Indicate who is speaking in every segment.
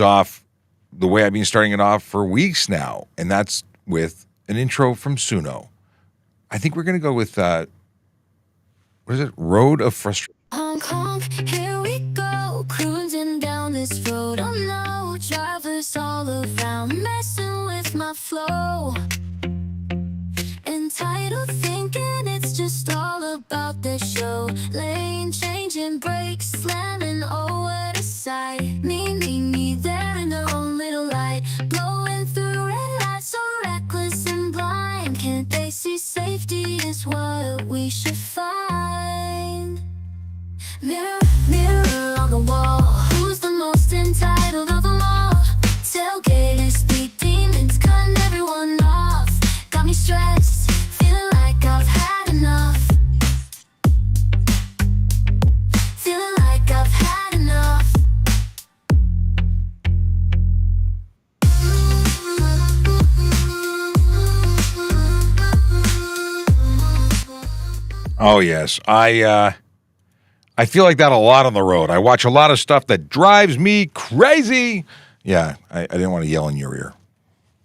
Speaker 1: off the way I've been starting it off for weeks now, and that's with an intro from Suno. I think we're going to go with, what is it? Road of Frustration.
Speaker 2: Hong Kong, here we go, cruising down this road. Oh no, drivers all around, messing with my flow. Entitled, thinking it's just all about the show. Lane changing, brakes slamming, oh what a sight. Me, they're in their own little light, blowing through red lights, so reckless and blind. Can't they see safety is what we should find? Mirror, mirror on the wall, who's the most entitled of them all? Tailgaters, speed demons, cutting everyone off. Got me stressed, feeling like I've had enough. Feeling like I've had enough.
Speaker 1: Oh, yes. I feel like that a lot on the road. I watch a lot of stuff that drives me crazy. Yeah, I didn't want to yell in your ear.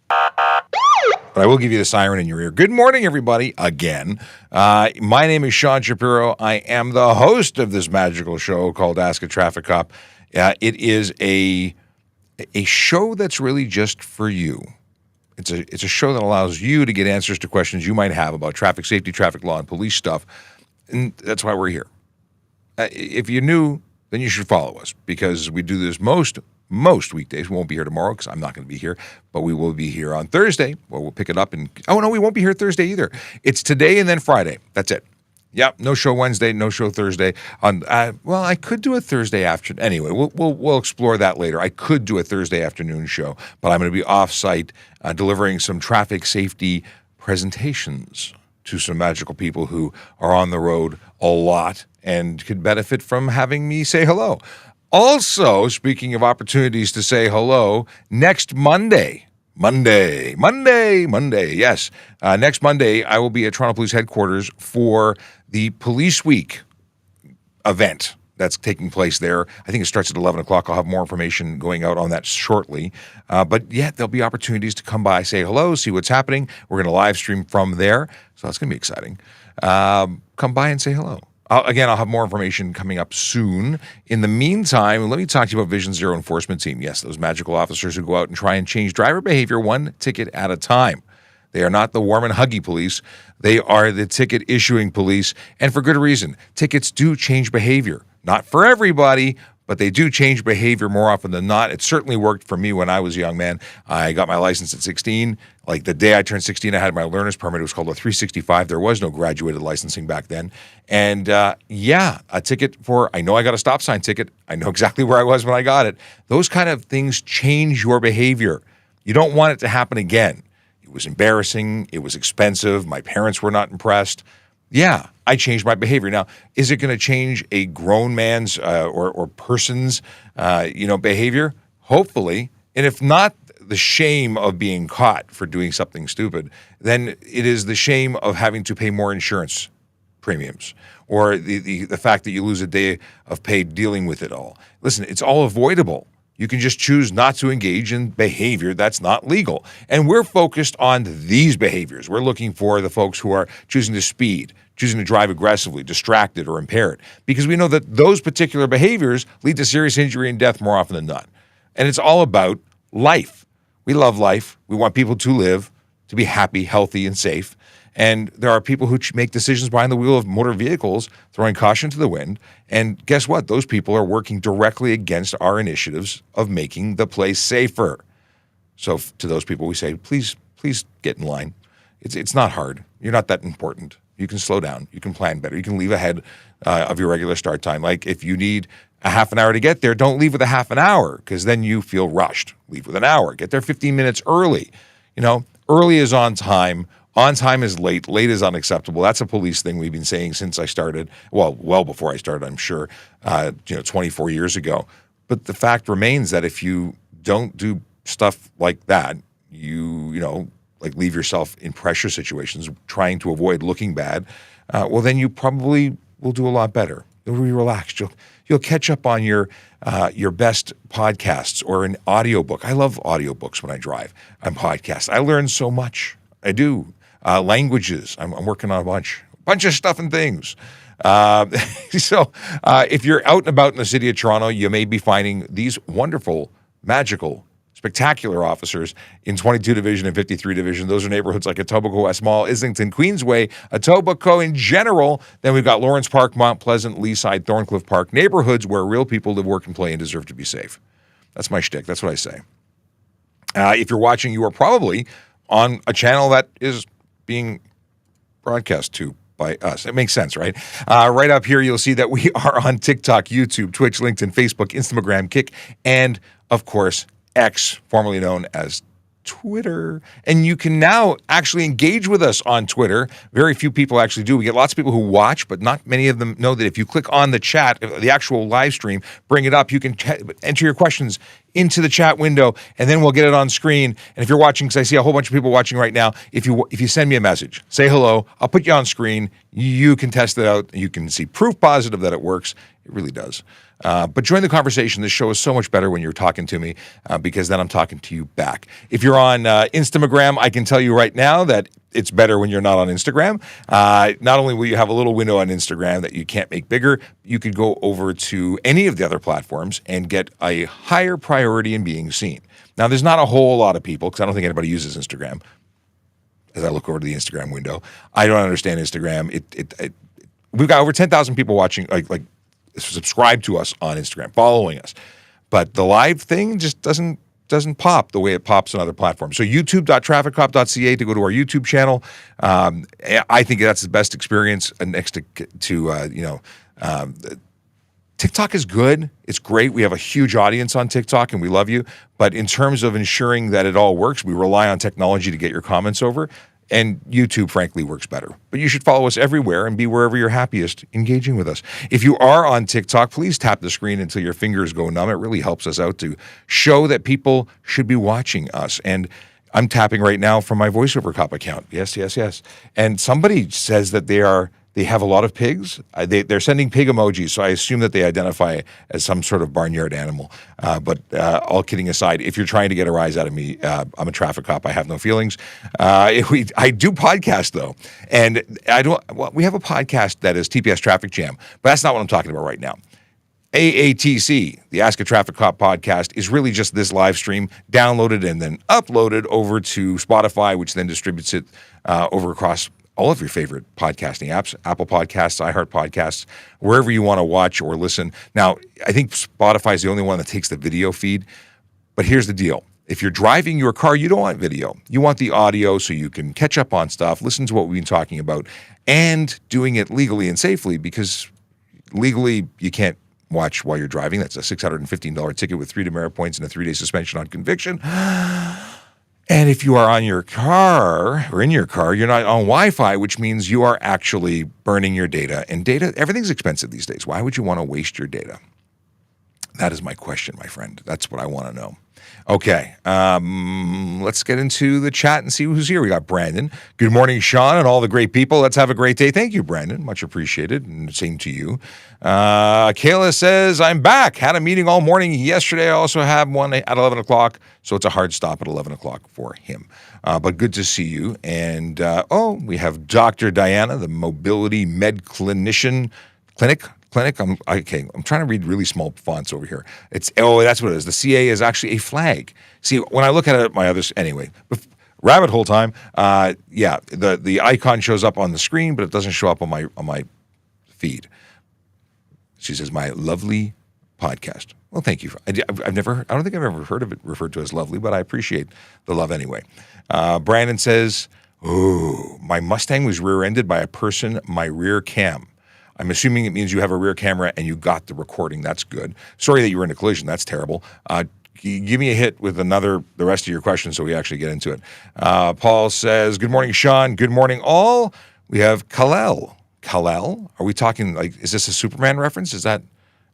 Speaker 1: But I will give you the siren in your ear. Good morning, everybody, again. My name is Sean Shapiro. I am the host of this magical show called Ask a Traffic Cop. It is a show that's really just for you. It's a show that allows you to get answers to questions you might have about traffic safety, traffic law, and police stuff. And that's why we're here. If you're new, then you should follow us because we do this most weekdays. We won't be here tomorrow because I'm not going to be here, but we will be here on Thursday where we'll pick it up. And oh no, we won't be here Thursday either. It's today and then Friday. That's it. Yep, no show Wednesday, no show Thursday. Well, I could do a Thursday afternoon. Anyway, we'll explore that later. I could do a Thursday afternoon show, but I'm going to be off-site delivering some traffic safety presentations to some magical people who are on the road a lot and could benefit from having me say hello. Also, speaking of opportunities to say hello, next Monday, yes. Next Monday, I will be at Toronto Police Headquarters for the Police Week event that's taking place there. I think it starts at 11 o'clock. I'll have more information going out on that shortly. But yeah, there'll be opportunities to come by, say hello, see what's happening. We're going to live stream from there, so that's going to be exciting. Come by and say hello. I'll have more information coming up soon. In the meantime, let me talk to you about Vision Zero Enforcement Team. Yes, those magical officers who go out and try and change driver behavior one ticket at a time. They are not the warm and huggy police. They are the ticket issuing police, and for good reason. Tickets do change behavior. Not for everybody, but they do change behavior more often than not. It certainly worked for me when I was a young man. I got my license at 16. Like the day I turned 16, I had my learner's permit. It was called a 365. There was no graduated licensing back then. And a ticket for, I know I got a stop sign ticket. I know exactly where I was when I got it. Those kind of things change your behavior. You don't want it to happen again. It was embarrassing. It was expensive. My parents were not impressed. Yeah, I changed my behavior. Now, is it going to change a grown man's or person's behavior? Hopefully. And if not the shame of being caught for doing something stupid, then it is the shame of having to pay more insurance premiums or the fact that you lose a day of pay dealing with it all. Listen, it's all avoidable. You can just choose not to engage in behavior that's not legal. And we're focused on these behaviors. We're looking for the folks who are choosing to speed, choosing to drive aggressively, distracted, or impaired, because we know that those particular behaviors lead to serious injury and death more often than not. And it's all about life. We love life. We want people to live, to be happy, healthy, and safe. And there are people who make decisions behind the wheel of motor vehicles, throwing caution to the wind. And guess what? Those people are working directly against our initiatives of making the place safer. So to those people, we say, please get in line. It's not hard. You're not that important. You can slow down. You can plan better. You can leave ahead of your regular start time. Like if you need a half an hour to get there, don't leave with a half an hour because then you feel rushed. Leave with an hour. Get there 15 minutes early. Early is on time. On time is late. Late is unacceptable. That's a police thing we've been saying since I started. Well before I started, I'm sure, 24 years ago. But the fact remains that if you don't do stuff like that, like leave yourself in pressure situations, trying to avoid looking bad, then you probably will do a lot better. You'll be relaxed. You'll catch up on your best podcasts or an audiobook. I love audiobooks when I drive on podcasts. I learn so much. I do. Languages. I'm working on a bunch of stuff and things. So if you're out and about in the city of Toronto, you may be finding these wonderful, magical, spectacular officers in 22 Division and 53 Division. Those are neighborhoods like Etobicoke, West Mall, Islington, Queensway, Etobicoke in general. Then we've got Lawrence Park, Mount Pleasant, Leaside, Thorncliffe Park, neighborhoods where real people live, work, and play and deserve to be safe. That's my shtick. That's what I say. If you're watching, you are probably on a channel that is being broadcast to by us. It makes sense, right? Right up here, you'll see that we are on TikTok, YouTube, Twitch, LinkedIn, Facebook, Instagram, Kick, and, of course, X, formerly known as Twitter. And you can now actually engage with us on Twitter. Very few people actually do. We get lots of people who watch, but not many of them know that if you click on the chat, the actual live stream, bring it up, you can enter your questions into the chat window, and then we'll get it on screen. And if you're watching, because I see a whole bunch of people watching right now, if you send me a message, say hello, I'll put you on screen. You can test it out. You can see proof positive that it works. It really does. But join the conversation. This show is so much better when you're talking to me because then I'm talking to you back. If you're on Instagram, I can tell you right now that it's better when you're not on Instagram. Not only will you have a little window on Instagram that you can't make bigger, you could go over to any of the other platforms and get a higher priority in being seen. Now, there's not a whole lot of people, because I don't think anybody uses Instagram. As I look over to the Instagram window, I don't understand Instagram. We've got over 10,000 people watching, like subscribe to us on Instagram, following us. But the live thing just doesn't pop the way it pops on other platforms. So youtube.trafficcop.ca to go to our YouTube channel. I think that's the best experience next to TikTok is good. It's great. We have a huge audience on TikTok and we love you. But in terms of ensuring that it all works, we rely on technology to get your comments over. And YouTube, frankly, works better. But you should follow us everywhere and be wherever you're happiest engaging with us. If you are on TikTok, please tap the screen until your fingers go numb. It really helps us out to show that people should be watching us. And I'm tapping right now from my VoiceOver Cop account. Yes. And somebody says that they have a lot of pigs. They're sending pig emojis, so I assume that they identify as some sort of barnyard animal. But all kidding aside, if you're trying to get a rise out of me, I'm a traffic cop. I have no feelings. I do podcast though, and we have a podcast that is TPS Traffic Jam, but that's not what I'm talking about right now. AATC, the Ask a Traffic Cop podcast, is really just this live stream downloaded and then uploaded over to Spotify, which then distributes it over across all of your favorite podcasting apps, Apple Podcasts, iHeart Podcasts, wherever you want to watch or listen. Now, I think Spotify is the only one that takes the video feed, but here's the deal. If you're driving your car, you don't want video. You want the audio so you can catch up on stuff, listen to what we've been talking about, and doing it legally and safely, because legally you can't watch while you're driving. That's a $615 ticket with 3 demerit points and a 3-day suspension on conviction. And if you are on your car or in your car, you're not on Wi-Fi, which means you are actually burning your data. And data, everything's expensive these days. Why would you want to waste your data? That is my question, my friend. That's what I want to know. Okay, let's get into the chat and see who's here. We got Brandon. Good morning, Sean, and all the great people. Let's have a great day. Thank you, Brandon. Much appreciated, and same to you. Kayla says, I'm back. Had a meeting all morning yesterday. I also have one at 11 o'clock, so it's a hard stop at 11 o'clock for him. But good to see you. And, we have Dr. Diana, the Mobility Med Clinic. I'm trying to read really small fonts over here. That's what it is. The CA is actually a flag. See, when I look at it, my others, anyway, rabbit hole time. The icon shows up on the screen, but it doesn't show up on my feed. She says, my lovely podcast. Well, thank you. I don't think I've ever heard of it referred to as lovely, but I appreciate the love anyway. Brandon says, my Mustang was rear-ended by a person, my rear cam. I'm assuming it means you have a rear camera and you got the recording. That's good. Sorry that you were in a collision. That's terrible. Give me a hit with the rest of your questions so we actually get into it. Paul says, good morning, Sean. Good morning, all. We have Kal-El. Kal-El? Are we talking, is this a Superman reference? Am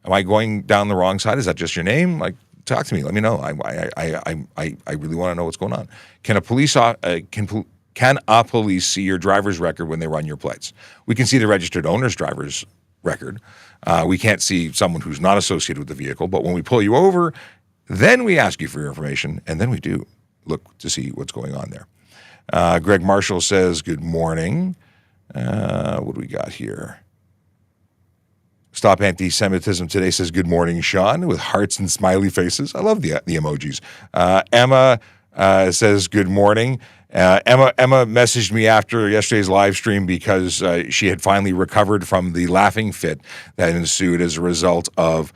Speaker 1: I going down the wrong side? Is that just your name? Talk to me. Let me know. I really want to know what's going on. Can a police see your driver's record when they run your plates? We can see the registered owner's driver's record. We can't see someone who's not associated with the vehicle, but when we pull you over, then we ask you for your information, and then we do look to see what's going on there. Greg Marshall says, good morning. What do we got here? Stop Anti-Semitism Today says, good morning, Sean, with hearts and smiley faces. I love the emojis. Emma says, good morning. Emma messaged me after yesterday's live stream because she had finally recovered from the laughing fit that ensued as a result of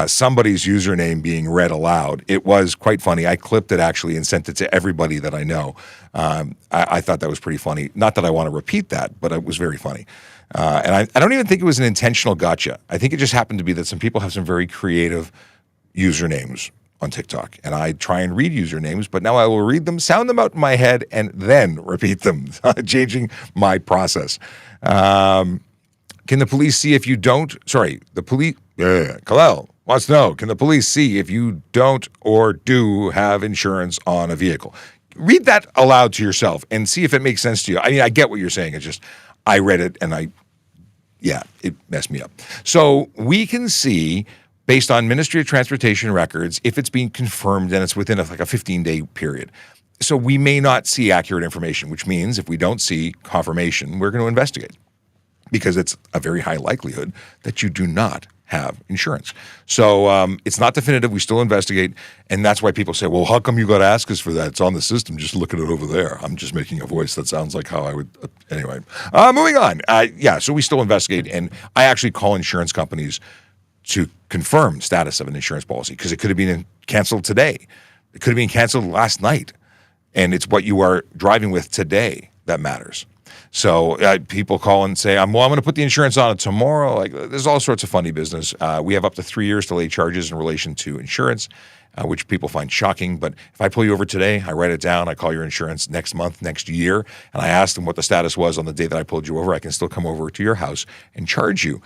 Speaker 1: somebody's username being read aloud. It was quite funny. I clipped it actually and sent it to everybody that I know. I thought that was pretty funny. Not that I want to repeat that, but it was very funny. And I don't even think it was an intentional gotcha. I think it just happened to be that some people have some very creative usernames on TikTok, and I try and read usernames, but now I will read them, sound them out in my head, and then repeat them, changing my process. Can the police see if you don't? Sorry, the police. Kalel wants to know: can the police see if you don't or do have insurance on a vehicle? Read that aloud to yourself and see if it makes sense to you. I mean, I get what you're saying. It's just I read it and it messed me up. So we can see, based on Ministry of Transportation records, if it's being confirmed and it's within a 15-day period. So we may not see accurate information, which means if we don't see confirmation, we're going to investigate, because it's a very high likelihood that you do not have insurance. So it's not definitive. We still investigate. And that's why people say, well, how come you got to ask us for that? It's on the system. Just look at it over there. I'm just making a voice that sounds like how I would. Anyway, moving on. So we still investigate. And I actually call insurance companies to confirm status of an insurance policy, because it could have been canceled today. It could have been canceled last night. And it's what you are driving with today that matters. So people call and say, I'm going to put the insurance on it tomorrow. Like, there's all sorts of funny business. We have up to 3 years to lay charges in relation to insurance, which people find shocking. But if I pull you over today, I write it down, I call your insurance next month, next year, and I ask them what the status was on the day that I pulled you over, I can still come over to your house and charge you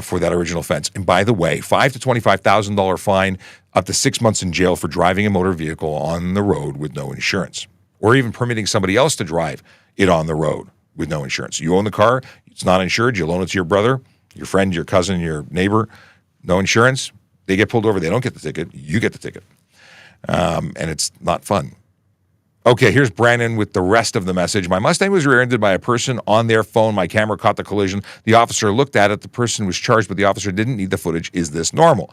Speaker 1: for that original offense. And by the way, $5,000 to $25,000 fine, up to 6 months in jail for driving a motor vehicle on the road with no insurance, or even permitting somebody else to drive it on the road with no insurance. You own the car, it's not insured, you loan it to your brother, your friend, your cousin, your neighbor, no insurance, they get pulled over, they don't get the ticket, you get the ticket. And it's not fun. Okay, here's Brandon with the rest of the message. My Mustang was rear-ended by a person on their phone. My camera caught the collision. The officer looked at it. The person was charged, but the officer didn't need the footage. Is this normal?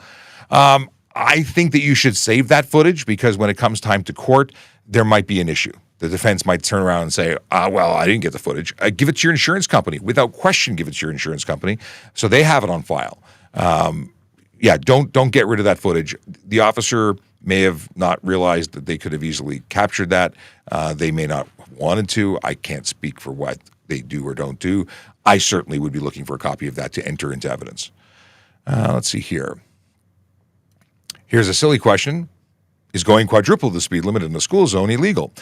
Speaker 1: I think that you should save that footage, because when it comes time to court, there might be an issue. The defense might turn around and say, well, I didn't get the footage. Give it to your insurance company. Without question, give it to your insurance company so they have it on file. Don't get rid of that footage. The officer may have not realized that they could have easily captured that. They may not have wanted to. I can't speak for what they do or don't do. I certainly would be looking for a copy of that to enter into evidence. Let's see here. Here's a silly question. Is going quadruple the speed limit in a school zone illegal?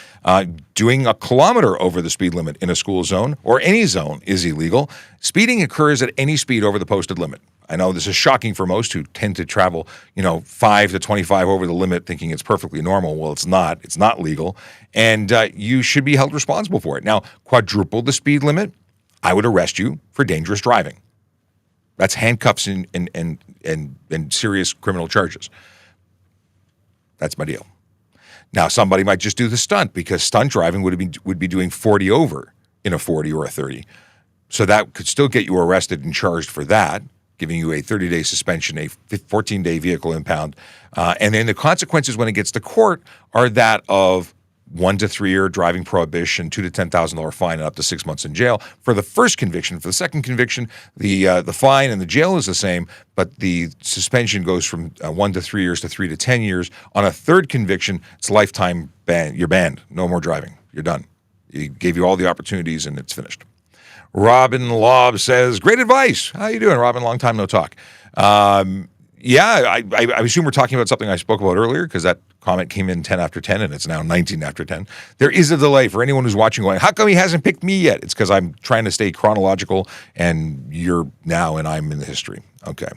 Speaker 1: Doing a kilometer over the speed limit in a school zone or any zone is illegal. Speeding occurs at any speed over the posted limit. I know this is shocking for most who tend to travel, 5 to 25 over the limit thinking it's perfectly normal. Well, it's not. It's not legal. And you should be held responsible for it. Now, quadruple the speed limit, I would arrest you for dangerous driving. That's handcuffs and serious criminal charges. That's my deal. Now, somebody might just do the stunt, because stunt driving would be doing 40 over in a 40 or a 30. So that could still get you arrested and charged for that, giving you a 30-day suspension, a 14-day vehicle impound. And then the consequences when it gets to court are that of 1 to 3 year driving prohibition, $2,000 to $10,000 fine, and up to 6 months in jail for the first conviction. For the second conviction, the fine and the jail is the same, but the suspension goes from 1 to 3 years to 3 to 10 years. On a third conviction, it's lifetime ban. You're banned. No more driving. You're done. He gave you all the opportunities, and it's finished. Robin Lobb says, great advice. How you doing, Robin? Long time no talk. I assume we're talking about something I spoke about earlier, because that comment came in 10 after 10, and it's now 19 after 10. There is a delay for anyone who's watching going, how come he hasn't picked me yet? It's because I'm trying to stay chronological, and you're now and I'm in the history. Okay.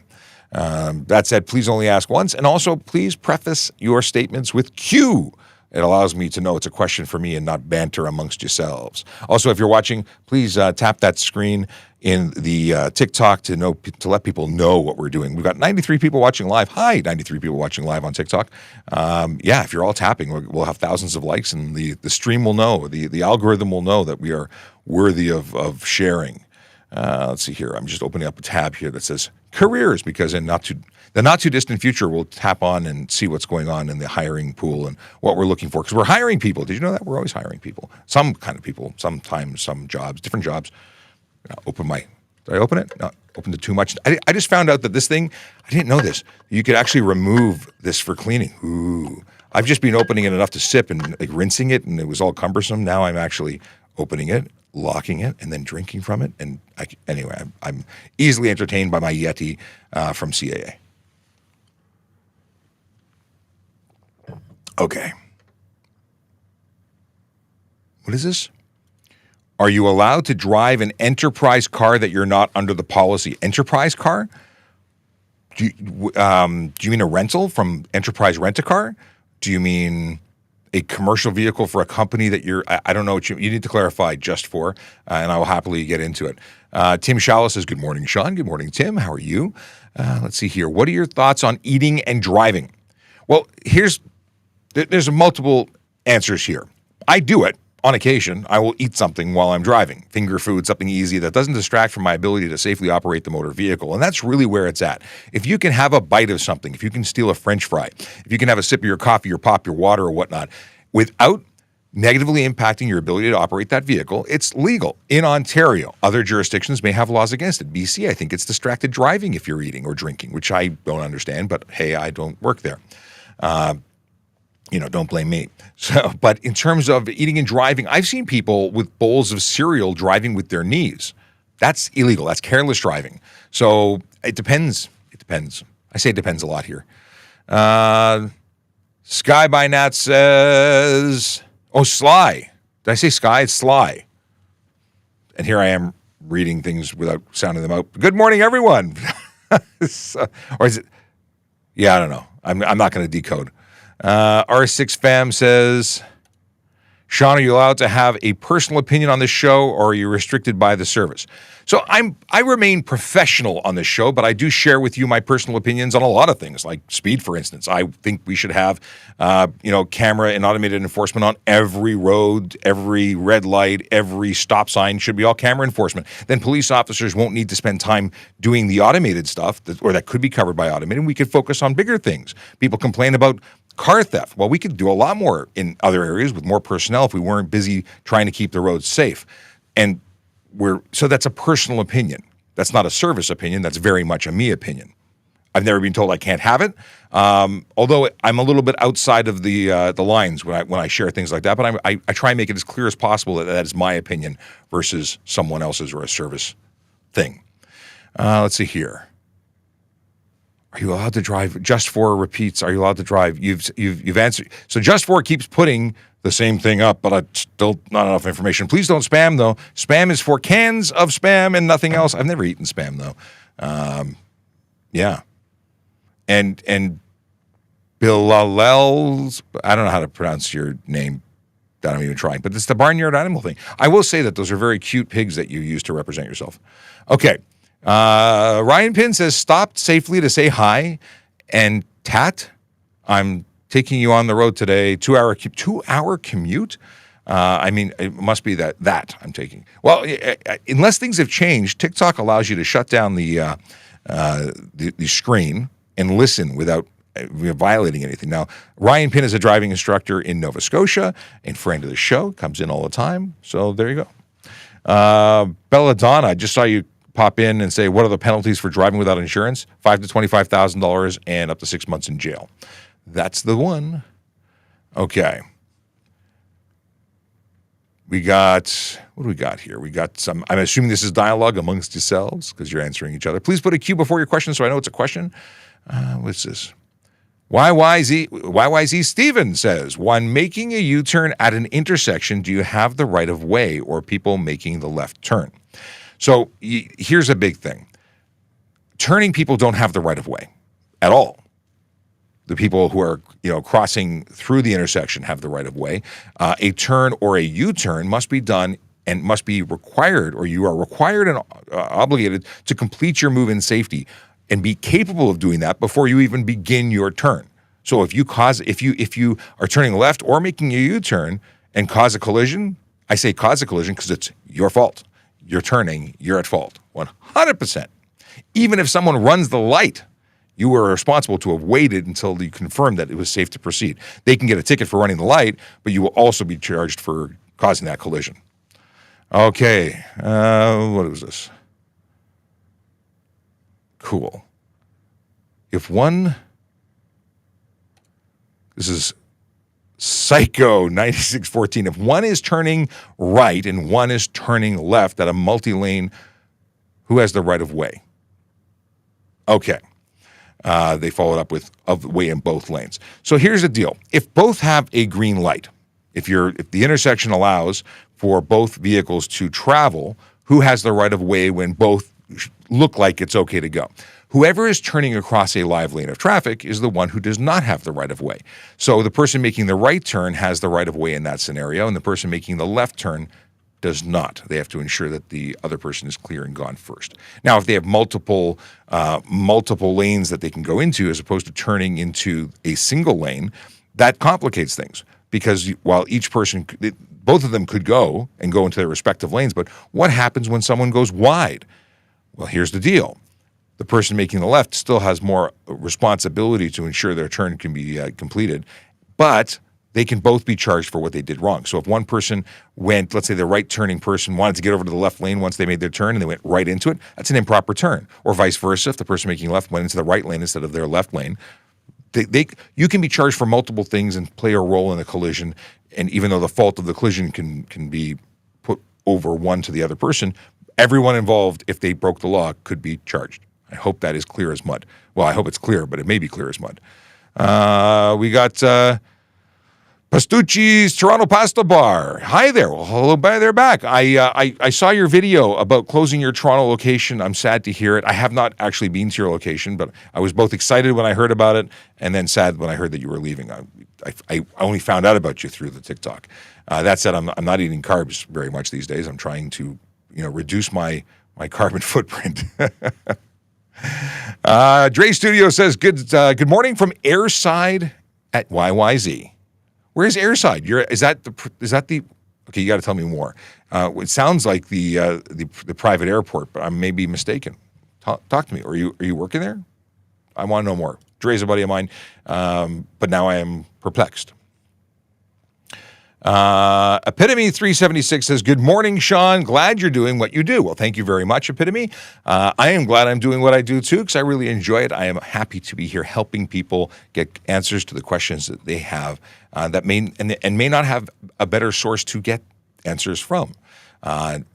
Speaker 1: That said, please only ask once, and also please preface your statements with Q It allows me to know it's a question for me and not banter amongst yourselves. Also, if you're watching, please tap that screen in the TikTok to let people know what we're doing. We've got 93 people watching live. Hi, 93 people watching live on TikTok. Yeah, if you're all tapping, we'll have thousands of likes, and the stream will know, the algorithm will know that we are worthy of sharing. Let's see here. I'm just opening up a tab here that says careers, because in the not too distant future, we'll tap on and see what's going on in the hiring pool and what we're looking for. Because we're hiring people. Did you know that? We're always hiring people. Some kind of people, sometimes some jobs, different jobs. Did I open it? No, opened it too much. I just found out that this thing, I didn't know this. You could actually remove this for cleaning. Ooh. I've just been opening it enough to sip and rinsing it, and it was all cumbersome. Now I'm actually opening it, locking it, and then drinking from it. And anyway, I'm easily entertained by my Yeti from CAA. Okay. What is this? Are you allowed to drive an enterprise car that you're not under the policy? Enterprise car? Do you mean a rental from Enterprise Rent-A-Car? Do you mean a commercial vehicle for a company that I don't know what you need to clarify just for, and I will happily get into it. Tim Shallow says, good morning, Sean. Good morning, Tim. How are you? Let's see here. What are your thoughts on eating and driving? Well, there's multiple answers here. I do it. On occasion, I will eat something while I'm driving, finger food, something easy that doesn't distract from my ability to safely operate the motor vehicle. And that's really where it's at. If you can have a bite of something, if you can steal a French fry, if you can have a sip of your coffee or pop your water or whatnot, without negatively impacting your ability to operate that vehicle, it's legal. In Ontario, other jurisdictions may have laws against it. BC, I think it's distracted driving if you're eating or drinking, which I don't understand, but hey, I don't work there. Don't blame me. So, but in terms of eating and driving, I've seen people with bowls of cereal driving with their knees. That's illegal. That's careless driving. So it depends. It depends. I say it depends a lot here. Sky by Nat says, Sly. Did I say Sky? It's Sly. And here I am reading things without sounding them out. Good morning, everyone. Or is it? Yeah, I don't know. I'm not going to decode. R6 Fam says, Sean, are you allowed to have a personal opinion on this show, or are you restricted by the service? So I remain professional on this show, but I do share with you my personal opinions on a lot of things, like speed, for instance. I think we should have, camera and automated enforcement on every road, every red light, every stop sign should be all camera enforcement. Then police officers won't need to spend time doing the automated stuff, that could be covered by automated, and we could focus on bigger things. People complain about car theft. Well, we could do a lot more in other areas with more personnel if we weren't busy trying to keep the roads safe. And so that's a personal opinion. That's not a service opinion. That's very much a me opinion. I've never been told I can't have it. Although I'm a little bit outside of the lines when I share things like that. But I try and make it as clear as possible that is my opinion versus someone else's or a service thing. Let's see here. Are you allowed to drive? Just for repeats. Are you allowed to drive? You've answered. So Just for keeps putting the same thing up, but still not enough information. Please don't spam though. Spam is for cans of spam and nothing else. I've never eaten spam though. Yeah. And Bilalels, I don't know how to pronounce your name. I'm even trying, but it's the barnyard animal thing. I will say that those are very cute pigs that you use to represent yourself. Okay. Ryan Pin says, stopped safely to say hi. And Tat, I'm taking you on the road today. 2-hour commute? It must be that I'm taking. Well, unless things have changed, TikTok allows you to shut down the screen and listen without violating anything. Now, Ryan Pin is a driving instructor in Nova Scotia and friend of the show, comes in all the time. So there you go. Belladonna, I just saw you pop in and say, what are the penalties for driving without insurance? $5,000 to $25,000 and up to 6 months in jail. That's the one. Okay. What do we got here? We got some, I'm assuming this is dialogue amongst yourselves because you're answering each other. Please put a Q before your question so I know it's a question. What's this? YYZ Steven says, when making a U-turn at an intersection, do you have the right of way or people making the left turn? So here's a big thing. Turning people don't have the right of way at all. The people who are, crossing through the intersection have the right of way. A turn or a U-turn must be done and must be required, or you are required and obligated to complete your move in safety and be capable of doing that before you even begin your turn. So if you are turning left or making a U-turn and cause a collision, I say cause a collision because it's your fault. You're turning, you're at fault, 100%. Even if someone runs the light, you were responsible to have waited until you confirmed that it was safe to proceed. They can get a ticket for running the light, but you will also be charged for causing that collision. Okay, what was this? Cool. This is Psycho 9614. If one is turning right and one is turning left at a multi-lane, who has the right of way? Okay. They followed up with of the way in both lanes. So here's the deal. If both have a green light, if the intersection allows for both vehicles to travel, who has the right of way when both look like it's okay to go? Whoever is turning across a live lane of traffic is the one who does not have the right of way. So the person making the right turn has the right of way in that scenario, and the person making the left turn does not. They have to ensure that the other person is clear and gone first. Now, if they have multiple lanes that they can go into as opposed to turning into a single lane, that complicates things because while both of them could go into their respective lanes, but what happens when someone goes wide? Well, here's the deal. The person making the left still has more responsibility to ensure their turn can be completed, but they can both be charged for what they did wrong. So if one person went, let's say the right turning person wanted to get over to the left lane once they made their turn and they went right into it, that's an improper turn. Or vice versa, if the person making left went into the right lane instead of their left lane, you can be charged for multiple things and play a role in a collision. And even though the fault of the collision can be put over one to the other person, everyone involved, if they broke the law, could be charged. I hope that is clear as mud. Well, I hope it's clear, but it may be clear as mud. We got Pastucci's Toronto Pasta Bar. Hi there. Well, hello, they're back. I saw your video about closing your Toronto location. I'm sad to hear it. I have not actually been to your location, but I was both excited when I heard about it and then sad when I heard that you were leaving. I only found out about you through the TikTok. That said, I'm not eating carbs very much these days. I'm trying to reduce my carbon footprint. Dre Studio says, good morning from Airside at YYZ. Where's Airside? Is that the? Okay, you got to tell me more. It sounds like the private airport, but I may be mistaken. Talk to me. Are you working there? I want to know more. Dre's a buddy of mine, but now I am perplexed. Epitome 376 says, good morning, Sean. Glad you're doing what you do. Well, thank you very much, Epitome. I am glad I'm doing what I do too, because I really enjoy it. I am happy to be here helping people get answers to the questions that they have that may not have a better source to get answers from.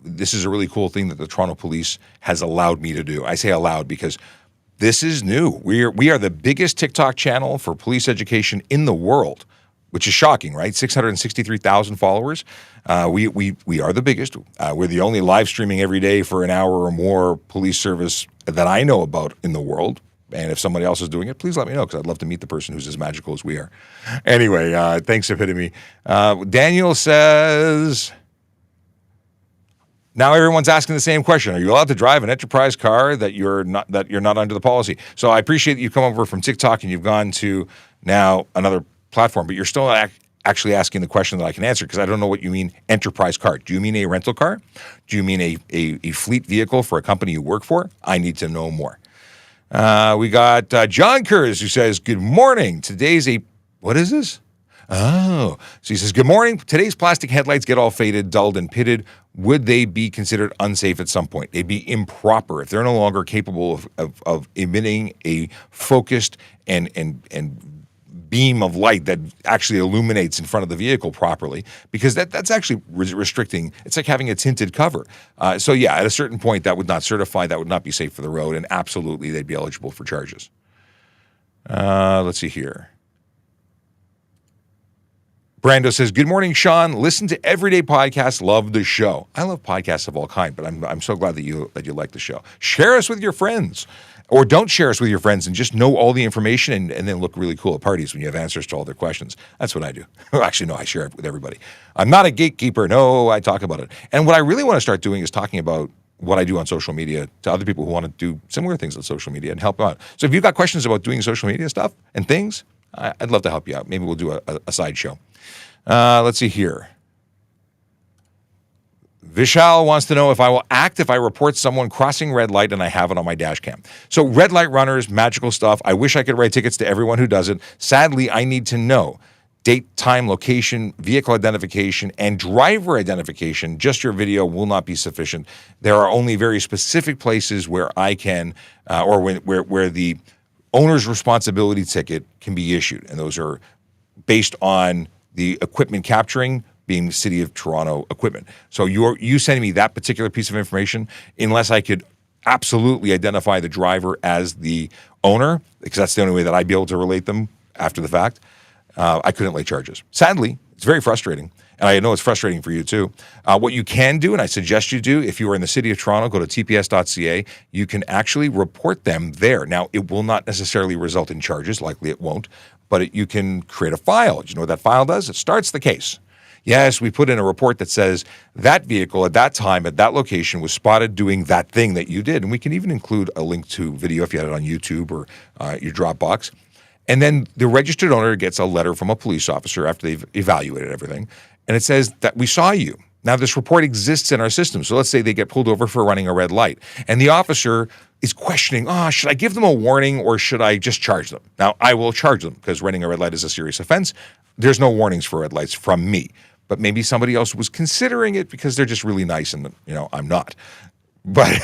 Speaker 1: This is a really cool thing that the Toronto Police has allowed me to do. I say allowed because this is new. We are the biggest TikTok channel for police education in the world, which is shocking, right? 663,000 followers. We are the biggest. We're the only live streaming every day for an hour or more police service that I know about in the world. And if somebody else is doing it, please let me know because I'd love to meet the person who's as magical as we are. Anyway, thanks, Epitome. Daniel says, now everyone's asking the same question. Are you allowed to drive an enterprise car that you're not under the policy? So I appreciate that you've come over from TikTok and you've gone to now another platform, but you're still actually asking the question that I can answer because I don't know what you mean enterprise car. Do you mean a rental car? Do you mean a fleet vehicle for a company you work for? I need to know more. We got John Kurz who says, good morning. What is this? Oh, so he says, good morning. Today's plastic headlights get all faded, dulled, and pitted. Would they be considered unsafe at some point? They'd be improper if they're no longer capable of emitting a focused and beam of light that actually illuminates in front of the vehicle properly, because that's actually restricting. It's like having a tinted cover. So yeah, at a certain point, that would not certify, that would not be safe for the road, and absolutely they'd be eligible for charges. Let's see here. Brando says, good morning, Sean. Listen to everyday podcasts. Love the show. I love podcasts of all kind, but I'm so glad that you like the show. Share us with your friends, or don't share us with your friends and just know all the information and then look really cool at parties when you have answers to all their questions. That's what I do. Actually, no, I share it with everybody. I'm not a gatekeeper. No, I talk about it. And what I really want to start doing is talking about what I do on social media to other people who want to do similar things on social media and help out. So if you've got questions about doing social media stuff and things, I'd love to help you out. Maybe we'll do a side show. Let's see here. Vishal wants to know if I will act if I report someone crossing red light and I have it on my dash cam. So red light runners, magical stuff. I wish I could write tickets to everyone who does it. Sadly, I need to know date, time, location, vehicle identification, and driver identification. Just your video will not be sufficient. There are only very specific places where I can, where the owner's responsibility ticket can be issued, and those are based on the equipment capturing being the City of Toronto equipment. So you sending me that particular piece of information, unless I could absolutely identify the driver as the owner, because that's the only way that I'd be able to relate them after the fact, I couldn't lay charges. Sadly, it's very frustrating, and I know it's frustrating for you too. What you can do, and I suggest you do, if you are in the City of Toronto, go to tps.ca. You can actually report them there. Now, it will not necessarily result in charges, likely it won't, but you can create a file. Do you know what that file does? It starts the case. Yes, we put in a report that says that vehicle at that time at that location was spotted doing that thing that you did. And we can even include a link to video if you had it on YouTube or your Dropbox. And then the registered owner gets a letter from a police officer after they've evaluated everything. And it says that we saw you. Now, this report exists in our system. So let's say they get pulled over for running a red light. And the officer is questioning, should I give them a warning or should I just charge them? Now, I will charge them because running a red light is a serious offense. There's no warnings for red lights from me. But maybe somebody else was considering it because they're just really nice and, I'm not. But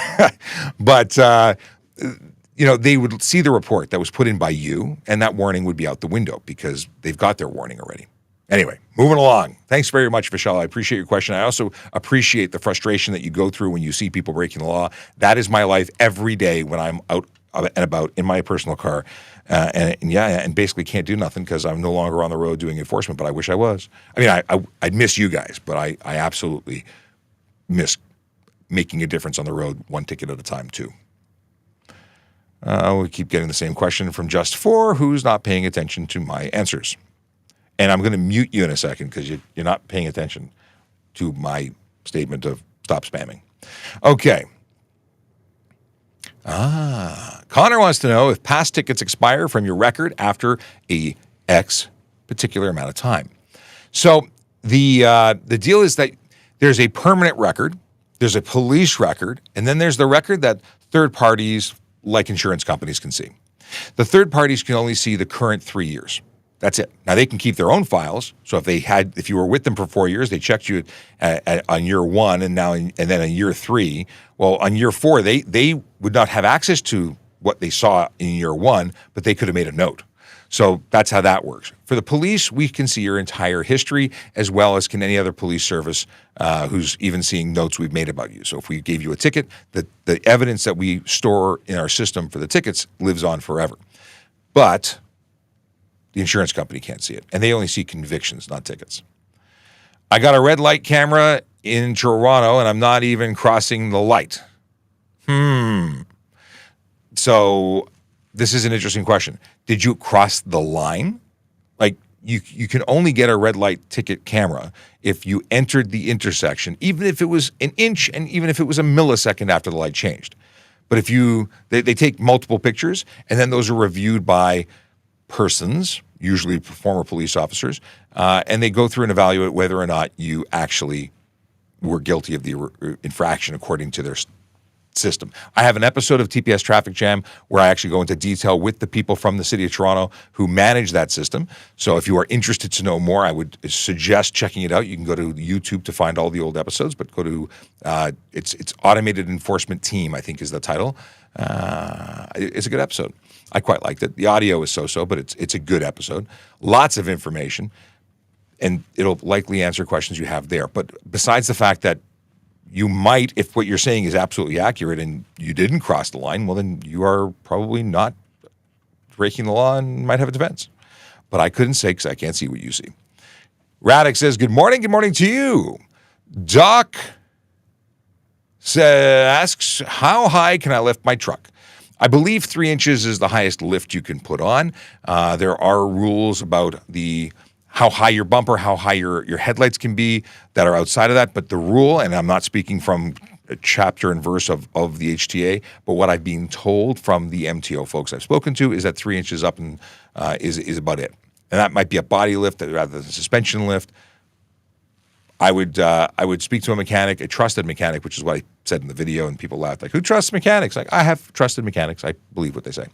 Speaker 1: they would see the report that was put in by you, and that warning would be out the window because they've got their warning already. Anyway, moving along. Thanks very much, Vishal. I appreciate your question. I also appreciate the frustration that you go through when you see people breaking the law. That is my life every day when I'm out and about in my personal car. And basically can't do nothing because I'm no longer on the road doing enforcement, but I wish I was. I mean, I'd miss you guys, but I absolutely miss making a difference on the road one ticket at a time, too. We keep getting the same question from Just4, who's not paying attention to my answers. And I'm going to mute you in a second because you're not paying attention to my statement of stop spamming. Okay. Connor wants to know if past tickets expire from your record after a X particular amount of time. So the deal is that there's a permanent record, there's a police record, and then there's the record that third parties like insurance companies can see. The third parties can only see the current 3 years. That's it. Now, they can keep their own files. So if you were with them for 4 years, they checked you on year one and then on year three. Well, on year four, they would not have access to what they saw in year one, but they could have made a note. So that's how that works. For the police, we can see your entire history as well as can any other police service who's even seeing notes we've made about you. So if we gave you a ticket, the evidence that we store in our system for the tickets lives on forever. But the insurance company can't see it, and they only see convictions, not tickets. I got a red light camera in Toronto, and I'm not even crossing the light. So this is an interesting question. Did you cross the line? Like, you can only get a red light ticket camera if you entered the intersection, even if it was an inch and even if it was a millisecond after the light changed. But if they take multiple pictures, and then those are reviewed by persons, usually former police officers, and they go through and evaluate whether or not you actually were guilty of the infraction according to their system. I have an episode of TPS Traffic Jam where I actually go into detail with the people from the City of Toronto who manage that system. So if you are interested to know more, I would suggest checking it out. You can go to YouTube to find all the old episodes, but go to it's Automated Enforcement Team, I think is the title. It's a good episode. I quite liked it. The audio is so-so, but it's a good episode. Lots of information, and it'll likely answer questions you have there. But besides the fact that you might, if what you're saying is absolutely accurate and you didn't cross the line, well, then you are probably not breaking the law and might have a defense. But I couldn't say because I can't see what you see. Raddick says, good morning to you. Doc asks, how high can I lift my truck? I believe 3 inches is the highest lift you can put on. There are rules about how high your bumper, how high your headlights can be that are outside of that. But the rule, and I'm not speaking from a chapter and verse of the HTA, but what I've been told from the MTO folks I've spoken to is that 3 inches up and is about it. And that might be a body lift rather than a suspension lift. I would speak to a mechanic, a trusted mechanic, which is what I said in the video, and people laughed like, "Who trusts mechanics?" Like, I have trusted mechanics. I believe what they say.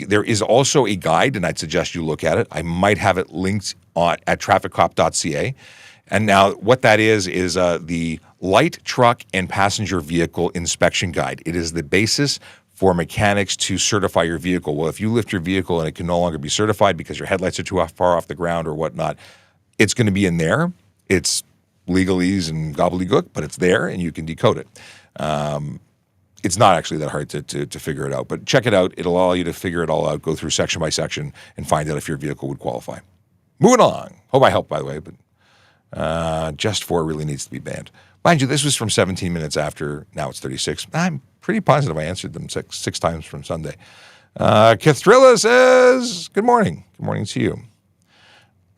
Speaker 1: There is also a guide, and I'd suggest you look at it. I might have it linked at TrafficCop.ca. And now what that is the light truck and passenger vehicle inspection guide. It is the basis for mechanics to certify your vehicle. Well, if you lift your vehicle and it can no longer be certified because your headlights are too far off the ground or whatnot, it's going to be in there. It's legalese and gobbledygook, but it's there and you can decode it. It's not actually that hard to figure it out, but check it out. It'll allow you to figure it all out, go through section by section, and find out if your vehicle would qualify. Moving on. Hope I helped, by the way, but Just 4 really needs to be banned. Mind you, this was from 17 minutes after. Now it's 36. I'm pretty positive I answered them six times from Sunday. Kathrilla says, good morning. Good morning to you.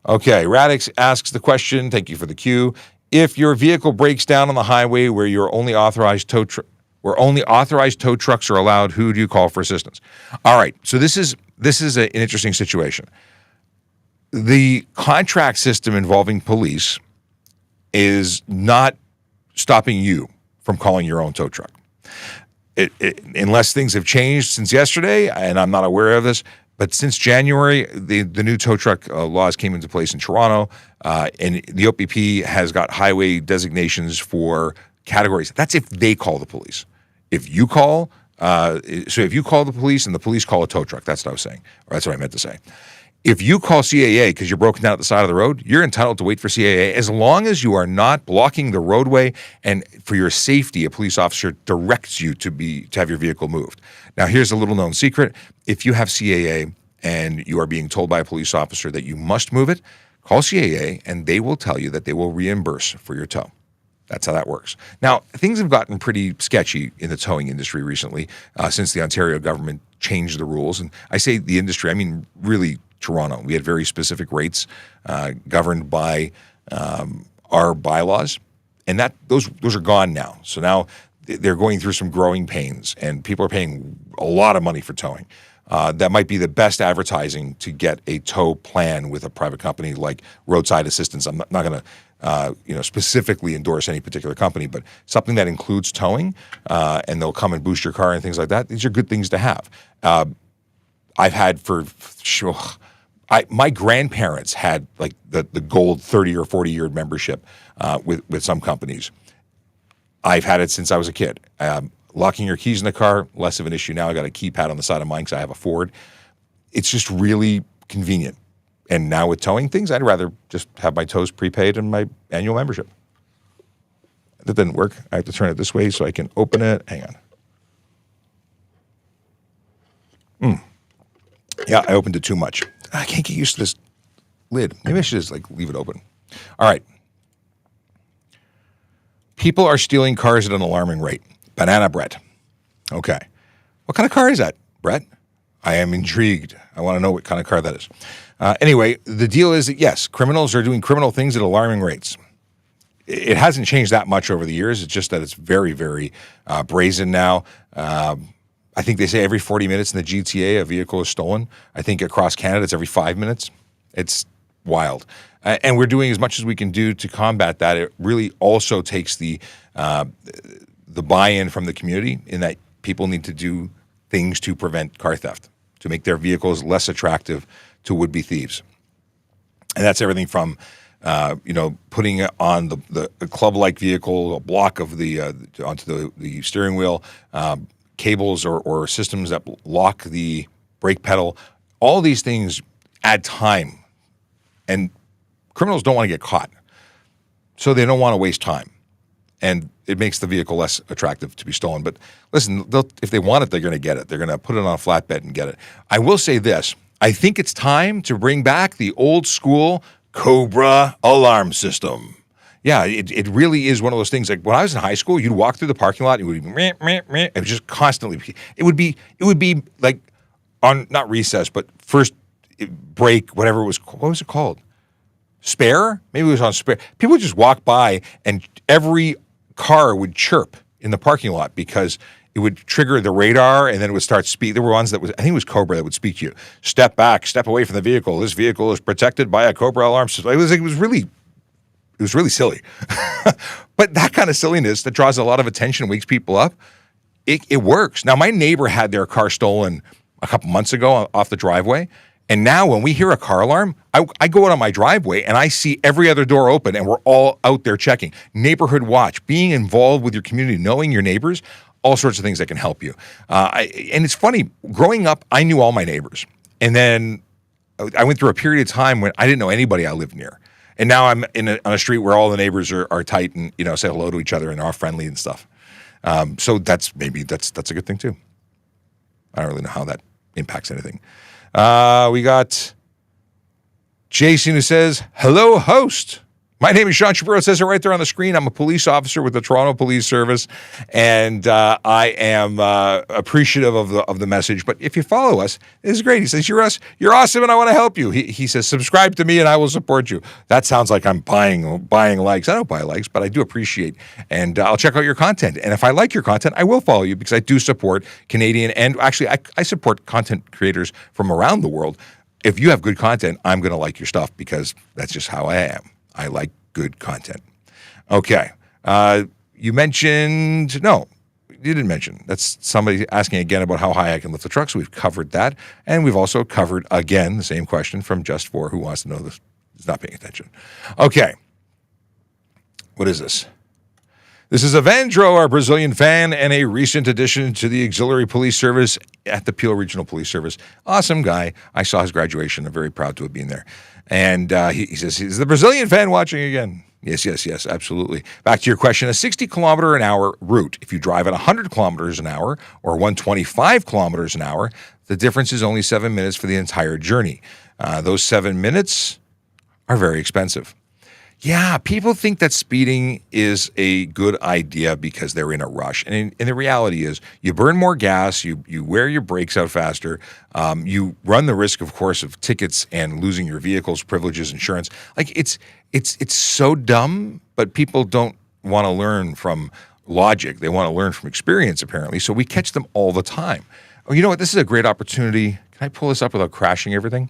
Speaker 1: Okay, Radix asks the question, thank you for the cue. If your vehicle breaks down on the highway where you're only authorized tow trucks are allowed, who do you call for assistance? All right, so this is an interesting situation. The contract system involving police is not stopping you from calling your own tow truck. Unless things have changed since yesterday, and I'm not aware of this, but since January, the new tow truck laws came into place in Toronto, and the OPP has got highway designations for categories. That's if they call the police. If you call, if you call the police and the police call a tow truck, that's what I was saying, or that's what I meant to say. If you call CAA because you're broken down at the side of the road, you're entitled to wait for CAA as long as you are not blocking the roadway, and for your safety, a police officer directs you to have your vehicle moved. Now, here's a little known secret. If you have CAA and you are being told by a police officer that you must move it, call CAA and they will tell you that they will reimburse for your tow. That's how that works. Now, things have gotten pretty sketchy in the towing industry recently since the Ontario government changed the rules. And I say the industry, I mean really Toronto. We had very specific rates governed by our bylaws, and those are gone now. So now they're going through some growing pains, and people are paying a lot of money for towing. That might be the best advertising to get a tow plan with a private company like Roadside Assistance. I'm not going to specifically endorse any particular company, but something that includes towing, and they'll come and boost your car and things like that. These are good things to have. I've had my grandparents had like the gold 30 or 40-year membership with some companies. I've had it since I was a kid. Locking your keys in the car, less of an issue now. I got a keypad on the side of mine because I have a Ford. It's just really convenient. And now with towing things, I'd rather just have my tows prepaid and my annual membership. That didn't work. I have to turn it this way so I can open it. Hang on. Yeah, I opened it too much. I can't get used to this lid. Maybe I should just leave it open. All right. People are stealing cars at an alarming rate. Banana Brett. Okay. What kind of car is that, Brett? I am intrigued. I want to know what kind of car that is. Anyway, the deal is that, yes, criminals are doing criminal things at alarming rates. It hasn't changed that much over the years. It's just that it's very, very brazen now. I think they say every 40 minutes in the GTA, a vehicle is stolen. I think across Canada, it's every 5 minutes. It's wild. And we're doing as much as we can do to combat that. It really also takes the buy-in from the community in that people need to do things to prevent car theft, to make their vehicles less attractive to would-be thieves. And that's everything from, putting on the club-like vehicle, a block of onto the steering wheel, cables or systems that lock the brake pedal. All these things add time, and criminals don't want to get caught, so they don't want to waste time, and it makes the vehicle less attractive to be stolen. But listen, if they want it, they're going to get it. They're going to put it on a flatbed and get it. I will say this. I think it's time to bring back the old school Cobra alarm system. Yeah, it really is one of those things. Like when I was in high school, you'd walk through the parking lot, it would be meh, meh, meh. It was just constantly. It would be like on not recess, but first break, whatever it was. What was it called? Spare? Maybe it was on spare. People would just walk by, and every car would chirp in the parking lot because it would trigger the radar, and then it would start speak. There were ones that was, I think it was Cobra that would speak to you. Step back, step away from the vehicle. This vehicle is protected by a Cobra alarm system. It was really silly. But that kind of silliness that draws a lot of attention, wakes people up, it works. Now, my neighbor had their car stolen a couple months ago off the driveway. And now when we hear a car alarm, I go out on my driveway and I see every other door open and we're all out there checking. Neighborhood watch, being involved with your community, knowing your neighbors, all sorts of things that can help you. And it's funny, growing up, I knew all my neighbors. And then I went through a period of time when I didn't know anybody I lived near. And now I'm on a street where all the neighbors are tight and, say hello to each other and are friendly and stuff. So that's a good thing too. I don't really know how that impacts anything. We got Jason who says, hello, host. My name is Sean Shapiro. It says it right there on the screen. I'm a police officer with the Toronto Police Service, and I am appreciative of the message. But if you follow us, this is great. He says, you're awesome, and I want to help you. He says, subscribe to me, and I will support you. That sounds like I'm buying likes. I don't buy likes, but I do appreciate, and I'll check out your content. And if I like your content, I will follow you because I do support Canadian, and actually I support content creators from around the world. If you have good content, I'm going to like your stuff because that's just how I am. I like good content. Okay. You mentioned, no, you didn't mention. That's somebody asking again about how high I can lift the truck. So we've covered that. And we've also covered, again, the same question from Just4, who wants to know this, is not paying attention. Okay. What is this? This is Evandro, our Brazilian fan, and a recent addition to the Auxiliary Police Service at the Peel Regional Police Service. Awesome guy. I saw his graduation. I'm very proud to have been there. And he says, he's the Brazilian fan watching again. Yes, absolutely. Back to your question, a 60-kilometer-an-hour route. If you drive at 100 kilometers an hour or 125 kilometers an hour, the difference is only 7 minutes for the entire journey. Those 7 minutes are very expensive. Yeah, people think that speeding is a good idea because they're in a rush. And the reality is you burn more gas, you wear your brakes out faster, you run the risk, of course, of tickets and losing your vehicle's privileges, insurance. Like it's so dumb, but people don't want to learn from logic. They want to learn from experience, apparently. So we catch them all the time. Oh, you know what? This is a great opportunity. Can I pull this up without crashing everything?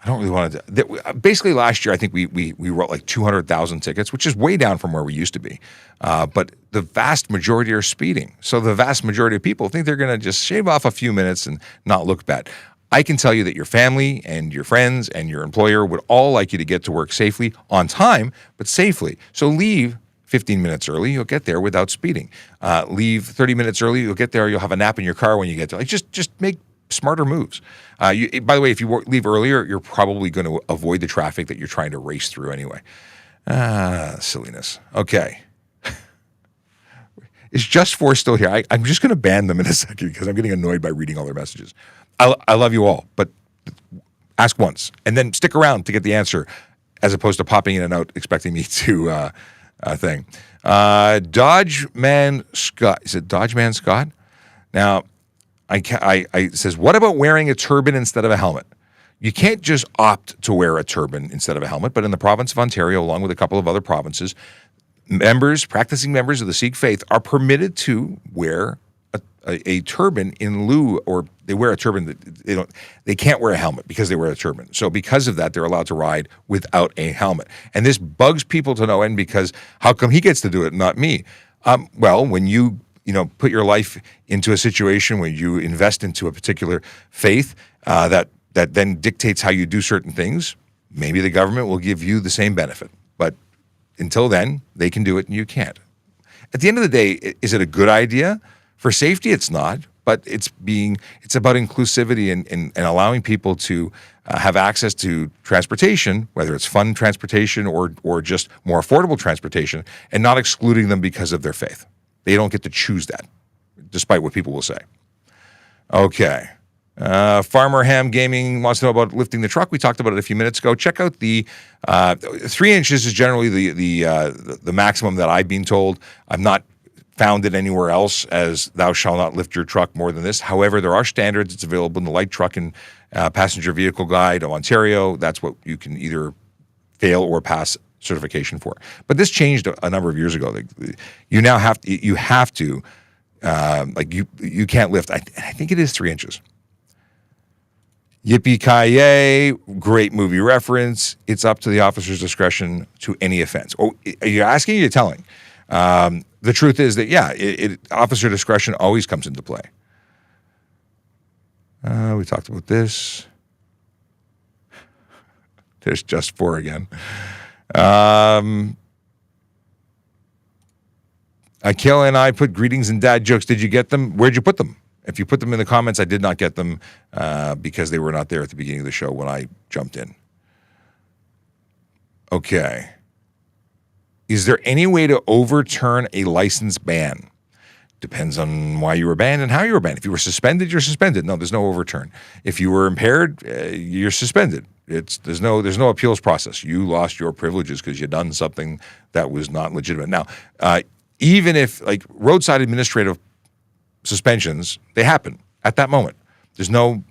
Speaker 1: I don't really want to. Basically, last year, I think we wrote like 200,000 tickets, which is way down from where we used to be. But the vast majority are speeding. So the vast majority of people think they're going to just shave off a few minutes and not look bad. I can tell you that your family and your friends and your employer would all like you to get to work safely, on time, but safely. So leave 15 minutes early, you'll get there without speeding. Leave 30 minutes early, you'll get there, you'll have a nap in your car when you get there. Like just make smarter moves. By the way, if you leave earlier, you're probably going to avoid the traffic that you're trying to race through anyway. Silliness. Okay. Is Just4 still here? I'm just going to ban them in a second because I'm getting annoyed by reading all their messages. I love you all, but ask once and then stick around to get the answer as opposed to popping in and out expecting me to thing. Dodge Man Scott. Is it Dodge Man Scott? Now, I says, what about wearing a turban instead of a helmet? You can't just opt to wear a turban instead of a helmet, but in the province of Ontario, along with a couple of other provinces, practicing members of the Sikh faith are permitted to wear a turban in lieu, or they wear a turban. They can't wear a helmet because they wear a turban. So because of that, they're allowed to ride without a helmet. And this bugs people to no end because how come he gets to do it, not me? Well, when you put your life into a situation where you invest into a particular faith that then dictates how you do certain things, maybe the government will give you the same benefit. But until then, they can do it and you can't. At the end of the day, is it a good idea? For safety, it's not, but it's about inclusivity and allowing people to have access to transportation, whether it's fun transportation or just more affordable transportation, and not excluding them because of their faith. They don't get to choose that, despite what people will say. Okay. Farmer Ham Gaming wants to know about lifting the truck. We talked about it a few minutes ago. Check out the 3 inches is generally the maximum that I've been told. I've not found it anywhere else as thou shalt not lift your truck more than this. However, there are standards. It's available in the light truck and passenger vehicle guide of Ontario. That's what you can either fail or pass certification for. But this changed a number of years ago. Like, you now have to you can't lift. I think it is 3 inches. Yippee-ki-yay, great movie reference. It's up to the officer's discretion to any offense. Oh, are you asking or you're telling? The truth is that, officer discretion always comes into play. We talked about this. There's just 4 again. Akila and I put greetings and dad jokes. Did you get them? Where'd you put them? If you put them in the comments, I did not get them because they were not there at the beginning of the show when I jumped in. Okay. Is there any way to overturn a license ban? Depends on why you were banned and how you were banned. If you were suspended, you're suspended. No, there's no overturn. If you were impaired, you're suspended. There's no appeals process. You lost your privileges because you done something that was not legitimate. Now, even if like roadside administrative suspensions, they happen at that moment. There's no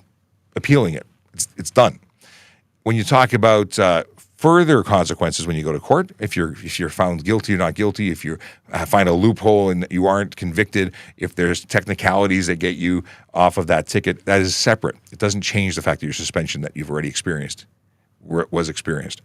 Speaker 1: appealing it. It's done. When you talk about further consequences when you go to court, if you're found guilty or not guilty, if you find a loophole and you aren't convicted, if there's technicalities that get you off of that ticket, that is separate. It doesn't change the fact that your suspension that you've already experienced was experienced.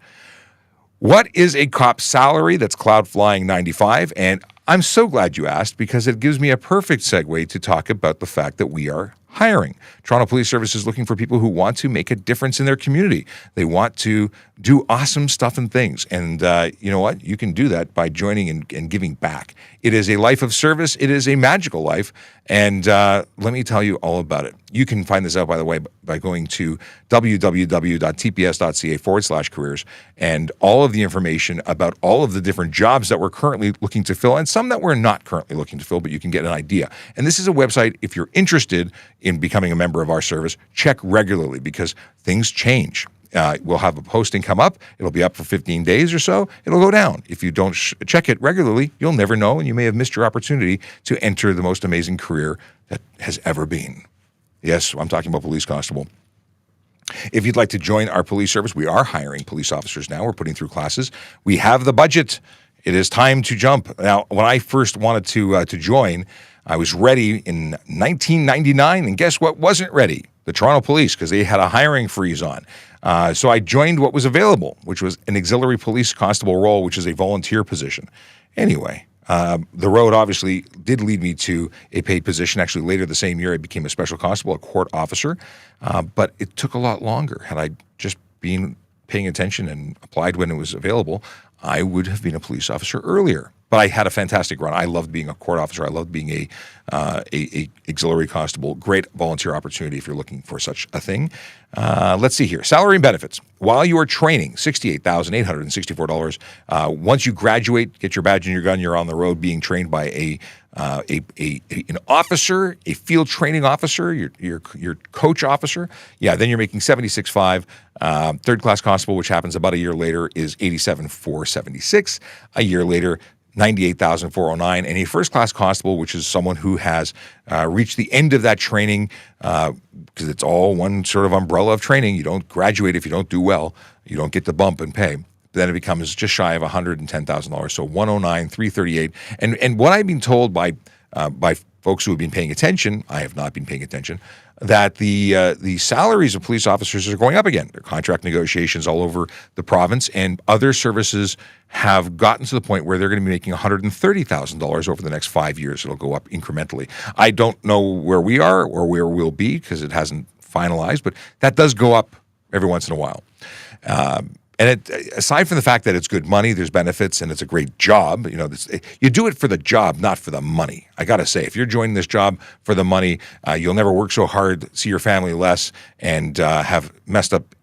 Speaker 1: What is a cop's salary? That's Cloud Flying 95. And I'm so glad you asked because it gives me a perfect segue to talk about the fact that we are hiring. Toronto Police Service is looking for people who want to make a difference in their community. They want to do awesome stuff and things. And you know what? You can do that by joining and giving back. It is a life of service. It is a magical life. And let me tell you all about it. You can find this out, by the way, by going to www.tps.ca/careers and all of the information about all of the different jobs that we're currently looking to fill and some that we're not currently looking to fill, but you can get an idea. And this is a website, if you're interested in becoming a member of our service, check regularly because things change. We'll have a posting come up. It'll be up for 15 days or so. It'll go down. If you don't check it regularly, you'll never know, and you may have missed your opportunity to enter the most amazing career that has ever been. Yes, I'm talking about police constable. If you'd like to join our police service, we are hiring police officers now. We're putting through classes. We have the budget. It is time to jump. Now, when I first wanted to join, I was ready in 1999, and guess what wasn't ready? The Toronto Police, because they had a hiring freeze on. So I joined what was available, which was an auxiliary police constable role, which is a volunteer position. Anyway, the road obviously did lead me to a paid position. Actually, later the same year, I became a special constable, a court officer. But it took a lot longer. Had I just been paying attention and applied when it was available, I would have been a police officer earlier. But I had a fantastic run. I loved being a court officer. I loved being a auxiliary constable. Great volunteer opportunity if you're looking for such a thing. Let's see here. Salary and benefits. While you are training, $68,864. Once you graduate, get your badge and your gun, you're on the road being trained by an officer, a field training officer, your coach officer. Yeah, then you're making $76,500. Third class constable, which happens about a year later, is $87,476. A year later, $98,409, and a first-class constable, which is someone who has reached the end of that training, because it's all one sort of umbrella of training. You don't graduate if you don't do well. You don't get the bump in pay. Then it becomes just shy of $110,000, so $109,338. And what I've been told by folks who have been paying attention, I have not been paying attention, that the salaries of police officers are going up again. There are contract negotiations all over the province, and other services have gotten to the point where they're going to be making $130,000 over the next 5 years. It'll go up incrementally. I don't know where we are or where we'll be because it hasn't finalized, but that does go up every once in a while. And aside from the fact that it's good money, there's benefits, and it's a great job. You know, you do it for the job, not for the money. I got to say, if you're joining this job for the money, you'll never work so hard, see your family less, and have messed up,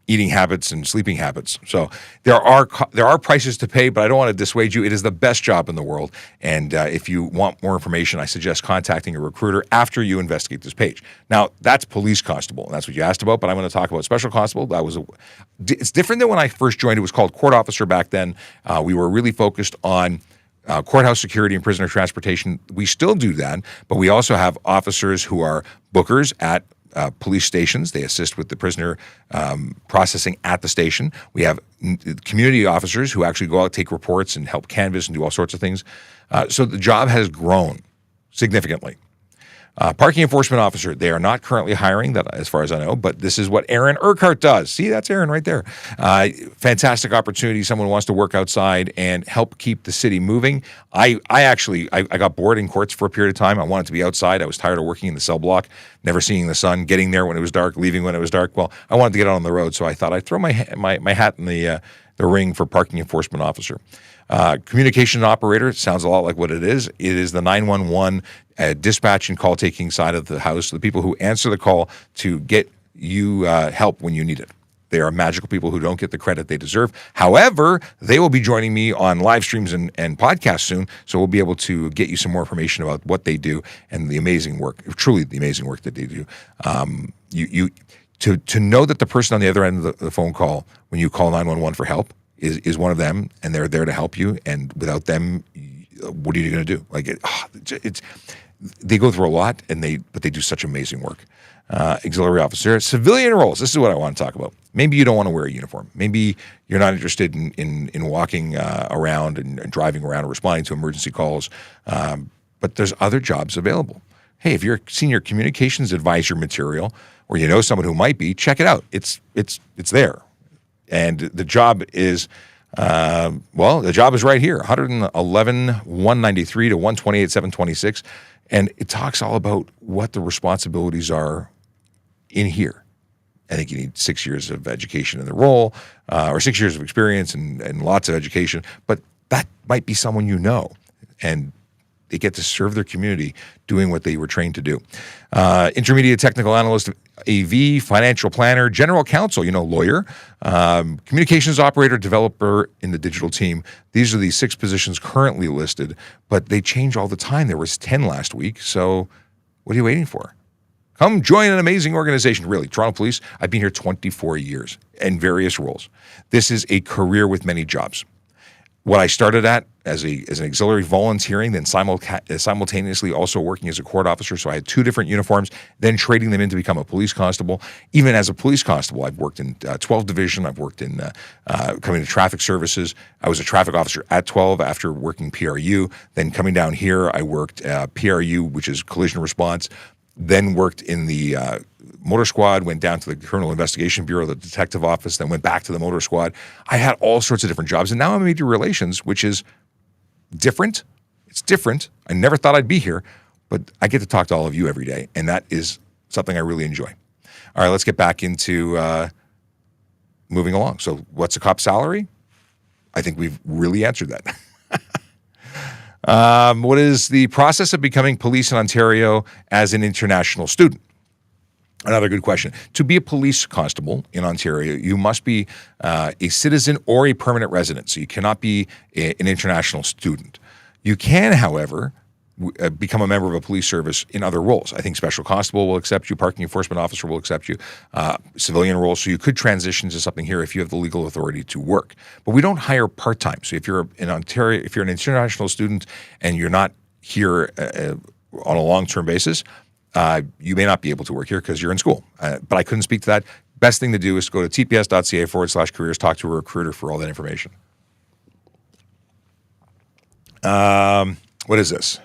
Speaker 1: eating habits and sleeping habits. So there are prices to pay, but I don't want to dissuade you. It is the best job in the world. And if you want more information, I suggest contacting a recruiter after you investigate this page. Now, that's police constable, and that's what you asked about, but I'm going to talk about special constable. It's different than when I first joined. It was called court officer back then. We were really focused on courthouse security and prisoner transportation. We still do that, but we also have officers who are bookers at police stations. They assist with the prisoner processing at the station. We have community officers who actually go out, take reports, and help canvass and do all sorts of things. So the job has grown significantly. Parking enforcement officer, they are not currently hiring, that as far as I know, but this is what Aaron Urquhart does. See, that's Aaron right there. Fantastic opportunity. Someone who wants to work outside and help keep the city moving. I got bored in courts for a period of time. I wanted to be outside. I was tired of working in the cell block, never seeing the sun, getting there when it was dark, leaving when it was dark. Well, I wanted to get out on the road, so I thought I'd throw my hat in the ring for parking enforcement officer. Communication operator sounds a lot like what it is. It is the 911 dispatch and call taking side of the house, the people who answer the call to get you help when you need it. They are magical people who don't get the credit they deserve. However, they will be joining me on live streams and podcasts soon, so we'll be able to get you some more information about what they do and the amazing work, truly the amazing work that they do. To know that the person on the other end of the phone call when you call 911 for help is one of them, and they're there to help you. And without them, what are you going to do? Like they go through a lot, but they do such amazing work. Auxiliary officer, civilian roles. This is what I want to talk about. Maybe you don't want to wear a uniform. Maybe you're not interested in walking around and driving around or responding to emergency calls. But there's other jobs available. Hey, if you're a senior communications advisor material, or you know someone who might be, check it out. It's there. And the job is, the job is right here, 111,193 to 128,726. And it talks all about what the responsibilities are in here. I think you need 6 years of education in the role, or 6 years of experience and lots of education. But that might be someone you know. And they get to serve their community doing what they were trained to do. Intermediate technical analyst, AV, financial planner, general counsel, lawyer, communications operator, developer in the digital team. These are the 6 positions currently listed, but they change all the time. There was 10 last week, so what are you waiting for? Come join an amazing organization. Really, Toronto Police, I've been here 24 years in various roles. This is a career with many jobs. What I started at as an auxiliary volunteering, then simultaneously also working as a court officer. So I had 2 different uniforms, then trading them in to become a police constable. Even as a police constable, I've worked in 12 Division. I've worked in coming to traffic services. I was a traffic officer at 12 after working PRU. Then coming down here, I worked PRU, which is collision response. Then worked in the motor squad, went down to the Criminal Investigation Bureau, the detective office, then went back to the motor squad. I had all sorts of different jobs, and now I'm in media relations, which is different. It's different. I never thought I'd be here, but I get to talk to all of you every day, and that is something I really enjoy. All right, let's get back into moving along. So what's a cop's salary? I think we've really answered that. What is the process of becoming police in Ontario as an international student? Another good question. To be a police constable in Ontario, you must be a citizen or a permanent resident. So you cannot be an international student. You can, however, become a member of a police service in other roles. I think special constable will accept you, parking enforcement officer will accept you, civilian roles. So you could transition to something here if you have the legal authority to work. But we don't hire part-time. So if you're in Ontario, if you're an international student and you're not here on a long-term basis, you may not be able to work here because you're in school. But I couldn't speak to that. Best thing to do is go to tps.ca/careers, talk to a recruiter for all that information. What is this?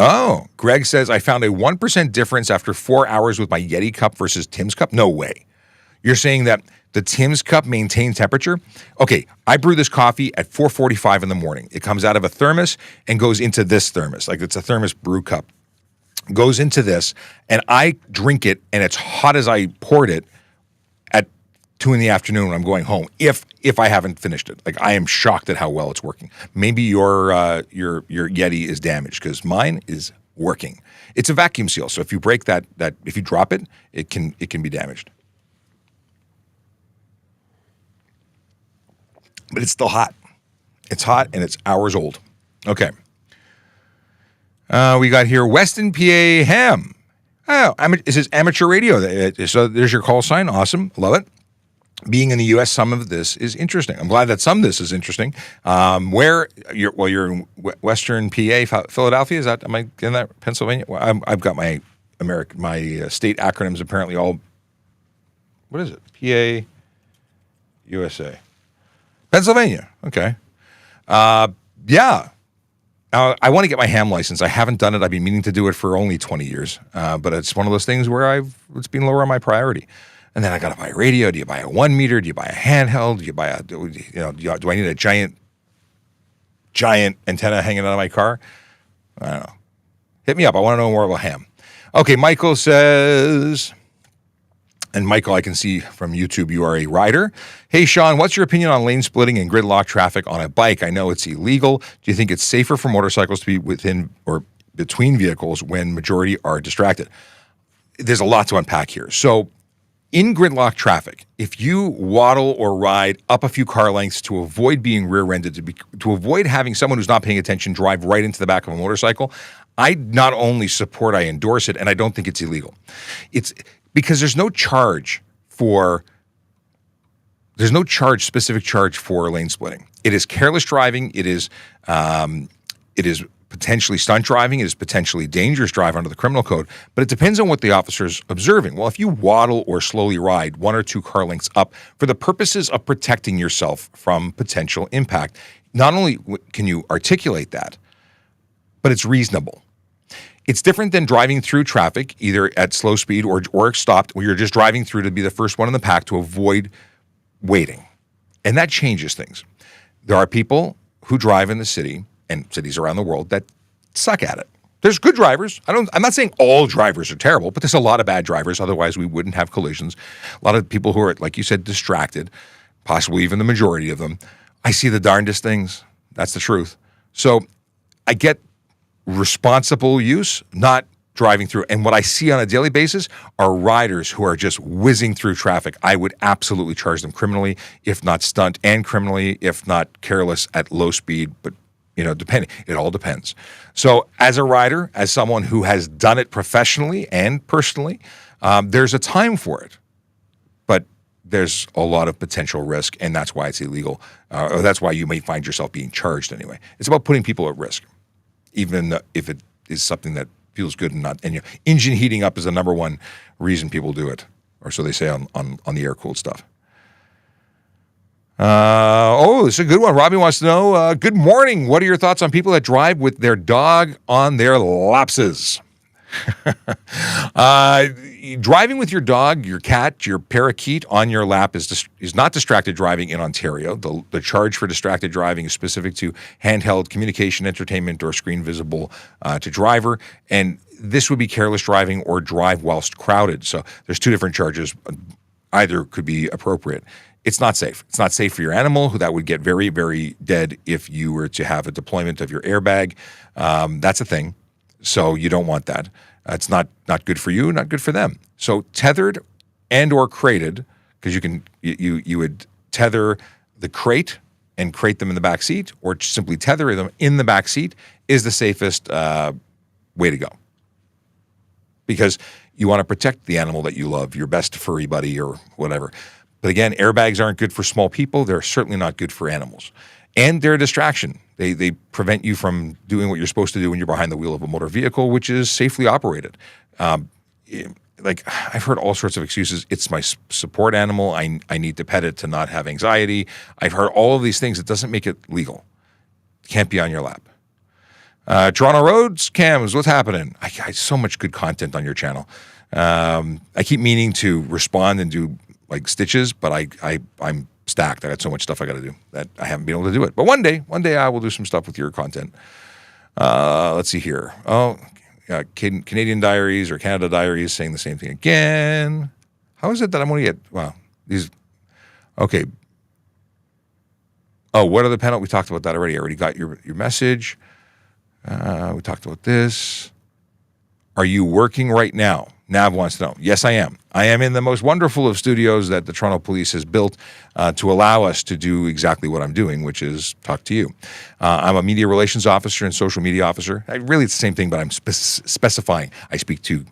Speaker 1: Oh, Greg says, I found a 1% difference after 4 hours with my Yeti cup versus Tim's cup. No way. You're saying that the Tim's cup maintains temperature? Okay, I brew this coffee at 4:45 in the morning. It comes out of a thermos and goes into this thermos. Like it's a thermos brew cup. Goes into this, and I drink it, and it's hot as I poured it at 2 in the afternoon when I'm going home, if I haven't finished it. Like, I am shocked at how well it's working. Maybe your Yeti is damaged, because mine is working. It's a vacuum seal, so if you break that if you drop it, it can be damaged. but it's still hot. It's hot and it's hours old. Okay. We got here Weston, PA Ham. Oh, it says amateur radio. So there's your call sign. Awesome. Love it. Being in the U.S., some of this is interesting. I'm glad that some of this is interesting. You're in Western PA, Philadelphia. Am I in that? Pennsylvania? Well, I've got my state acronyms apparently all. What is it? PA, USA, Pennsylvania. Okay. Yeah. I want to get my ham license. I haven't done it. I've been meaning to do it for only 20 years. But it's one of those things where it's been lower on my priority. And then I got to buy a radio. Do you buy a 1 meter? Do you buy a handheld? Do you buy do I need a giant antenna hanging out of my car? I don't know. Hit me up. I want to know more about ham. Okay, Michael says, and Michael, I can see from YouTube, you are a rider. Hey, Sean, what's your opinion on lane splitting and gridlock traffic on a bike? I know it's illegal. Do you think it's safer for motorcycles to be within or between vehicles when majority are distracted? There's a lot to unpack here. So in gridlock traffic, if you waddle or ride up a few car lengths to avoid being rear-ended, to avoid having someone who's not paying attention drive right into the back of a motorcycle, I not only support, I endorse it, and I don't think it's illegal. It's because there's no specific charge for lane splitting. It is careless driving. It is potentially stunt driving. It is potentially dangerous drive under the criminal code, but it depends on what the officer's observing. Well, if you waddle or slowly ride 1 or 2 car lengths up for the purposes of protecting yourself from potential impact, not only can you articulate that, but it's reasonable. It's different than driving through traffic, either at slow speed or stopped, where you're just driving through to be the first one in the pack to avoid waiting. And that changes things. There are people who drive in the city and cities around the world that suck at it. There's good drivers. I'm not saying all drivers are terrible, but there's a lot of bad drivers. Otherwise, we wouldn't have collisions. A lot of people who are, like you said, distracted, possibly even the majority of them. I see the darndest things. That's the truth. So I get responsible use, not driving through. And what I see on a daily basis are riders who are just whizzing through traffic. I would absolutely charge them criminally, if not stunt, and criminally, if not careless at low speed, but depending. It all depends. So as a rider, as someone who has done it professionally and personally, there's a time for it. But there's a lot of potential risk, and that's why it's illegal. Or that's why you may find yourself being charged anyway. It's about putting people at risk, even if it is something that feels good and not. And engine heating up is the number one reason people do it, or so they say on the air-cooled stuff. This is a good one. Robbie wants to know, good morning. What are your thoughts on people that drive with their dog on their lapses? Driving with your dog, your cat, your parakeet on your lap is not distracted driving in Ontario. The charge for distracted driving is specific to handheld communication, entertainment, or screen visible to driver. And this would be careless driving or drive whilst crowded. So there's 2 different charges. Either could be appropriate. It's not safe. It's not safe for your animal, who that would get very, very dead if you were to have a deployment of your airbag. That's a thing. So you don't want that. It's not good for you, not good for them. So tethered and or crated, because you would tether the crate and crate them in the back seat, or simply tether them in the back seat is the safest way to go. Because you want to protect the animal that you love, your best furry buddy or whatever. But again, airbags aren't good for small people. They're certainly not good for animals. And they're a distraction. They prevent you from doing what you're supposed to do when you're behind the wheel of a motor vehicle, which is safely operated. I've heard all sorts of excuses. It's my support animal. I need to pet it to not have anxiety. I've heard all of these things. It doesn't make it legal. It can't be on your lap. Toronto Roads, Cams, what's happening? I got so much good content on your channel. I keep meaning to respond and do stitches, but I'm stacked. I got so much stuff I got to do that I haven't been able to do it. But one day I will do some stuff with your content. Let's see here. Canadian Diaries or Canada Diaries saying the same thing again. How is it that I'm going to get, these, okay. Oh, what are the penalties? We talked about that already. I already got your message. We talked about this. Are you working right now? Nav wants to know. Yes, I am. I am in the most wonderful of studios that the Toronto Police has built to allow us to do exactly what I'm doing, which is talk to you. I'm a media relations officer and social media officer. Really, it's the same thing, but I'm specifying. I speak to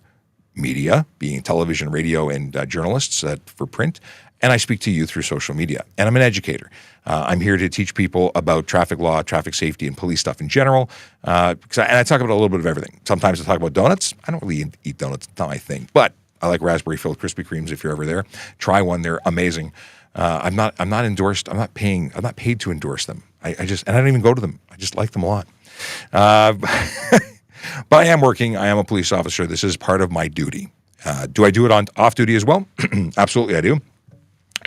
Speaker 1: media, being television, radio, and journalists for print, and I speak to you through social media. And I'm an educator. I'm here to teach people about traffic law, traffic safety, and police stuff in general. And I talk about a little bit of everything. Sometimes I talk about donuts. I don't really eat donuts. It's not my thing. But I like raspberry-filled Krispy Kremes if you're ever there. Try one. They're amazing. I'm not endorsed. I'm not paid to endorse them. I don't even go to them. I just like them a lot. But I am working. I am a police officer. This is part of my duty. Do I do it on off duty as well? Absolutely, I do.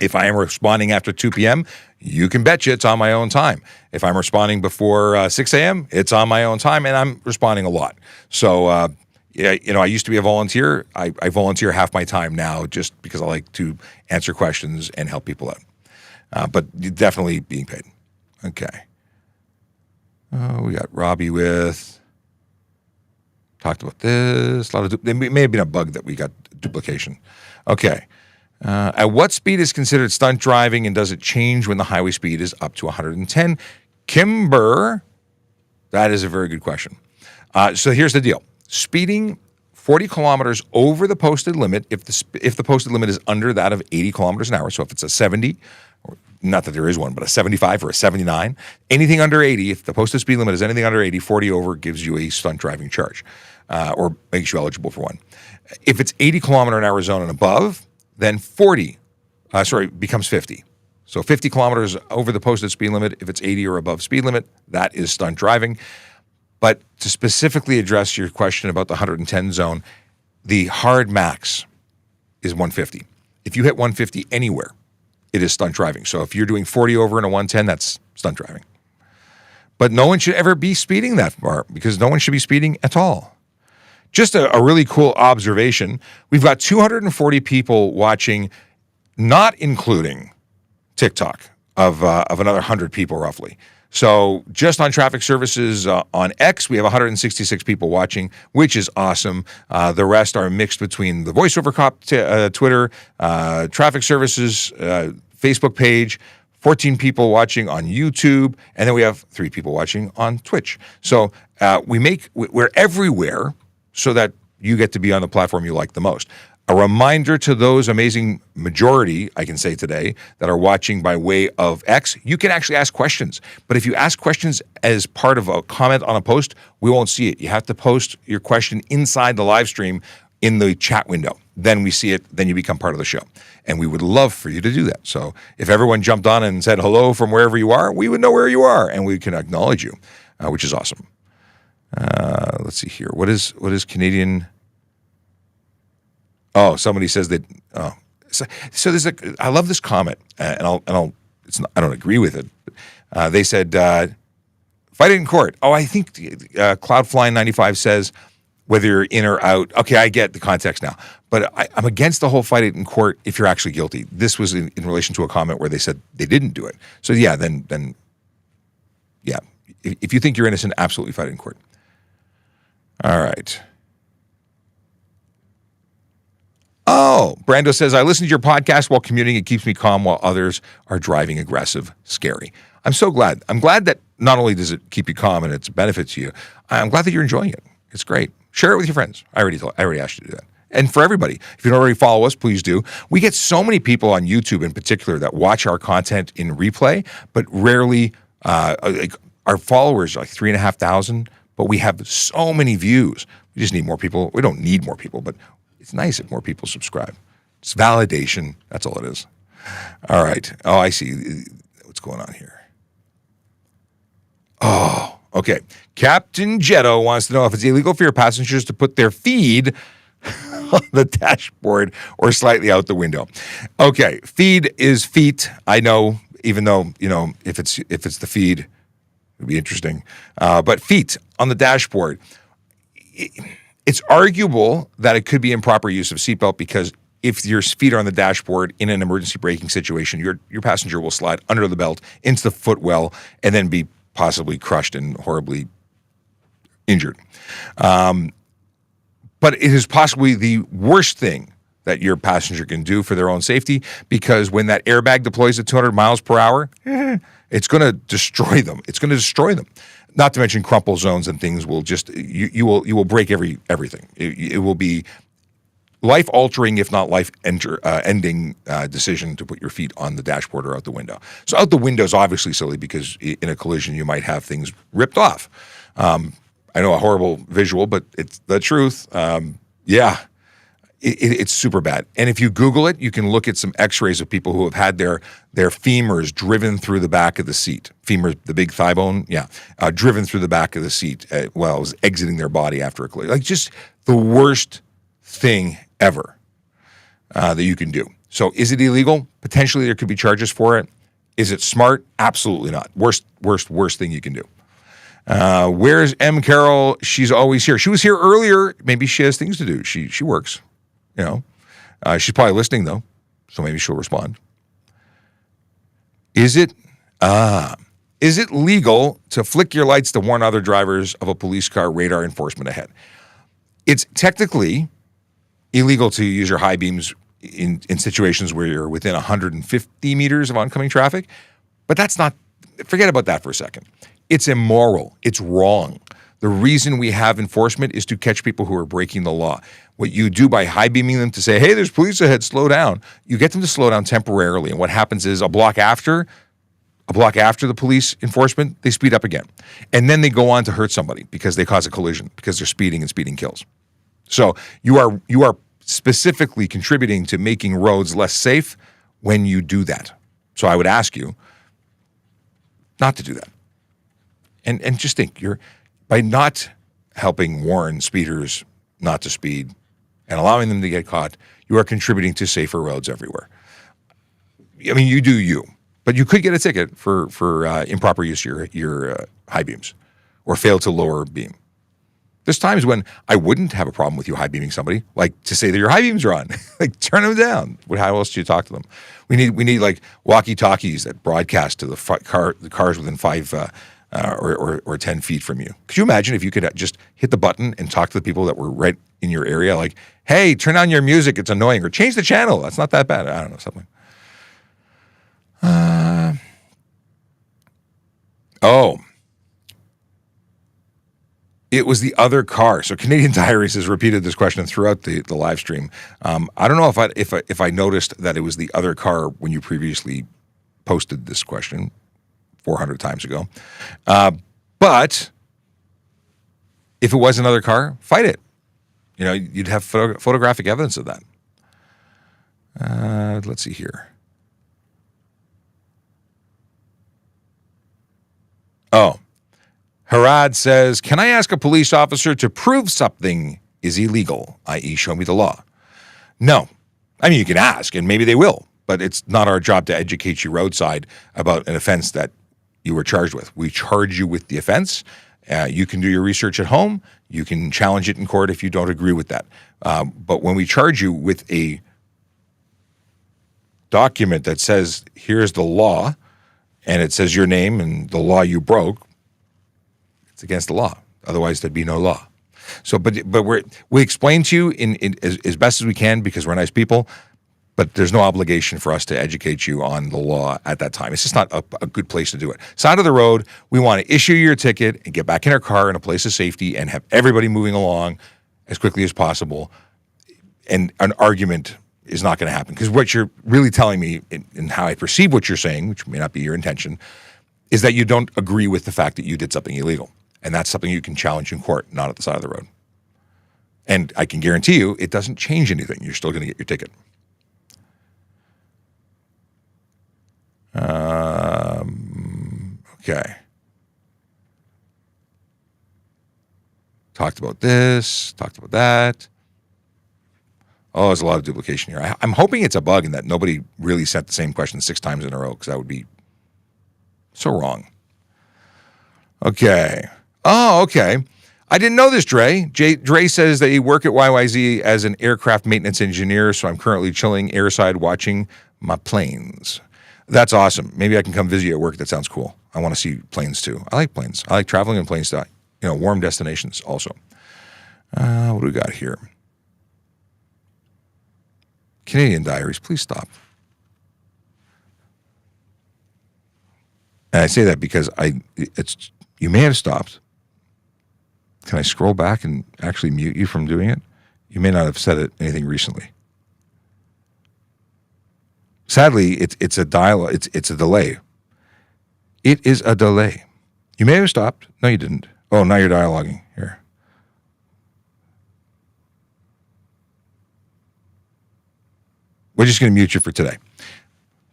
Speaker 1: If I am responding after 2 p.m., you can betcha it's on my own time. If I'm responding before 6 a.m., it's on my own time, and I'm responding a lot. So, I used to be a volunteer. I volunteer half my time now just because I like to answer questions and help people out. But definitely being paid. Okay. We got Robbie with... Talked about this. It may have been a bug that we got duplication. Okay. At what speed is considered stunt driving, and does it change when the highway speed is up to 110? Kimber, that is a very good question. So here's the deal. Speeding 40 kilometers over the posted limit, if the posted limit is under that of 80 kilometers an hour, so if it's a 70, or not that there is one, but a 75 or a 79, anything under 80, if the posted speed limit is anything under 80, 40 over gives you a stunt driving charge, or makes you eligible for one. If it's 80 kilometer an hour zone and above, then becomes 50. So 50 kilometers over the posted speed limit, if it's 80 or above speed limit, that is stunt driving. But to specifically address your question about the 110 zone, the hard max is 150. If you hit 150 anywhere, it is stunt driving. So if you're doing 40 over in a 110, that's stunt driving. But no one should ever be speeding that far, because no one should be speeding at all. Just a really cool observation. We've got 240 people watching, not including TikTok, of another 100 people roughly. So just on traffic services on X, we have 166 people watching, which is awesome. The rest are mixed between the VoiceOver Cop Twitter, traffic services, Facebook page, 14 people watching on YouTube, and then we have 3 people watching on Twitch. So we're everywhere, so that you get to be on the platform you like the most. A reminder to those amazing majority, I can say today, that are watching by way of X, you can actually ask questions. But if you ask questions as part of a comment on a post, we won't see it. You have to post your question inside the live stream in the chat window. Then we see it, then you become part of the show. And we would love for you to do that. So if everyone jumped on and said hello from wherever you are, we would know where you are, and we can acknowledge you, which is awesome. Let's see here. What is Canadian? Oh, somebody says that. Oh, so there's I love this comment, and I'll. It's not, I don't agree with it. They said fight it in court. Oh, I think Cloudfly95 says whether you're in or out. Okay, I get the context now, but I'm against the whole fight it in court if you're actually guilty. This was in relation to a comment where they said they didn't do it. So yeah, then yeah, if you think you're innocent, absolutely fight it in court. All right. Oh, Brando says, I listen to your podcast while commuting. It keeps me calm while others are driving aggressive, scary. I'm so glad. I'm glad that not only does it keep you calm and it's a benefit to you, I'm glad that you're enjoying it. It's great. Share it with your friends. I already asked you to do that. And for everybody, if you don't already follow us, please do. We get so many people on YouTube in particular that watch our content in replay, but rarely, our followers are like 3,500, but we have so many views. We just need more people. We don't need more people, but it's nice if more people subscribe. It's validation. That's all it is. All right. Oh, I see. What's going on here? Oh, okay. Captain Jetto wants to know if it's illegal for your passengers to put their feed on the dashboard or slightly out the window. Okay. Feed is feet. I know, even though, if it's the feed, it'd be interesting. But feet on the dashboard. It's arguable that it could be improper use of seatbelt, because if your feet are on the dashboard in an emergency braking situation, your passenger will slide under the belt into the footwell and then be possibly crushed and horribly injured. But it is possibly the worst thing that your passenger can do for their own safety, because when that airbag deploys at 200 miles per hour, it's going to destroy them. It's going to destroy them. Not to mention crumple zones and things will just, you will break everything. It will be life-altering, if not life-ending decision to put your feet on the dashboard or out the window. So out the window is obviously silly, because in a collision you might have things ripped off. I know, a horrible visual, but it's the truth. It's super bad. And if you Google it, you can look at some x-rays of people who have had their femurs driven through the back of the seat. Femur, the big thigh bone, driven through the back of the seat while it was exiting their body after a collision. Like, just the worst thing ever that you can do. So is it illegal? Potentially there could be charges for it. Is it smart? Absolutely not. Worst thing you can do. Where's M. Carol? She's always here. She was here earlier. Maybe she has things to do. She works. She's probably listening though, so maybe she'll respond. Is it legal to flick your lights to warn other drivers of a police car radar enforcement ahead? It's technically illegal to use your high beams in situations where you're within 150 meters of oncoming traffic, but that's not, forget about that for a second. It's immoral. It's wrong. The reason we have enforcement is to catch people who are breaking the law. What you do by high beaming them to say, hey, there's police ahead, slow down, you get them to slow down temporarily. And what happens is a block after the police enforcement, they speed up again. And then they go on to hurt somebody because they cause a collision, because they're speeding, and speeding kills. So you are specifically contributing to making roads less safe when you do that. So I would ask you not to do that. And just think, by not helping warn speeders not to speed and allowing them to get caught, you are contributing to safer roads everywhere. I mean, you do you, but you could get a ticket for improper use of your high beams or fail to lower beam. There's times when I wouldn't have a problem with you high beaming somebody, like to say that your high beams are on, like turn them down. How else do you talk to them? We need like walkie-talkies that broadcast to the cars within 5 or 10 feet from you. Could you imagine if you could just hit the button and talk to the people that were right in your area, like, hey, turn on your music, it's annoying, or change the channel, that's not that bad. I don't know, something. It was the other car. So Canadian Diaries has repeated this question throughout the live stream. I don't know if I noticed that it was the other car when you previously posted this question 400 times ago. But if it was another car, fight it. You'd have photographic evidence of that. Let's see here. Harad says, can I ask a police officer to prove something is illegal, i.e. show me the law? No. I mean, you can ask, and maybe they will, but it's not our job to educate you roadside about an offense that you were charged with. We charge you with the offense. You can do your research at home. You can challenge it in court if you don't agree with that. But when we charge you with a document that says, here's the law, and it says your name and the law you broke, it's against the law. Otherwise, there'd be no law. So, but we explain to you in as best as we can, because we're nice people, but there's no obligation for us to educate you on the law at that time. It's just not a good place to do it. Side of the road, we want to issue your ticket and get back in our car in a place of safety and have everybody moving along as quickly as possible. And an argument is not going to happen, because what you're really telling me in how I perceive what you're saying, which may not be your intention, is that you don't agree with the fact that you did something illegal. And that's something you can challenge in court, not at the side of the road. And I can guarantee you it doesn't change anything. You're still going to get your ticket. Okay. Talked about this, talked about that. Oh, there's a lot of duplication here. I'm hoping it's a bug and that nobody really sent the same question 6 times in a row, because that would be so wrong. Okay. Oh, okay. I didn't know this, Dre. Dre says that he work at YYZ as an aircraft maintenance engineer, so I'm currently chilling airside watching my planes. That's awesome. Maybe I can come visit you at work. That sounds cool. I want to see planes too. I like planes. I like traveling in planes to, warm destinations also. What do we got here? Canadian Diaries, please stop. And I say that because you may have stopped. Can I scroll back and actually mute you from doing it? You may not have said anything recently. Sadly, it's a dialogue. It's a delay. It is a delay. You may have stopped. No, you didn't. Oh, now you're dialoguing. Here. We're just going to mute you for today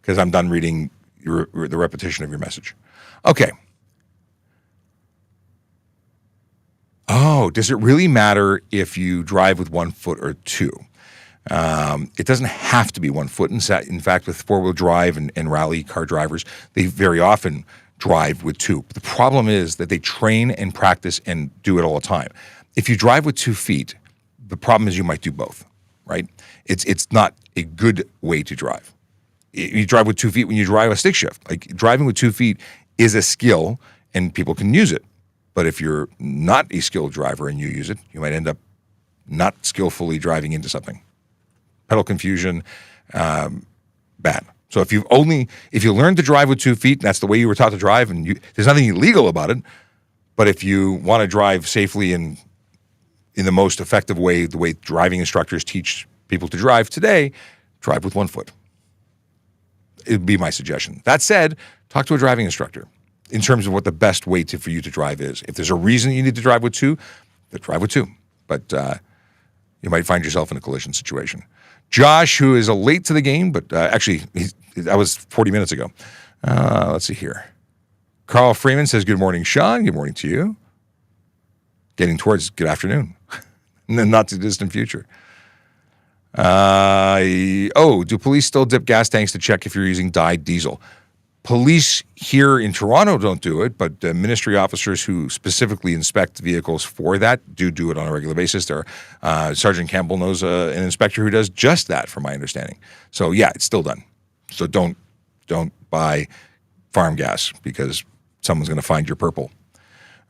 Speaker 1: because I'm done reading the repetition of your message. Okay. Oh, does it really matter if you drive with 1 foot or two? It doesn't have to be 1 foot. In fact, with four-wheel drive and rally car drivers, they very often drive with two. But the problem is that they train and practice and do it all the time. If you drive with 2 feet, the problem is you might do both, right? It's not a good way to drive. You drive with 2 feet when you drive a stick shift. Like driving with 2 feet is a skill and people can use it. But if you're not a skilled driver and you use it, you might end up not skillfully driving into something. Pedal confusion, bad. So if you learn to drive with 2 feet, and that's the way you were taught to drive, and there's nothing illegal about it. But if you want to drive safely and in the most effective way, the way driving instructors teach people to drive today, drive with 1 foot. It would be my suggestion. That said, talk to a driving instructor in terms of what the best way for you to drive is. If there's a reason you need to drive with two, then drive with two. But you might find yourself in a collision situation. Josh, who is late to the game, but actually, that was 40 minutes ago. Let's see here. Carl Freeman says, good morning, Sean. Good morning to you. Getting towards good afternoon. In the not too distant future. Do police still dip gas tanks to check if you're using dyed diesel? Police here in Toronto don't do it, but ministry officers who specifically inspect vehicles for that do it on a regular basis. Sergeant Campbell knows an inspector who does just that, from my understanding. So yeah, it's still done. So don't buy farm gas because someone's going to find your purple.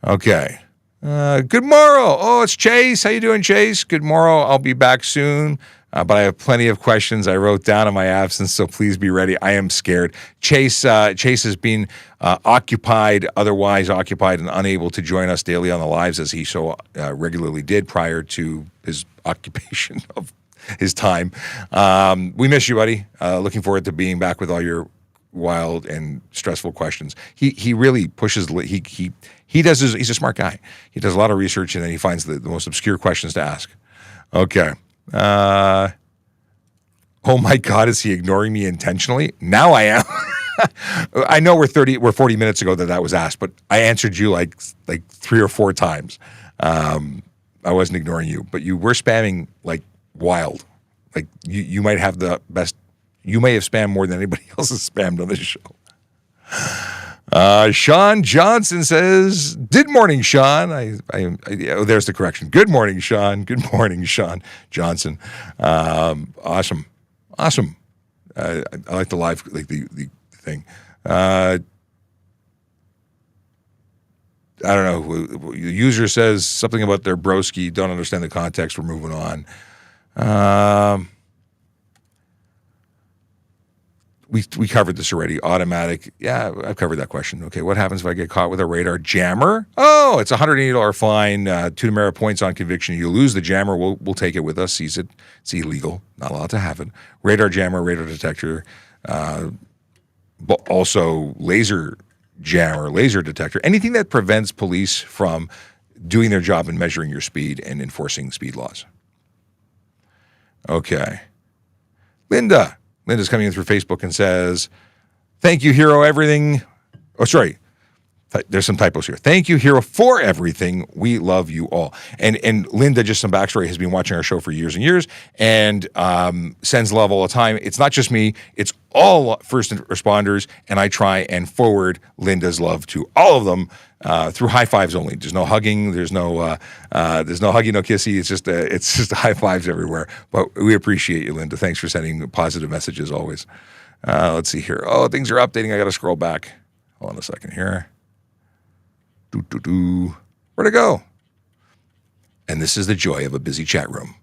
Speaker 1: Okay. Good morrow. Oh, it's Chase. How you doing, Chase? Good morrow. I'll be back soon. But I have plenty of questions I wrote down in my absence, so please be ready. I am scared. Chase has been otherwise occupied and unable to join us daily on the lives as he so regularly did prior to his occupation of his time. We miss you, buddy. Looking forward to being back with all your wild and stressful questions. He really pushes. He does. He's a smart guy. He does a lot of research and then he finds the most obscure questions to ask. Okay. Oh my God, is he ignoring me intentionally? Now I am. I know we're 40 minutes ago that was asked, but I answered you like 3 or 4 times. I wasn't ignoring you, but you were spamming like wild. Like you might have the best. You may have spammed more than anybody else has spammed on this show. Sean Johnson says, good morning, Sean. There's the correction. Good morning, Sean. Good morning, Sean Johnson. Awesome. I like the live, like the thing. I don't know. The user says something about their broski. Don't understand the context. We're moving on. We covered this already. Automatic. Yeah, I've covered that question. Okay, what happens if I get caught with a radar jammer? Oh, it's a $180 fine, 2 demerit points on conviction. You lose the jammer, we'll take it with us, seize it. It's illegal, not allowed to have it. Radar jammer, radar detector, but also laser jammer, laser detector. Anything that prevents police from doing their job and measuring your speed and enforcing speed laws. Okay. Linda's coming in through Facebook and says, thank you, Hero, everything. Oh, sorry. There's some typos here. Thank you, Hero, for everything. We love you all. And Linda, just some backstory, has been watching our show for years and years and sends love all the time. It's not just me. It's all first responders, and I try and forward Linda's love to all of them through high fives only. There's no hugging. There's no huggy, no kissy. It's just high fives everywhere. But we appreciate you, Linda. Thanks for sending positive messages always. Let's see here. Oh, things are updating. I got to scroll back. Hold on a second here. Where'd it go? And this is the joy of a busy chat room.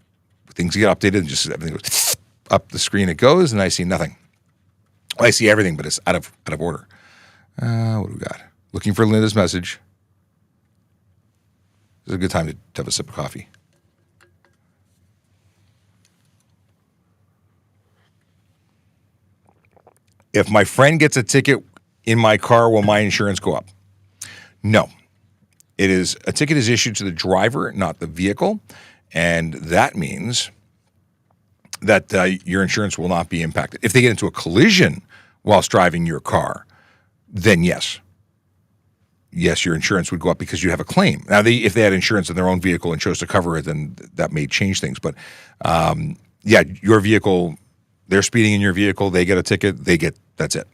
Speaker 1: Things get updated and just everything goes up the screen. It goes, and I see nothing. Well, I see everything, but it's out of order. What do we got? Looking for Linda's message. This is a good time to have a sip of coffee. If my friend gets a ticket in my car, will my insurance go up? No. A ticket is issued to the driver, not the vehicle, and that means that your insurance will not be impacted. If they get into a collision whilst driving your car, then yes, your insurance would go up because you have a claim. Now, if they had insurance in their own vehicle and chose to cover it, then that may change things. But your vehicle, they're speeding in your vehicle, they get a ticket, that's it.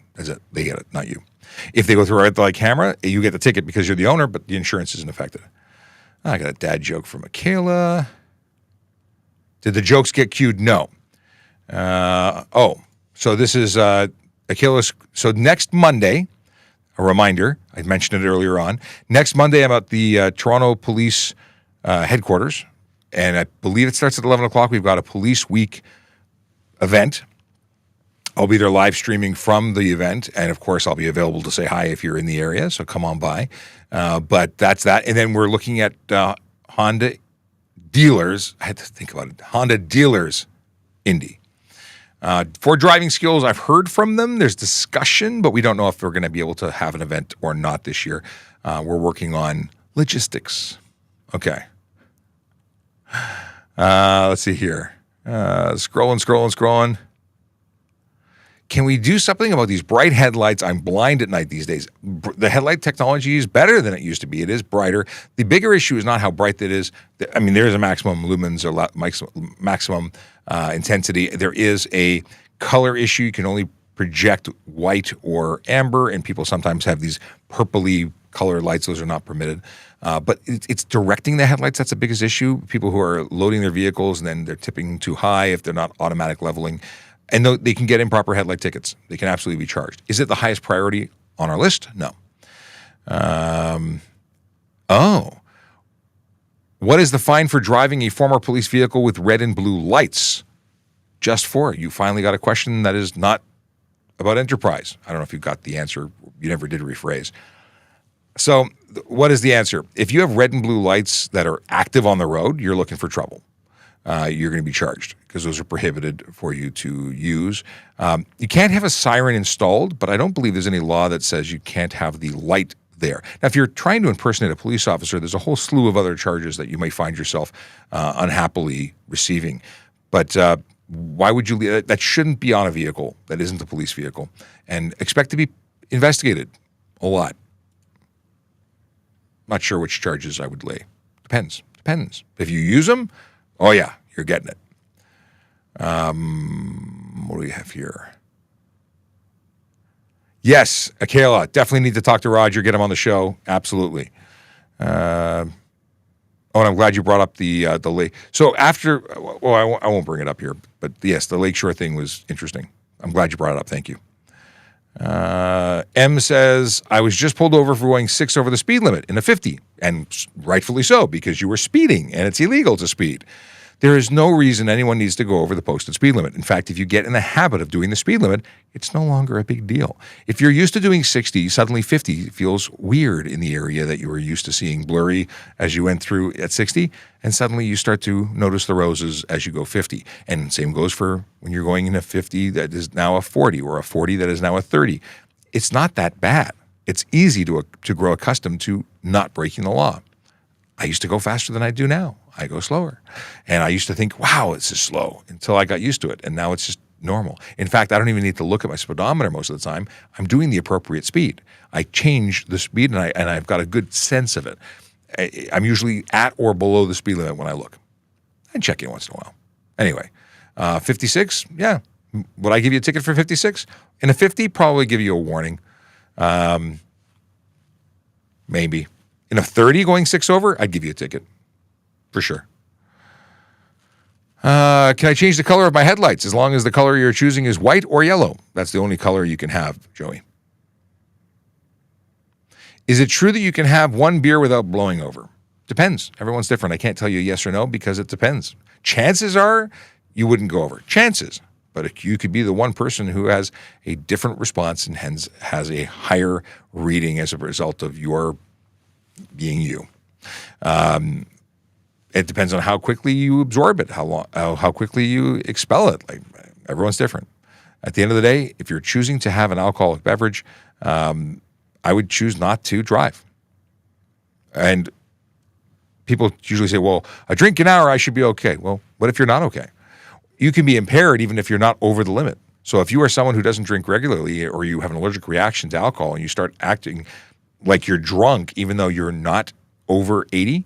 Speaker 1: They get it, not you. If they go through a red light camera, you get the ticket because you're the owner, but the insurance isn't affected. I got a dad joke from Michaela. Did the jokes get queued? No. So this is Michaela's. So next Monday, a reminder, I mentioned it earlier on. Next Monday, I'm at the Toronto Police headquarters, and I believe it starts at 11 o'clock. We've got a Police Week event. I'll be there live streaming from the event, and of course, I'll be available to say hi if you're in the area, so come on by. But that's that. And then we're looking at Honda dealers. I had to think about it. Honda dealers Indy. For driving skills, I've heard from them. There's discussion, but we don't know if we're going to be able to have an event or not this year. We're working on logistics. Okay. Let's see here. Scrolling. Can we do something about these bright headlights? I'm blind at night these days. The headlight technology is better than it used to be. It is brighter. The bigger issue is not how bright it is. I mean, there is a maximum lumens or maximum intensity. There is a color issue. You can only project white or amber, and people sometimes have these purpley color lights. Those are not permitted. But it's directing the headlights. That's the biggest issue. People who are loading their vehicles and then they're tipping too high if they're not automatic leveling. And they can get improper headlight tickets. They can absolutely be charged. Is it the highest priority on our list? No. What is the fine for driving a former police vehicle with red and blue lights? Just for it. You finally got a question that is not about enterprise. I don't know if you got the answer. You never did rephrase. So what is the answer? If you have red and blue lights that are active on the road, you're looking for trouble. You're going to be charged because those are prohibited for you to use. You can't have a siren installed, but I don't believe there's any law that says you can't have the light there. Now, if you're trying to impersonate a police officer, there's a whole slew of other charges that you may find yourself unhappily receiving. But why would you leave? That shouldn't be on a vehicle that isn't a police vehicle, and expect to be investigated a lot. Not sure which charges I would lay. Depends. If you use them, oh yeah, you're getting it. What do we have here? Yes, Akela, definitely need to talk to Roger, get him on the show. Absolutely. And I'm glad you brought up the lake. So after, well, I won't bring it up here, but yes, the Lakeshore thing was interesting. I'm glad you brought it up. Thank you. M says, I was just pulled over for going 6 over the speed limit in a 50, and rightfully so, because you were speeding, and it's illegal to speed. There is no reason anyone needs to go over the posted speed limit. In fact, if you get in the habit of doing the speed limit, it's no longer a big deal. If you're used to doing 60, suddenly 50 feels weird in the area that you were used to seeing blurry as you went through at 60, and suddenly you start to notice the roses as you go 50. And same goes for when you're going in a 50 that is now a 40 or a 40 that is now a 30. It's not that bad. It's easy to grow accustomed to not breaking the law. I used to go faster than I do now. I go slower. And I used to think, wow, this is slow, until I got used to it. And now it's just normal. In fact, I don't even need to look at my speedometer most of the time. I'm doing the appropriate speed. I change the speed, and I've got a good sense of it. I'm usually at or below the speed limit when I look. I check in once in a while. Anyway, 56, yeah. Would I give you a ticket for 56? In a 50, probably give you a warning. Maybe. In a 30 going 6 over, I'd give you a ticket. For sure. Can I change the color of my headlights as long as the color you're choosing is white or yellow? That's the only color you can have, Joey. Is it true that you can have one beer without blowing over? Depends. Everyone's different. I can't tell you yes or no because it depends. Chances are you wouldn't go over. Chances. But you could be the one person who has a different response and hence has a higher reading as a result of your being you. It depends on how quickly you absorb it, how quickly you expel it. Like everyone's different. At the end of the day, if you're choosing to have an alcoholic beverage, I would choose not to drive. And people usually say, well, a drink an hour, I should be okay. Well, what if you're not okay? You can be impaired even if you're not over the limit. So if you are someone who doesn't drink regularly or you have an allergic reaction to alcohol and you start acting like you're drunk even though you're not over 80,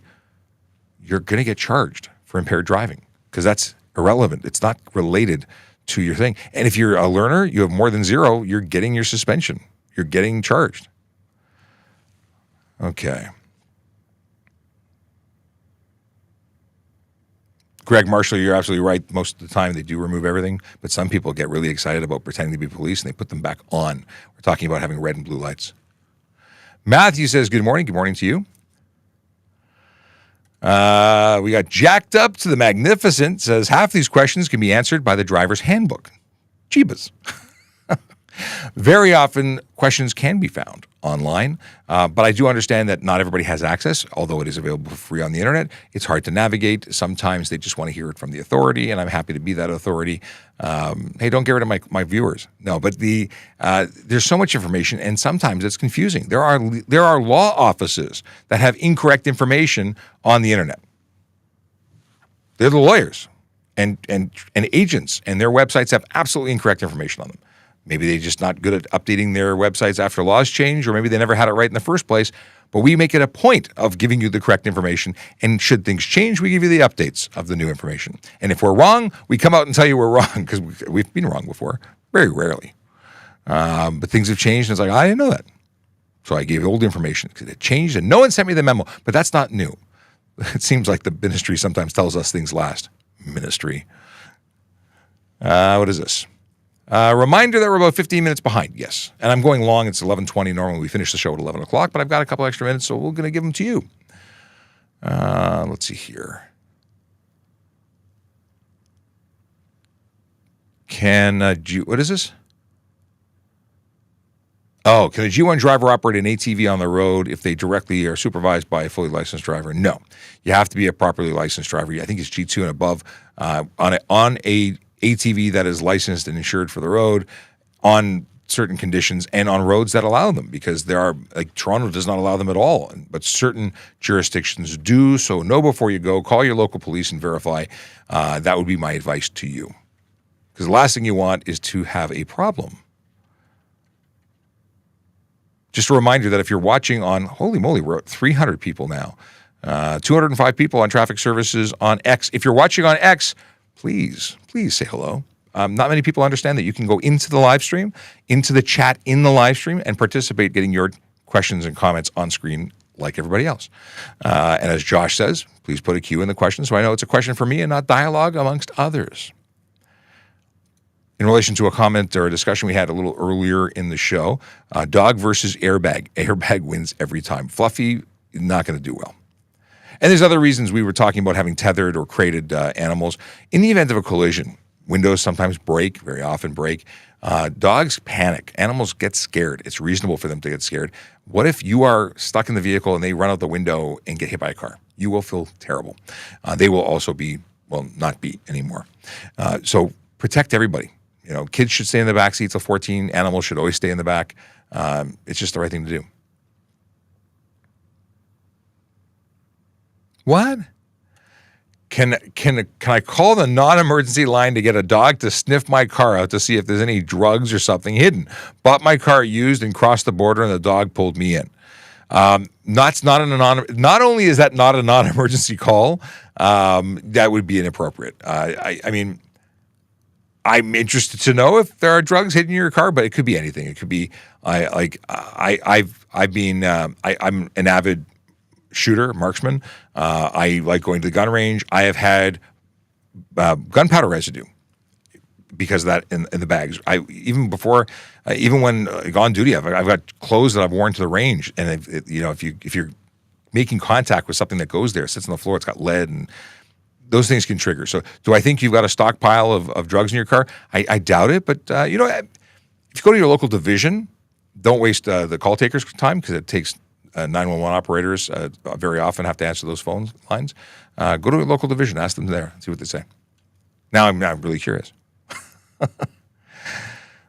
Speaker 1: you're going to get charged for impaired driving because that's irrelevant. It's not related to your thing. And if you're a learner, you have more than 0, you're getting your suspension. You're getting charged. Okay. Greg Marshall, you're absolutely right. Most of the time they do remove everything, but some people get really excited about pretending to be police and they put them back on. We're talking about having red and blue lights. Matthew says, good morning. Good morning to you. We got Jacked Up to the Magnificent, says, half these questions can be answered by the driver's handbook. Jeebus. Very often, questions can be found online, but I do understand that not everybody has access, although it is available for free on the internet. It's hard to navigate. Sometimes they just want to hear it from the authority, and I'm happy to be that authority. Hey, don't get rid of my viewers. No, but there's so much information, and sometimes it's confusing. There are law offices that have incorrect information on the internet. They're the lawyers and agents, and their websites have absolutely incorrect information on them. Maybe they're just not good at updating their websites after laws change, or maybe they never had it right in the first place. But we make it a point of giving you the correct information. And should things change, we give you the updates of the new information. And if we're wrong, we come out and tell you we're wrong because we've been wrong before, very rarely. But things have changed, and it's like, I didn't know that. So I gave old information because it changed, and no one sent me the memo. But that's not new. It seems like the ministry sometimes tells us things last. Ministry. What is this? Reminder that we're about 15 minutes behind. Yes. And I'm going long. It's 11:20. Normally we finish the show at 11 o'clock, but I've got a couple extra minutes, so we're going to give them to you. Let's see here. What is this? Oh, can a G1 driver operate an ATV on the road if they directly are supervised by a fully licensed driver? No. You have to be a properly licensed driver. I think it's G2 and above on a ATV that is licensed and insured for the road on certain conditions and on roads that allow them, because there are, like Toronto does not allow them at all, but certain jurisdictions do. So know before you go, call your local police and verify. That would be my advice to you, because the last thing you want is to have a problem. Just a reminder that if you're watching on, holy moly, we're at 300 people now, 205 people on Traffic Services on X. If you're watching on X, please say hello. Not many people understand that you can go into the live stream, into the chat in the live stream, and participate, getting your questions and comments on screen like everybody else. And as Josh says, please put a Q in the question so I know it's a question for me and not dialogue amongst others. In relation to a comment or a discussion we had a little earlier in the show, dog versus airbag. Airbag wins every time. Fluffy, not going to do well. And there's other reasons we were talking about having tethered or crated animals. In the event of a collision, windows sometimes break, very often break. Dogs panic. Animals get scared. It's reasonable for them to get scared. What if you are stuck in the vehicle and they run out the window and get hit by a car? You will feel terrible. They will also not be anymore. So protect everybody. Kids should stay in the back seat till 14. Animals should always stay in the back. It's just the right thing to do. What? Can I call the non-emergency line to get a dog to sniff my car out to see if there's any drugs or something hidden? Bought my car used and crossed the border, and the dog pulled me in. Not only is that not a non-emergency call, that would be inappropriate. I mean, I'm interested to know if there are drugs hidden in your car, but it could be anything. It could be I'm an avid shooter, marksman. I like going to the gun range. I have had gunpowder residue because of that in the bags. Even when on duty, I've got clothes that I've worn to the range, and if you're making contact with something that goes there, sits on the floor, it's got lead, and those things can trigger. So do I think you've got a stockpile of drugs in your car? I doubt it, but if you go to your local division, don't waste the call taker's time, because it takes 911 operators very often have to answer those phone lines. Go to a local division, ask them there, see what they say. Now I'm really curious.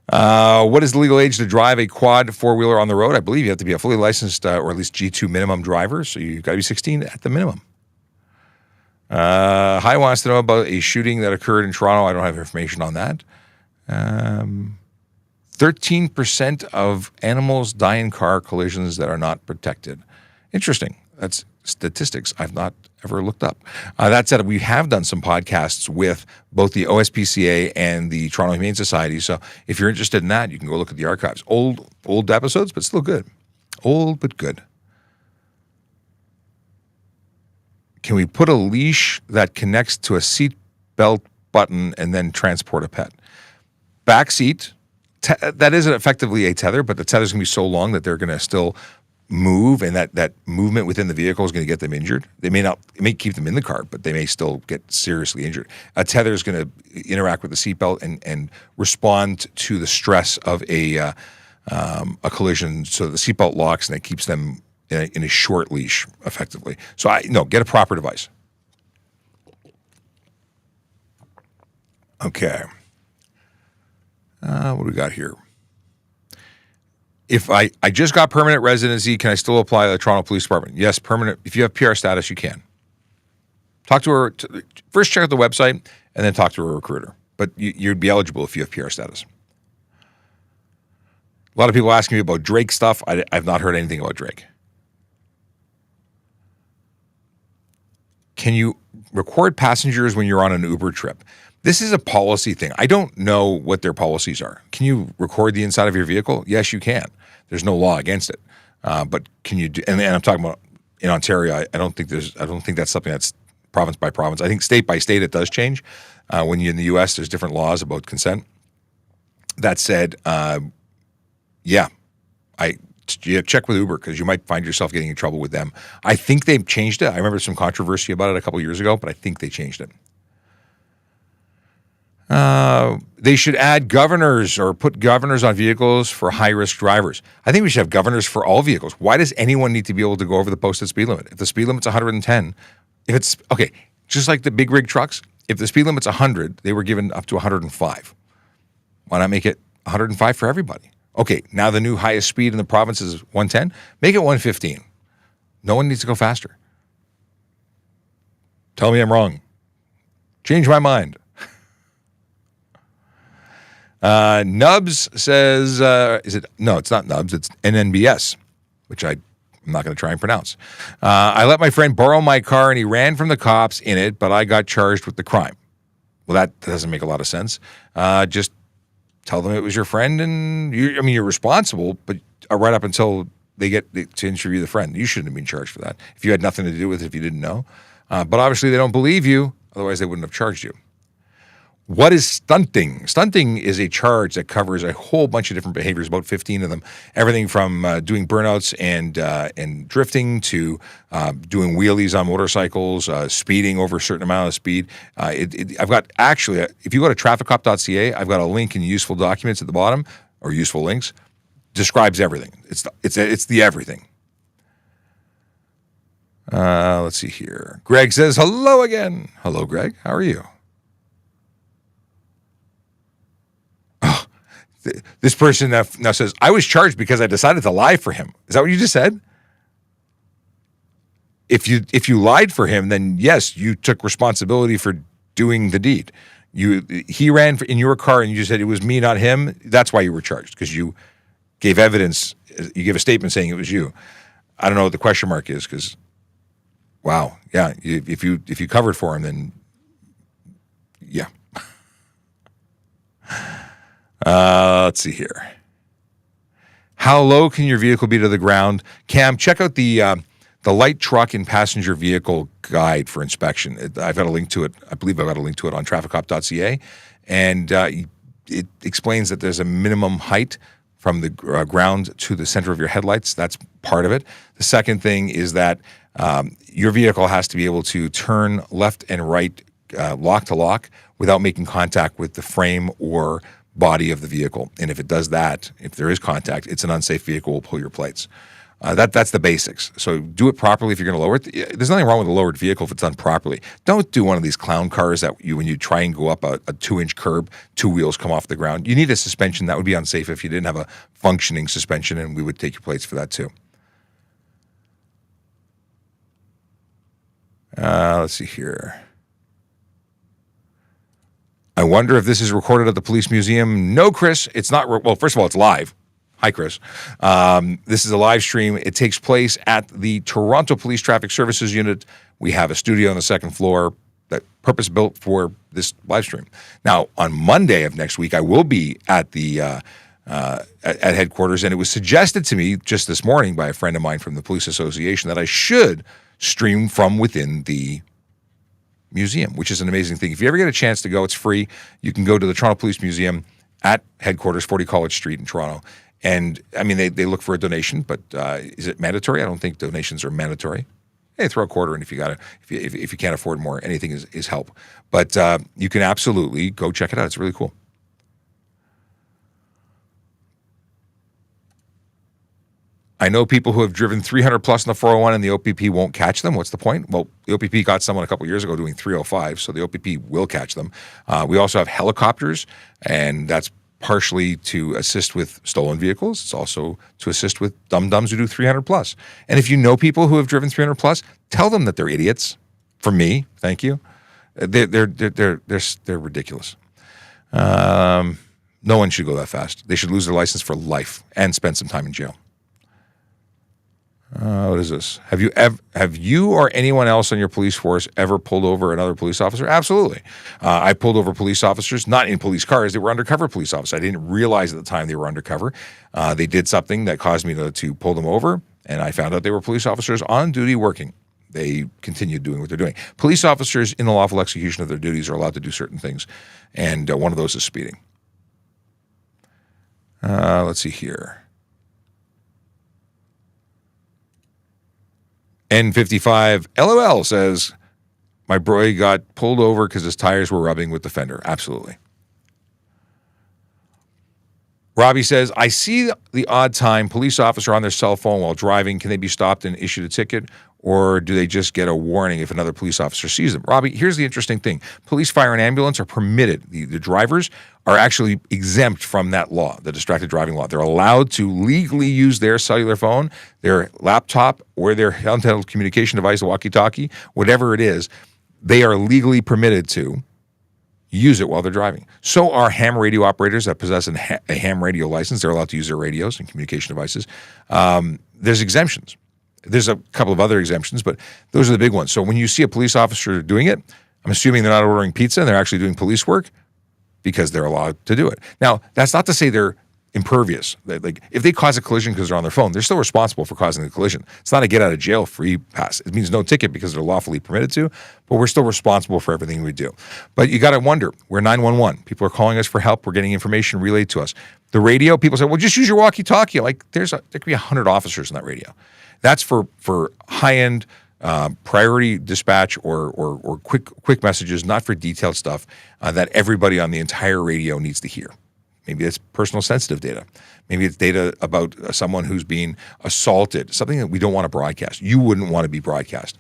Speaker 1: What is the legal age to drive a quad four-wheeler on the road? I believe you have to be a fully licensed or at least G2 minimum driver, so you've got to be 16 at the minimum. Hi wants to know about a shooting that occurred in Toronto. I don't have information on that. 13% of animals die in car collisions that are not protected. Interesting. That's statistics I've not ever looked up. That said, we have done some podcasts with both the OSPCA and the Toronto Humane Society. So if you're interested in that, you can go look at the archives. Old episodes, but still good. Old, but good. Can we put a leash that connects to a seat belt button and then transport a pet? Back seat, that isn't effectively a tether, but the tether's going to be so long that they're going to still move, and that movement within the vehicle is going to get them injured. It may keep them in the car, but they may still get seriously injured. A tether is going to interact with the seatbelt and respond to the stress of a collision. So the seatbelt locks and it keeps them in a short leash, effectively. So get a proper device. Okay. What do we got here? If I just got permanent residency, can I still apply to the Toronto Police Department? Yes, permanent. If you have PR status, you can. Talk to her. First, check out the website, and then talk to a recruiter. But you'd be eligible if you have PR status. A lot of people asking me about Drake stuff. I've not heard anything about Drake. Can you record passengers when you're on an Uber trip? This is a policy thing. I don't know what their policies are. Can you record the inside of your vehicle? Yes, you can. There's no law against it. But can you do? And I'm talking about in Ontario. I don't think that's something that's province by province. I think state by state it does change. When you're in the U.S., there's different laws about consent. That said, check with Uber, because you might find yourself getting in trouble with them. I think they've changed it. I remember some controversy about it a couple years ago, but I think they changed it. They should add governors or put governors on vehicles for high-risk drivers. I think we should have governors for all vehicles. Why does anyone need to be able to go over the posted speed limit? If the speed limit's 110, just like the big rig trucks, if the speed limit's 100, they were given up to 105. Why not make it 105 for everybody? Okay, now the new highest speed in the province is 110. Make it 115. No one needs to go faster. Tell me I'm wrong. Change my mind. Nubs says, no, it's not Nubs, it's NNBS, which I'm not going to try and pronounce. I let my friend borrow my car and he ran from the cops in it, but I got charged with the crime. Well, that doesn't make a lot of sense. Just tell them it was your friend, and you're responsible, but right up until they get to interview the friend, you shouldn't have been charged for that. If you had nothing to do with it, if you didn't know. But obviously they don't believe you, otherwise they wouldn't have charged you. What is stunting? Stunting is a charge that covers a whole bunch of different behaviors, about 15 of them. Everything from doing burnouts and drifting to doing wheelies on motorcycles, speeding over a certain amount of speed. I've got actually, if you go to TrafficCop.ca, I've got a link in useful documents at the bottom, or useful links, describes everything. It's the everything. Let's see here. Greg says hello again. Hello, Greg. How are you? This person now says, I was charged because I decided to lie for him. Is that what you just said? If you lied for him, then yes, you took responsibility for doing the deed. He ran in your car and you said it was me, not him. That's why you were charged, because you gave evidence. You gave a statement saying it was you. I don't know what the question mark is, because, wow, yeah, if you covered for him, then yeah. Let's see here. How low can your vehicle be to the ground? Cam, check out the light truck and passenger vehicle guide for inspection. I've got a link to it. I believe I've got a link to it on TrafficCop.ca. And it explains that there's a minimum height from the ground to the center of your headlights. That's part of it. The second thing is that Your vehicle has to be able to turn left and right, lock to lock, without making contact with the frame or body of the vehicle. And if it does that, if there is contact, it's an unsafe vehicle, will pull your plates. That's the basics. So do it properly if you're going to lower it. There's nothing wrong with a lowered vehicle if it's done properly. Don't do one of these clown cars that when you try and go up a 2-inch curb, 2 wheels come off the ground. You need a suspension. That would be unsafe if you didn't have a functioning suspension, and we would take your plates for that too. Let's see here. I wonder if this is recorded at the police museum. No, Chris, it's not. Well, first of all, it's live. Hi, Chris. This is a live stream. It takes place at the Toronto Police Traffic Services Unit. We have a studio on the second floor that purpose-built for this live stream. Now, on Monday of next week, I will be at the at headquarters, and it was suggested to me just this morning by a friend of mine from the Police Association that I should stream from within the museum, which is an amazing thing. If you ever get a chance to go, it's free. You can go to the Toronto Police Museum at headquarters, 40 College Street in Toronto. And I mean, they look for a donation, but is it mandatory? I don't think donations are mandatory. Hey, throw a quarter in if you got if you can't afford more. Anything is help. But you can absolutely go check it out. It's really cool. I know people who have driven 300 plus in the 401 and the OPP won't catch them. What's the point? Well, the OPP got someone a couple years ago doing 305, so the OPP will catch them. We also have helicopters, and that's partially to assist with stolen vehicles. It's also to assist with dum-dums who do 300 plus. And if you know people who have driven 300 plus, tell them that they're idiots. From me, thank you. They're ridiculous. No one should go that fast. They should lose their license for life and spend some time in jail. What is this? Have you or anyone else on your police force ever pulled over another police officer? Absolutely. I pulled over police officers, not in police cars. They were undercover police officers. I didn't realize at the time they were undercover. They did something that caused me to pull them over, and I found out they were police officers on duty working. They continued doing what they're doing. Police officers in the lawful execution of their duties are allowed to do certain things, and one of those is speeding. Let's see here. N55 LOL says, my boy got pulled over because his tires were rubbing with the fender. Absolutely. Robbie says, I see the odd time police officer on their cell phone while driving. Can they be stopped and issued a ticket? Or do they just get a warning if another police officer sees them? Robbie, here's the interesting thing. Police, fire, and ambulance are permitted. The drivers are actually exempt from that law, the distracted driving law. They're allowed to legally use their cellular phone, their laptop, or their handheld communication device, a walkie-talkie, whatever it is. They are legally permitted to use it while they're driving. So are ham radio operators that possess a ham radio license. They're allowed to use their radios and communication devices. There's exemptions. There's a couple of other exemptions, but those are the big ones. So when you see a police officer doing it, I'm assuming they're not ordering pizza and they're actually doing police work because they're allowed to do it. Now, that's not to say they're impervious. Like if they cause a collision because they're on their phone, they're still responsible for causing the collision. It's not a get out of jail free pass. It means no ticket because they're lawfully permitted to, but we're still responsible for everything we do. But you got to wonder, we're 911. People are calling us for help. We're getting information relayed to us. The radio, people say, well, just use your walkie-talkie. Like there could be 100 officers in that radio. That's for high-end priority dispatch or quick messages, not for detailed stuff that everybody on the entire radio needs to hear. Maybe it's personal sensitive data. Maybe it's data about someone who's being assaulted, something that we don't want to broadcast. You wouldn't want to be broadcast.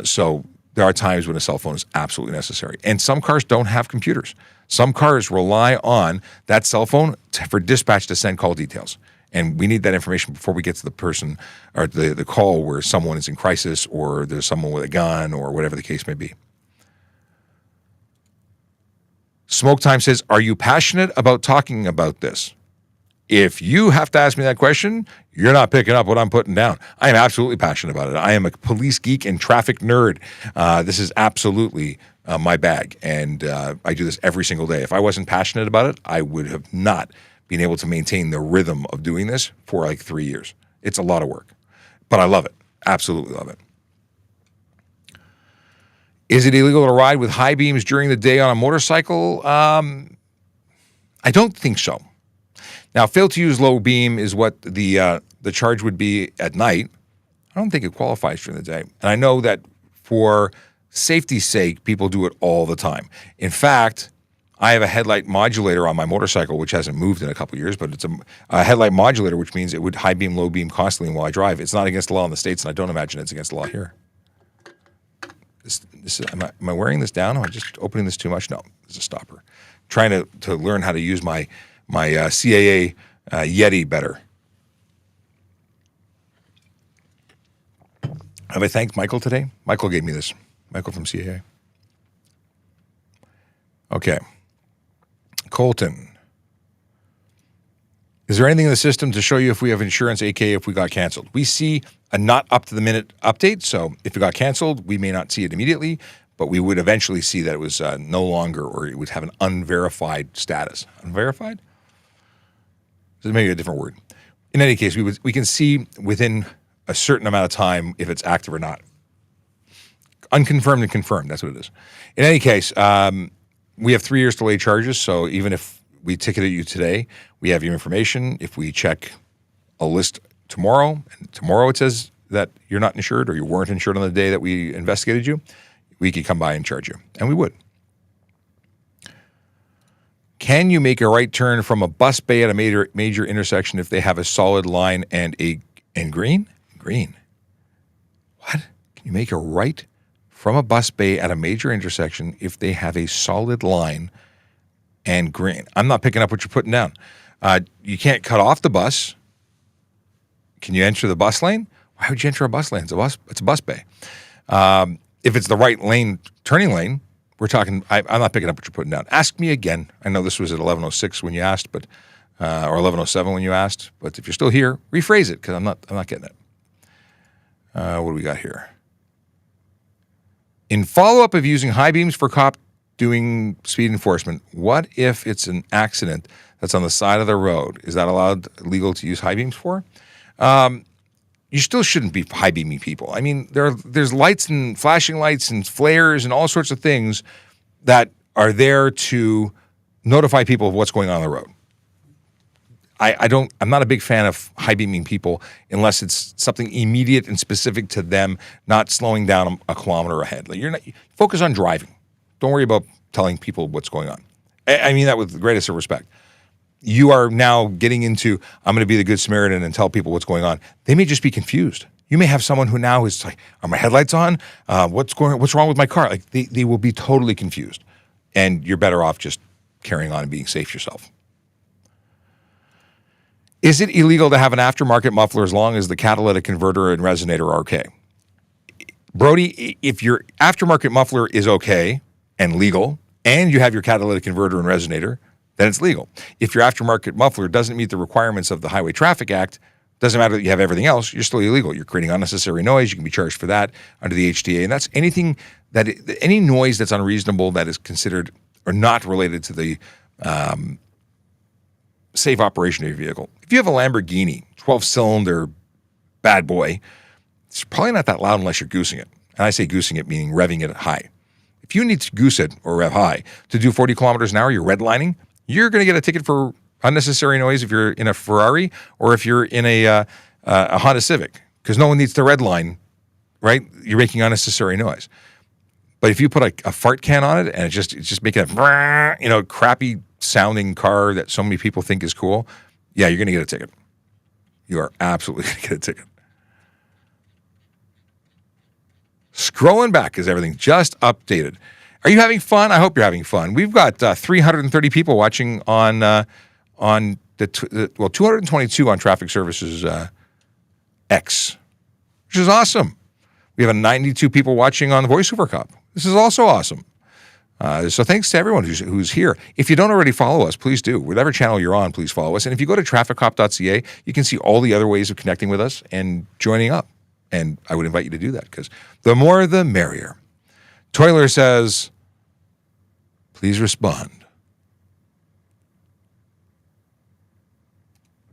Speaker 1: So there are times when a cell phone is absolutely necessary. And some cars don't have computers. Some cars rely on that cell phone for dispatch to send call details. And we need that information before we get to the person or the call where someone is in crisis or there's someone with a gun or whatever the case may be. Smoke Time says, are you passionate about talking about this? If you have to ask me that question, you're not picking up what I'm putting down. I am absolutely passionate about it. I am a police geek and traffic nerd. This is absolutely my bag, and I do this every single day. If I wasn't passionate about it, I would have not been able to maintain the rhythm of doing this for like 3 years. It's a lot of work, but I love it. Absolutely love it. Is it illegal to ride with high beams during the day on a motorcycle? I don't think so. Now, fail to use low beam is what the charge would be at night. I don't think it qualifies during the day. And I know that for safety's sake, people do it all the time. In fact, I have a headlight modulator on my motorcycle, which hasn't moved in a couple of years, but it's a headlight modulator, which means it would high beam, low beam constantly while I drive. It's not against the law in the States, and I don't imagine it's against the law here. Am I wearing this down? Am I just opening this too much? No, it's a stopper. Trying to learn how to use my CAA Yeti better. Have I thanked Michael today? Michael gave me this. Michael from CAA. Okay. Colton. Is there anything in the system to show you if we have insurance, aka if we got canceled? We see a not up-to-the-minute update, so if it got canceled, we may not see it immediately, but we would eventually see that it was no longer, or it would have an unverified status. Unverified? This is maybe a different word. In any case, we can see within a certain amount of time if it's active or not. Unconfirmed and confirmed, that's what it is. In any case, we have 3 years delay charges, so even if we ticketed you today, we have your information. If we check a list tomorrow, and tomorrow it says that you're not insured or you weren't insured on the day that we investigated you, we could come by and charge you, and we would. Can you make a right turn from a bus bay at a major intersection if they have a solid line and green? Green. What? Can you make a right from a bus bay at a major intersection if they have a solid line and green? I'm not picking up what you're putting down. You can't cut off the bus. Can you enter the bus lane? Why would you enter a bus lane? It's a bus bay. If it's the right lane, turning lane, we're talking, I'm not picking up what you're putting down. Ask me again. I know this was at 11:06 when you asked, but or 11:07 when you asked, but if you're still here, rephrase it, because I'm not getting it. What do we got here? In follow-up of using high beams for cop doing speed enforcement, what if it's an accident that's on the side of the road? Is that legal to use high beams for? You still shouldn't be high beaming people. I mean, there's lights and flashing lights and flares and all sorts of things that are there to notify people of what's going on the road. I'm not a big fan of high beaming people unless it's something immediate and specific to them, not slowing down a kilometer ahead. Like focus on driving. Don't worry about telling people what's going on. I mean that with the greatest of respect. You are now getting into, I'm going to be the good Samaritan and tell people what's going on. They may just be confused. You may have someone who now is like, are my headlights on? What's wrong with my car? Like they will be totally confused. And you're better off just carrying on and being safe yourself. Is it illegal to have an aftermarket muffler as long as the catalytic converter and resonator are okay? Brody, if your aftermarket muffler is okay and legal, and you have your catalytic converter and resonator, then it's legal. If your aftermarket muffler doesn't meet the requirements of the Highway Traffic Act, doesn't matter that you have everything else, you're still illegal. You're creating unnecessary noise. You can be charged for that under the HTA. And that's any noise that's unreasonable that is considered or not related to the safe operation of your vehicle. If you have a Lamborghini, 12-cylinder bad boy, it's probably not that loud unless you're goosing it. And I say goosing it meaning revving it high. If you need to goose it or rev high to do 40 kilometers an hour, you're redlining, you're going to get a ticket for unnecessary noise if you're in a Ferrari or if you're in a Honda Civic, because no one needs to redline, right? You're making unnecessary noise. But if you put a fart can on it and it's just making a crappy sounding car that so many people think is cool, yeah, you're going to get a ticket. You are absolutely going to get a ticket. Scrolling back is everything just updated. Are you having fun? I hope you're having fun. We've got 330 people watching on 222 on Traffic Services X, which is awesome. We have 92 people watching on the VoiceOver Cop. This is also awesome. So thanks to everyone who's here. If you don't already follow us, please do. Whatever channel you're on, please follow us. And if you go to TrafficCop.ca, you can see all the other ways of connecting with us and joining up. And I would invite you to do that because the more the merrier. Toiler says, please respond.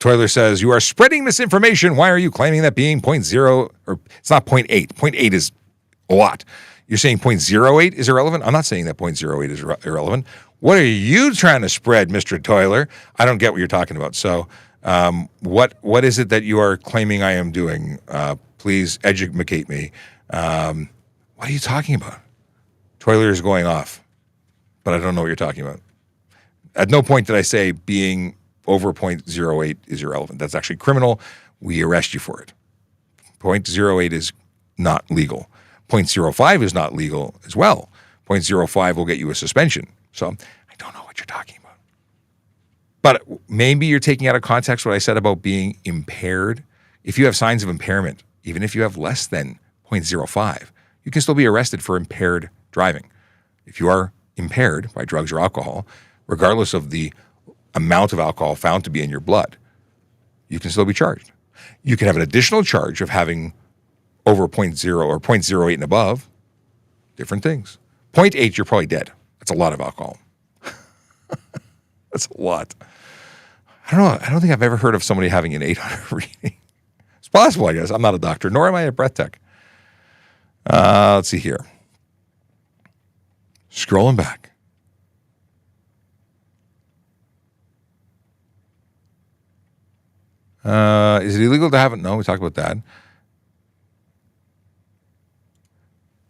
Speaker 1: Toiler says, you are spreading misinformation. Why are you claiming that being 0.0, or it's not 0.8. 0.8 is a lot. You're saying 0.08 is irrelevant? I'm not saying that 0.08 is irrelevant. What are you trying to spread, Mr. Toiler? I don't get what you're talking about. So what is it that you are claiming I am doing? Please educate me. What are you talking about? Toilet is going off, but I don't know what you're talking about. At no point did I say being over 0.08 is irrelevant. That's actually criminal. We arrest you for it. 0.08 is not legal. 0.05 is not legal as well. 0.05 will get you a suspension. So I don't know what you're talking about. But maybe you're taking out of context what I said about being impaired. If you have signs of impairment, even if you have less than 0.05, you can still be arrested for impaired driving. If you are impaired by drugs or alcohol, regardless of the amount of alcohol found to be in your blood, you can still be charged. You can have an additional charge of having over 0.0 or 0.08 and above, different things. 0.8, you're probably dead. That's a lot of alcohol. That's a lot. I don't know. I don't think I've ever heard of somebody having an 8 on a reading. It's possible, I guess. I'm not a doctor, nor am I a breath tech. Let's see here. Scrolling back. Is it illegal to have it? No, we talked about that.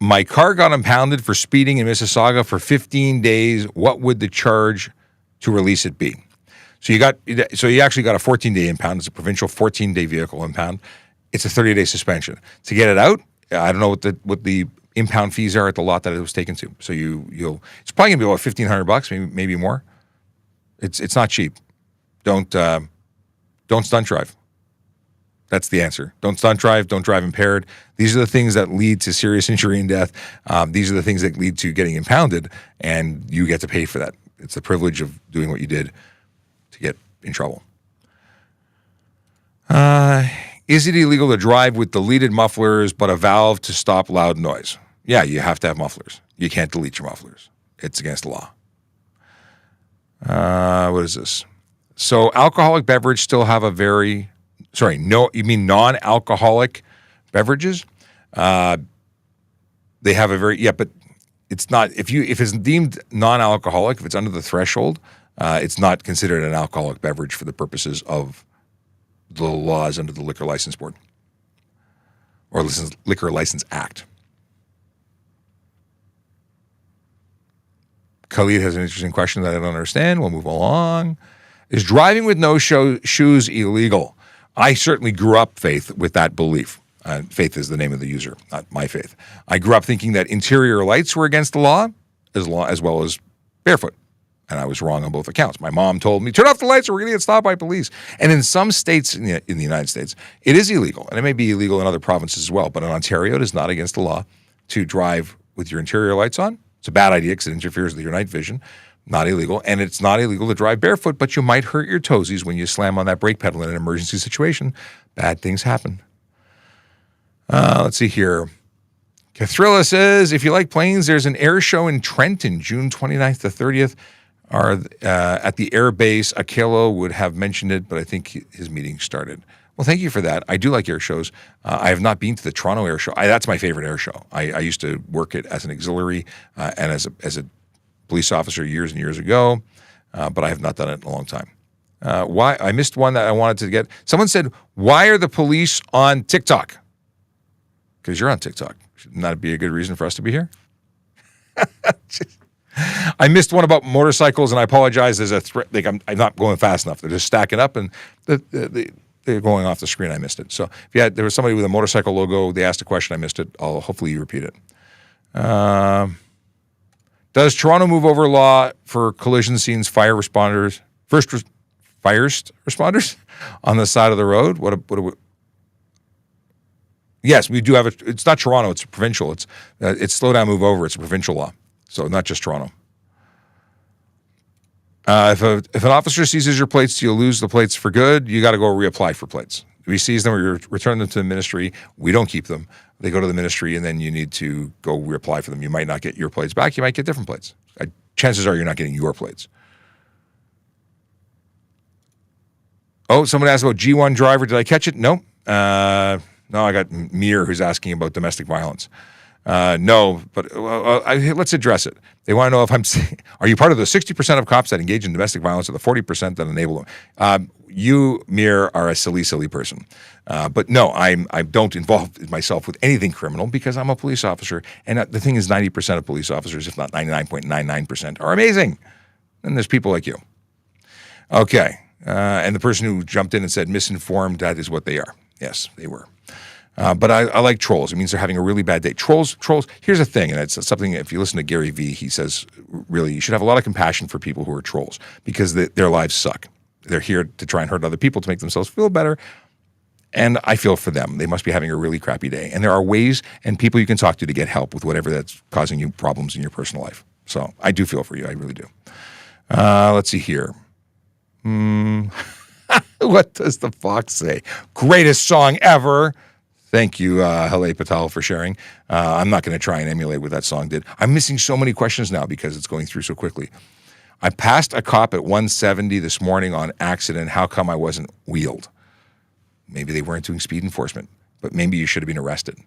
Speaker 1: My car got impounded for speeding in Mississauga for 15 days. What would the charge to release it be? So you actually got a 14-day impound. It's a provincial 14-day vehicle impound. It's a 30-day suspension. To get it out, I don't know what the impound fees are at the lot that it was taken to. So it's probably gonna be about $1,500, maybe more. It's not cheap. Don't stunt drive. That's the answer. Don't stunt drive. Don't drive impaired. These are the things that lead to serious injury and death. These are the things that lead to getting impounded, and you get to pay for that. It's the privilege of doing what you did to get in trouble. Is it illegal to drive with deleted mufflers but a valve to stop loud noise? Yeah, you have to have mufflers. You can't delete your mufflers. It's against the law. What is this? So alcoholic beverage still have a very... Sorry, no, you mean non-alcoholic beverages? They have a very... Yeah, but it's not... If it's deemed non-alcoholic, if it's under the threshold, it's not considered an alcoholic beverage for the purposes of the laws under the Liquor License Board or Liquor License Act. Khalid has an interesting question that I don't understand. We'll move along. Is driving with no shoes illegal? I certainly grew up, Faith, with that belief. Faith is the name of the user, not my Faith. I grew up thinking that interior lights were against the law, as well as barefoot. And I was wrong on both accounts. My mom told me, turn off the lights or we're going to get stopped by police. And in some states in the United States, it is illegal. And it may be illegal in other provinces as well. But in Ontario, it is not against the law to drive with your interior lights on. It's a bad idea because it interferes with your night vision. Not illegal. And it's not illegal to drive barefoot, but you might hurt your toesies when you slam on that brake pedal in an emergency situation. Bad things happen. Let's see here. Kathrilla says, if you like planes, there's an air show in Trenton, June 29th to 30th. At the air base. Akelo would have mentioned it, but I think his meeting started. Well, thank you for that. I do like air shows. I have not been to the Toronto Air Show. That's my favorite air show. I used to work it as an auxiliary and as a police officer years and years ago, but I have not done it in a long time. Why? I missed one that I wanted to get. Someone said, why are the police on TikTok? Because you're on TikTok. Shouldn't that be a good reason for us to be here? I missed one about motorcycles, and I apologize. There's a threat. Like I'm not going fast enough. They're just stacking up, and they're going off the screen. I missed it. So if there was somebody with a motorcycle logo, they asked a question. I missed it. Hopefully you repeat it. Does Toronto move over law for collision scenes, fire responders on the side of the road? Yes, we do have it. It's not Toronto. It's provincial. It's slow down, move over. It's a provincial law. So not just Toronto. If an officer seizes your plates, you'll lose the plates for good. You got to go reapply for plates. We seize them or return them to the ministry. We don't keep them. They go to the ministry, and then you need to go reapply for them. You might not get your plates back. You might get different plates. Chances are you're not getting your plates. Oh, someone asked about G1 driver. Did I catch it? No. No, I got Mir who's asking about domestic violence. No, but let's address it. They want to know if are you part of the 60% of cops that engage in domestic violence or the 40% that enable them? You, Mir, are a silly, silly person. But no, I don't involve myself with anything criminal because I'm a police officer. And the thing is, 90% of police officers, if not 99.99%, are amazing. And there's people like you. Okay. And the person who jumped in and said misinformed, that is what they are. Yes, they were. But I like trolls. It means they're having a really bad day. Trolls, here's the thing, and it's something, if you listen to Gary Vee, he says, really, you should have a lot of compassion for people who are trolls because their lives suck. They're here to try and hurt other people to make themselves feel better. And I feel for them. They must be having a really crappy day. And there are ways and people you can talk to get help with whatever that's causing you problems in your personal life. So I do feel for you. I really do. Let's see here. What does the fox say? Greatest song ever. Thank you, Haleh Patel, for sharing. I'm not going to try and emulate what that song did. I'm missing so many questions now because it's going through so quickly. I passed a cop at 170 this morning on accident. How come I wasn't wheeled? Maybe they weren't doing speed enforcement, but maybe you should have been arrested.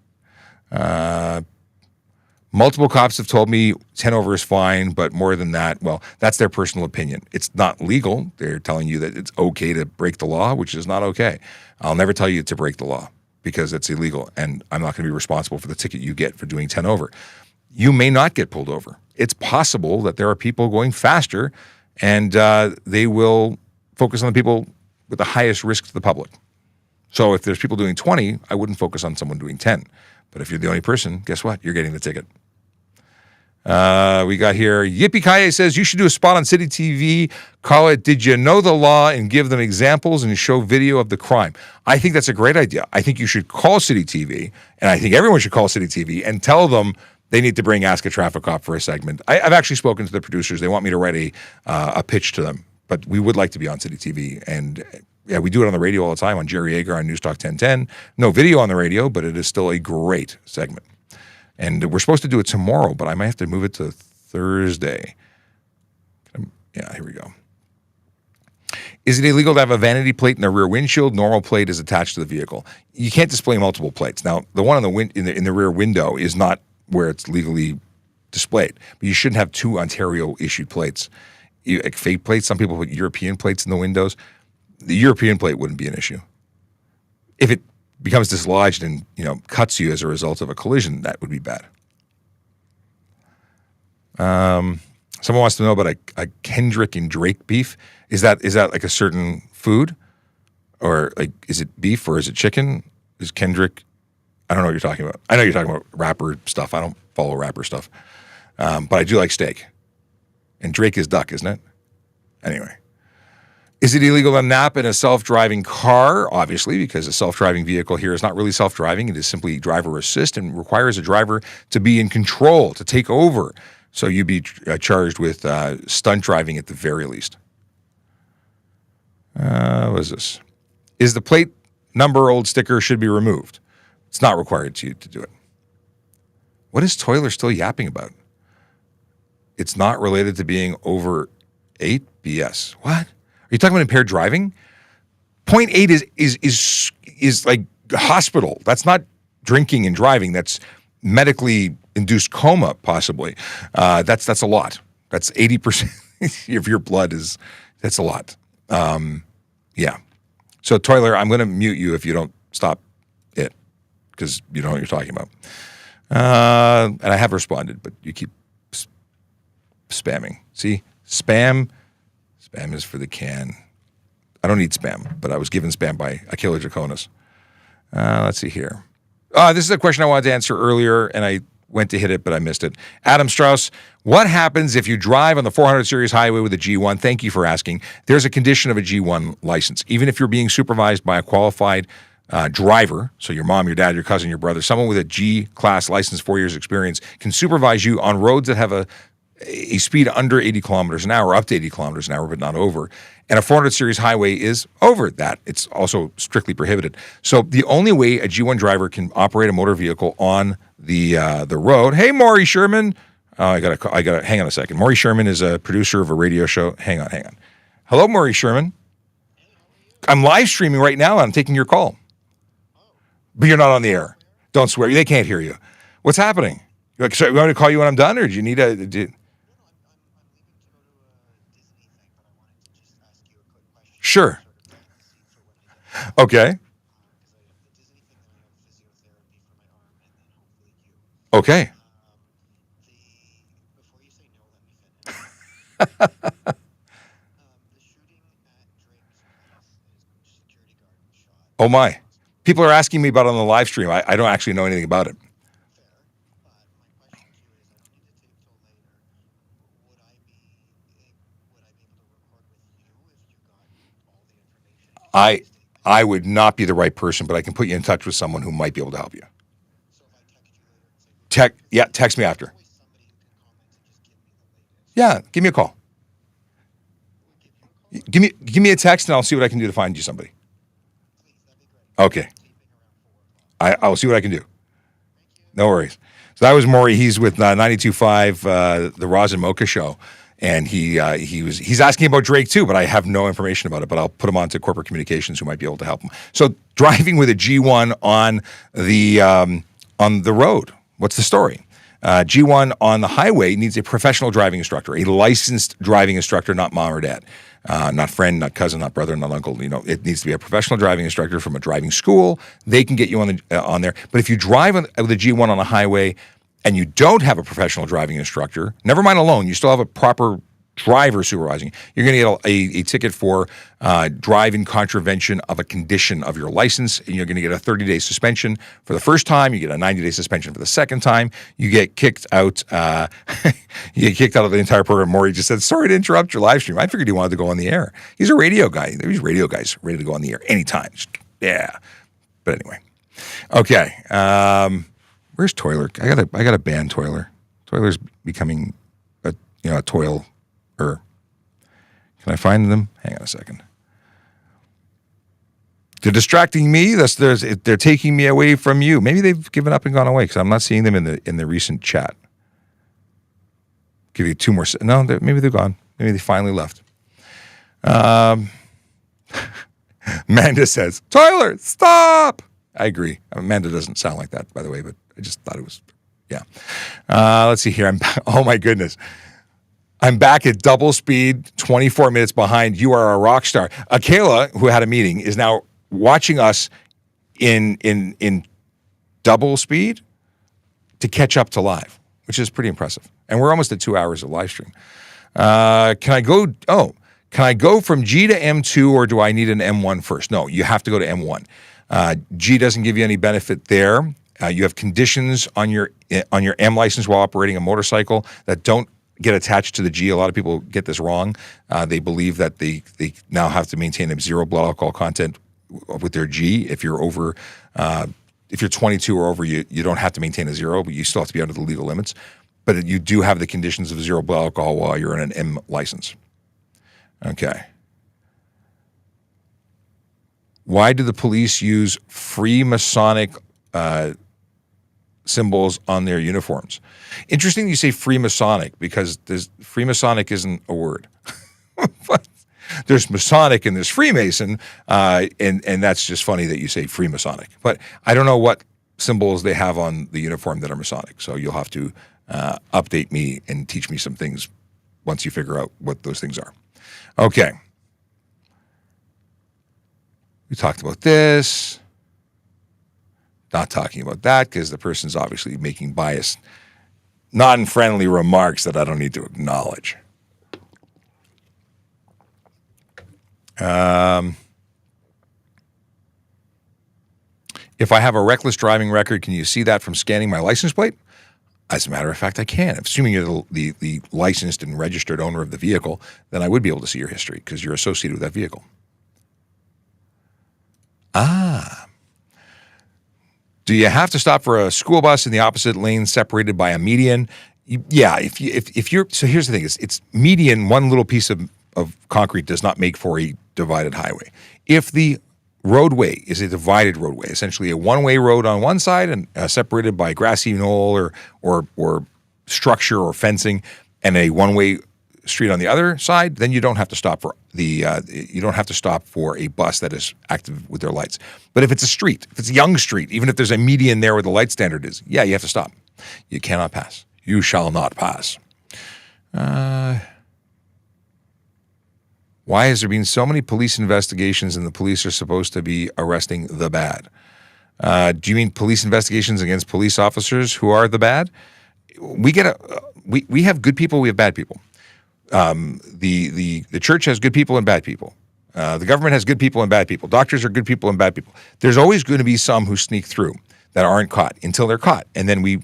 Speaker 1: Multiple cops have told me 10 over is fine, but more than that, well, that's their personal opinion. It's not legal. They're telling you that it's okay to break the law, which is not okay. I'll never tell you to break the law because it's illegal, and I'm not going to be responsible for the ticket you get for doing 10 over. You may not get pulled over. It's possible that there are people going faster, and they will focus on the people with the highest risk to the public. So if there's people doing 20, I wouldn't focus on someone doing 10. But if you're the only person, guess what? You're getting the ticket. We got here, Yippee Kaye says, you should do a spot on City TV, call it Did You Know the Law, and give them examples and show video of the crime. I think that's a great idea. I think you should call City TV, and I think everyone should call City TV and tell them they need to bring Ask a Traffic Cop for a segment. I've actually spoken to the producers. They want me to write a pitch to them, but we would like to be on City TV. And yeah, we do it on the radio all the time on Jerry Agar on News Talk 1010. No video on the radio, but it is still a great segment. And we're supposed to do it tomorrow, but I might have to move it to Thursday. Yeah, here we go. Is it illegal to have a vanity plate in the rear windshield? Normal plate is attached to the vehicle. You can't display multiple plates. Now, the one on in the rear window is not where it's legally displayed. But you shouldn't have two Ontario-issued plates. Like fake plates, some people put European plates in the windows. The European plate wouldn't be an issue. If it becomes dislodged and cuts you as a result of a collision, that would be bad. Someone wants to know about a Kendrick and Drake beef. Is that like a certain food, or like is it beef or is it chicken? Is Kendrick? I don't know what you're talking about. I know you're talking about rapper stuff. I don't follow rapper stuff, but I do like steak. And Drake is duck, isn't it? Anyway. Is it illegal to nap in a self-driving car? Obviously, because a self-driving vehicle here is not really self-driving. It is simply driver assist and requires a driver to be in control, to take over. So you'd be charged with stunt driving at the very least. What is this? Is the plate number old sticker should be removed? It's not required to do it. What is Toiler still yapping about? It's not related to being over 8 BS. What? Are you talking about impaired driving? 0.8 is like hospital. That's not drinking and driving. That's medically induced coma, possibly. That's a lot. That's 80% of your blood is. That's a lot. Yeah. So Toiler, I'm going to mute you if you don't stop it because you know what you're talking about. And I have responded, but you keep spamming. See, spam. Spam is for the can. I don't need spam, but I was given spam by Akila Draconis. Let's see here. This is a question I wanted to answer earlier, and I went to hit it, but I missed it. Adam Strauss, what happens if you drive on the 400 series highway with a G1? Thank you for asking. There's a condition of a G1 license. Even if you're being supervised by a qualified driver, so your mom, your dad, your cousin, your brother, someone with a G-class license, 4 years experience, can supervise you on roads that have a speed under 80 kilometers an hour, up to 80 kilometers an hour, but not over. And a 400 series highway is over that. It's also strictly prohibited. So the only way a G1 driver can operate a motor vehicle on the road. Hey, Maury Sherman. I gotta hang on a second. Maury Sherman is a producer of a radio show. Hang on. Hello, Maury Sherman. I'm live streaming right now. And I'm taking your call. But you're not on the air. Don't swear. They can't hear you. What's happening? So you want me to call you when I'm done, or do you need a? Sure. Okay. Okay. Oh my. People are asking me about it on the live stream. I don't actually know anything about it. I would not be the right person, but I can put you in touch with someone who might be able to help you. Text me after. Yeah, give me a call. Give me a text and I'll see what I can do to find you somebody. Okay. I'll see what I can do. No worries. So that was Maury. He's with 92.5, the Roz and Mocha show. And he's asking about Drake too, but I have no information about it. But I'll put him on to corporate communications who might be able to help him. So driving with a G1 on the road. What's the story? G1 on the highway needs a professional driving instructor, a licensed driving instructor, not mom or dad, not friend, not cousin, not brother, not uncle. You know, it needs to be a professional driving instructor from a driving school. They can get you on there. But if you drive with a G1 on a highway and you don't have a professional driving instructor, never mind alone, you still have a proper driver supervising, you're going to get a ticket for driving contravention of a condition of your license, and you're going to get a 30-day suspension for the first time. You get a 90-day suspension for the second time. You get kicked out. You get kicked out of the entire program. Maury just said, "Sorry to interrupt your live stream. I figured he wanted to go on the air. He's a radio guy. These radio guys ready to go on the air anytime." Yeah, but anyway, okay. Where's Toiler? I got to ban Toiler. Toiler's becoming a toil. Can I find them? Hang on a second. They're distracting me. They're taking me away from you. Maybe they've given up and gone away because I'm not seeing them in the recent chat. Give you two more. No, maybe they're gone. Maybe they finally left. Amanda says, "Tyler, stop." I agree. Amanda doesn't sound like that, by the way, but I just thought it was, yeah. Let's see here. Oh my goodness. I'm back at double speed, 24 minutes behind. You are a rock star. Kayla, who had a meeting, is now watching us in double speed to catch up to live, which is pretty impressive. And we're almost at 2 hours of live stream. Can I go from G to M2, or do I need an M1 first? No, you have to go to M1. G doesn't give you any benefit there. You have conditions on your M license while operating a motorcycle that don't get attached to the G. A lot of people get this wrong. They believe that they now have to maintain a zero blood alcohol content with their G. If you're over, if you're 22 or over, you don't have to maintain a zero, but you still have to be under the legal limits. But you do have the conditions of zero blood alcohol while you're in an M license. Okay. Why do the police use Freemasonic symbols on their uniforms? Interesting you say Freemasonic, because Freemasonic isn't a word. There's Masonic and there's Freemason, and that's just funny that you say Freemasonic. But I don't know what symbols they have on the uniform that are Masonic, so you'll have to update me and teach me some things once you figure out what those things are. Okay. We talked about this. Not talking about that because the person's obviously making biased, non-friendly remarks that I don't need to acknowledge. If I have a reckless driving record, can you see that from scanning my license plate? As a matter of fact, I can. Assuming you're the licensed and registered owner of the vehicle, then I would be able to see your history because you're associated with that vehicle. Do you have to stop for a school bus in the opposite lane separated by a median? Yeah, if you're, so here's the thing, it's median, one little piece of concrete does not make for a divided highway. If the roadway is a divided roadway, essentially a one-way road on one side and separated by a grassy knoll or structure or fencing, and a one-way street on the other side, then you don't have to stop for a bus that is active with their lights. But if it's a street, if it's a young street, even if there's a median there where the light standard is, yeah, you have to stop. You cannot pass. You shall not pass. Why has there been so many police investigations and the police are supposed to be arresting the bad? Do you mean police investigations against police officers who are the bad? We have good people, we have bad people. The church has good people and bad people. The government has good people and bad people. Doctors are good people and bad people. There's always going to be some who sneak through that aren't caught until they're caught. And then we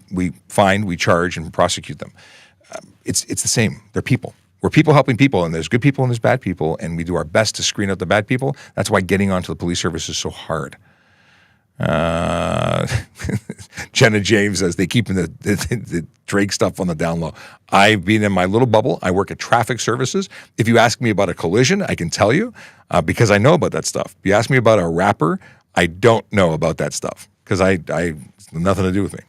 Speaker 1: find, we charge, and prosecute them. It's the same. They're people. We're people helping people, and there's good people and there's bad people, and we do our best to screen out the bad people. That's why getting onto the police service is so hard. Jenna James says they keep the Drake stuff on the down low. I've been in my little bubble. I work at traffic services. If you ask me about a collision, I can tell you because I know about that stuff. If you ask me about a rapper, I don't know about that stuff because I nothing to do with me.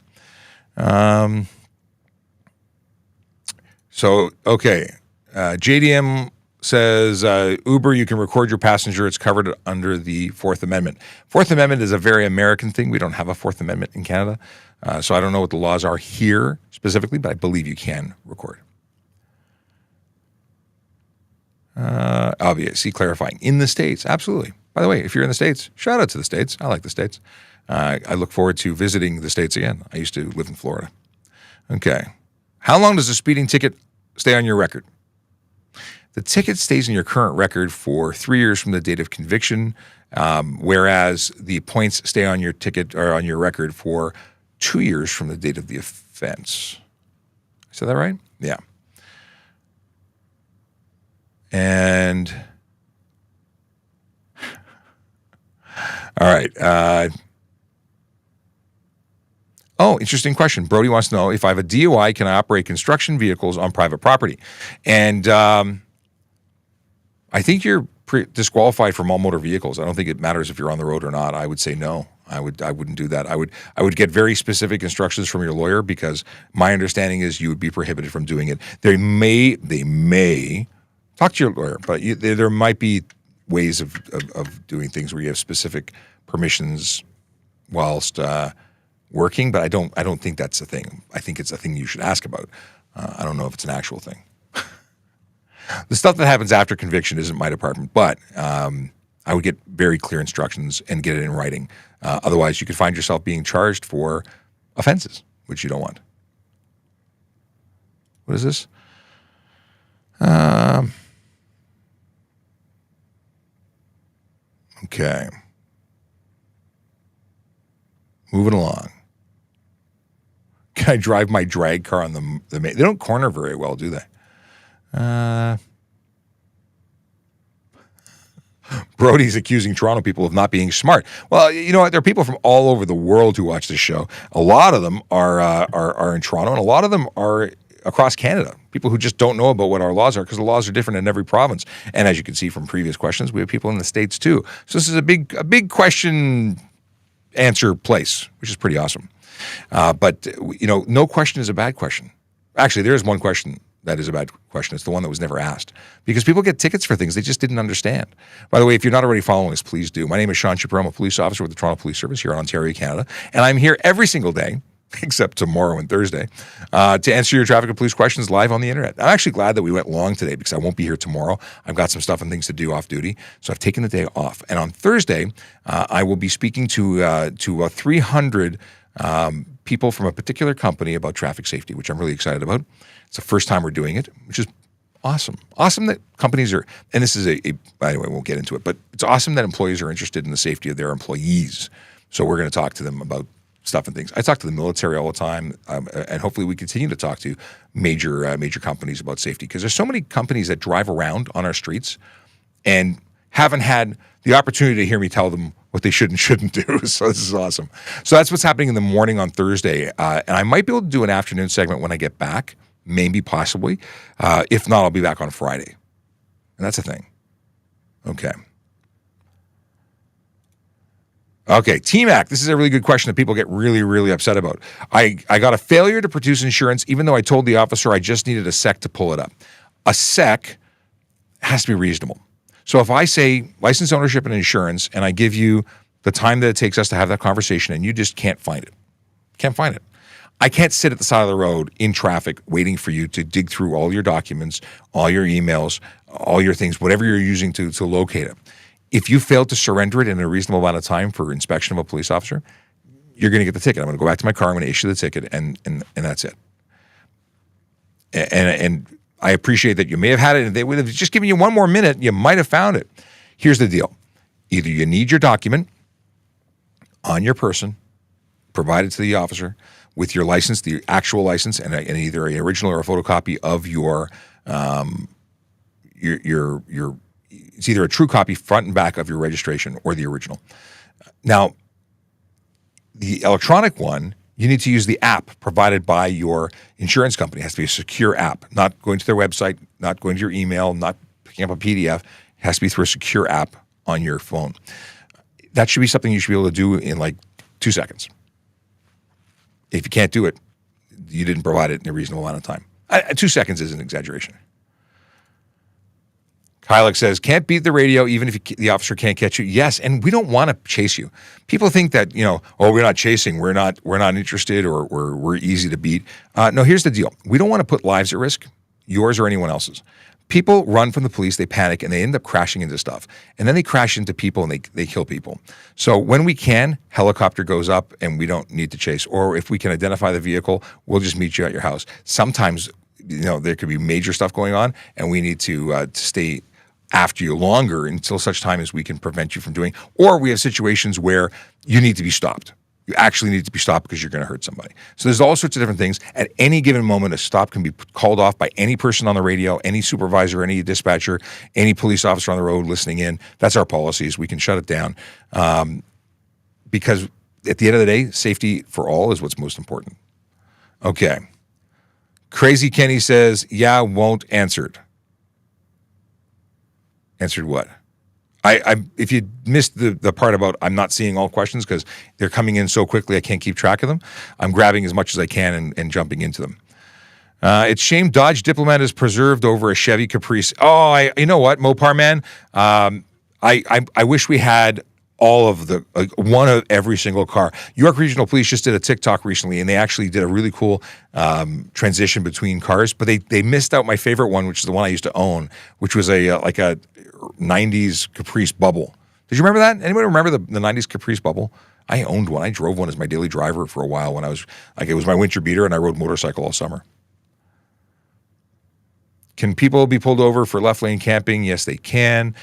Speaker 1: So okay, JDM says Uber, you can record your passenger. It's covered under the Fourth Amendment. Fourth Amendment is a very American thing. We don't have a Fourth Amendment in Canada. So I don't know what the laws are here specifically, but I believe you can record. Obviously, clarifying. In the States, absolutely. By the way, if you're in the States, shout out to the States. I like the States. I look forward to visiting the States again. I used to live in Florida. Okay. How long does a speeding ticket stay on your record? The ticket stays in your current record for 3 years from the date of conviction, whereas the points stay on your ticket or on your record for 2 years from the date of the offense. Is that right? Yeah. And all right. Interesting question. Brody wants to know if I have a DUI, can I operate construction vehicles on private property? And I think you're disqualified from all motor vehicles. I don't think it matters if you're on the road or not. I would say no. I wouldn't do that. I would get very specific instructions from your lawyer because my understanding is you would be prohibited from doing it. They may talk to your lawyer, but there might be ways of doing things where you have specific permissions whilst working, but I don't think that's a thing. I think it's a thing you should ask about. I don't know if it's an actual thing. The stuff that happens after conviction isn't my department, but I would get very clear instructions and get it in writing. Otherwise, you could find yourself being charged for offenses, which you don't want. What is this? Okay. Moving along. Can I drive my drag car on the main? They don't corner very well, do they? Brody's accusing Toronto people of not being smart. Well, you know what? There are people from all over the world who watch this show. A lot of them are in Toronto, and a lot of them are across Canada. People who just don't know about what our laws are because the laws are different in every province. And as you can see from previous questions, we have people in the States too. So this is a big question answer place, which is pretty awesome. But no question is a bad question. Actually, there is one question that is a bad question. It's the one that was never asked because people get tickets for things they just didn't understand. By the way, if you're not already following us, please do. My name is Sean Shapiro. I'm a police officer with the Toronto Police Service here in Ontario, Canada. And I'm here every single day, except tomorrow and Thursday, to answer your traffic and police questions live on the internet. I'm actually glad that we went long today because I won't be here tomorrow. I've got some stuff and things to do off duty. So I've taken the day off. And on Thursday, I will be speaking to 300 people from a particular company about traffic safety, which I'm really excited about. It's the first time we're doing it, which is awesome. Awesome that companies are, and this is anyway, we'll get into it, but it's awesome that employees are interested in the safety of their employees. So we're going to talk to them about stuff and things. I talk to the military all the time, and hopefully we continue to talk to major companies about safety because there's so many companies that drive around on our streets and haven't had the opportunity to hear me tell them what they should and shouldn't do. So this is awesome. So that's what's happening in the morning on Thursday. And I might be able to do an afternoon segment when I get back, maybe, possibly. If not, I'll be back on Friday. And that's a thing. Okay. Okay, TMAC. This is a really good question that people get really, really upset about. I got a failure to produce insurance even though I told the officer I just needed a sec to pull it up. A sec has to be reasonable. So if I say license, ownership, and insurance, and I give you the time that it takes us to have that conversation and you just can't find it, I can't sit at the side of the road in traffic waiting for you to dig through all your documents, all your emails, all your things, whatever you're using to locate it. If you fail to surrender it in a reasonable amount of time for inspection of a police officer, you're going to get the ticket. I'm going to go back to my car. I'm going to issue the ticket, and that's it. And I appreciate that you may have had it. If they would have just given you one more minute, you might have found it. Here's the deal. Either you need your document on your person, provided to the officer, with your license, the actual license, and either an original or a photocopy of your it's either a true copy front and back of your registration or the original. Now, the electronic one, you need to use the app provided by your insurance company. It has to be a secure app, not going to their website, not going to your email, not picking up a PDF. It has to be through a secure app on your phone. That should be something you should be able to do in like 2 seconds. If you can't do it, you didn't provide it in a reasonable amount of time. 2 seconds is an exaggeration. Kylek says, can't beat the radio even if the officer can't catch you. Yes, and we don't want to chase you. People think that, we're not chasing, we're not interested, or we're easy to beat. No, here's the deal. We don't want to put lives at risk, yours or anyone else's. People run from the police, they panic, and they end up crashing into stuff. And then they crash into people and they kill people. So when we can, helicopter goes up and we don't need to chase. Or if we can identify the vehicle, we'll just meet you at your house. Sometimes, there could be major stuff going on and we need to stay after you longer until such time as we can prevent you from doing. Or we have situations where you need to be stopped. You actually need to be stopped because you're going to hurt somebody. So there's all sorts of different things. At any given moment, a stop can be called off by any person on the radio, any supervisor, any dispatcher, any police officer on the road listening in. That's our policies. We can shut it down because at the end of the day, safety for all is what's most important. Okay. Crazy Kenny says, yeah, won't answered. Answered what? If you missed the part about I'm not seeing all questions because they're coming in so quickly I can't keep track of them, I'm grabbing as much as I can and jumping into them. It's shame Dodge Diplomat is preserved over a Chevy Caprice. Oh, you know what, Mopar man? I wish we had all of one of every single car. York Regional Police just did a TikTok recently, and they actually did a really cool transition between cars, but they missed out my favorite one, which is the one I used to own, which was a 90s Caprice bubble. Did you remember that? Anybody remember the 90s Caprice bubble? I owned one. I drove one as my daily driver for a while when I was, it was my winter beater, and I rode motorcycle all summer. Can people be pulled over for left lane camping? Yes, they can.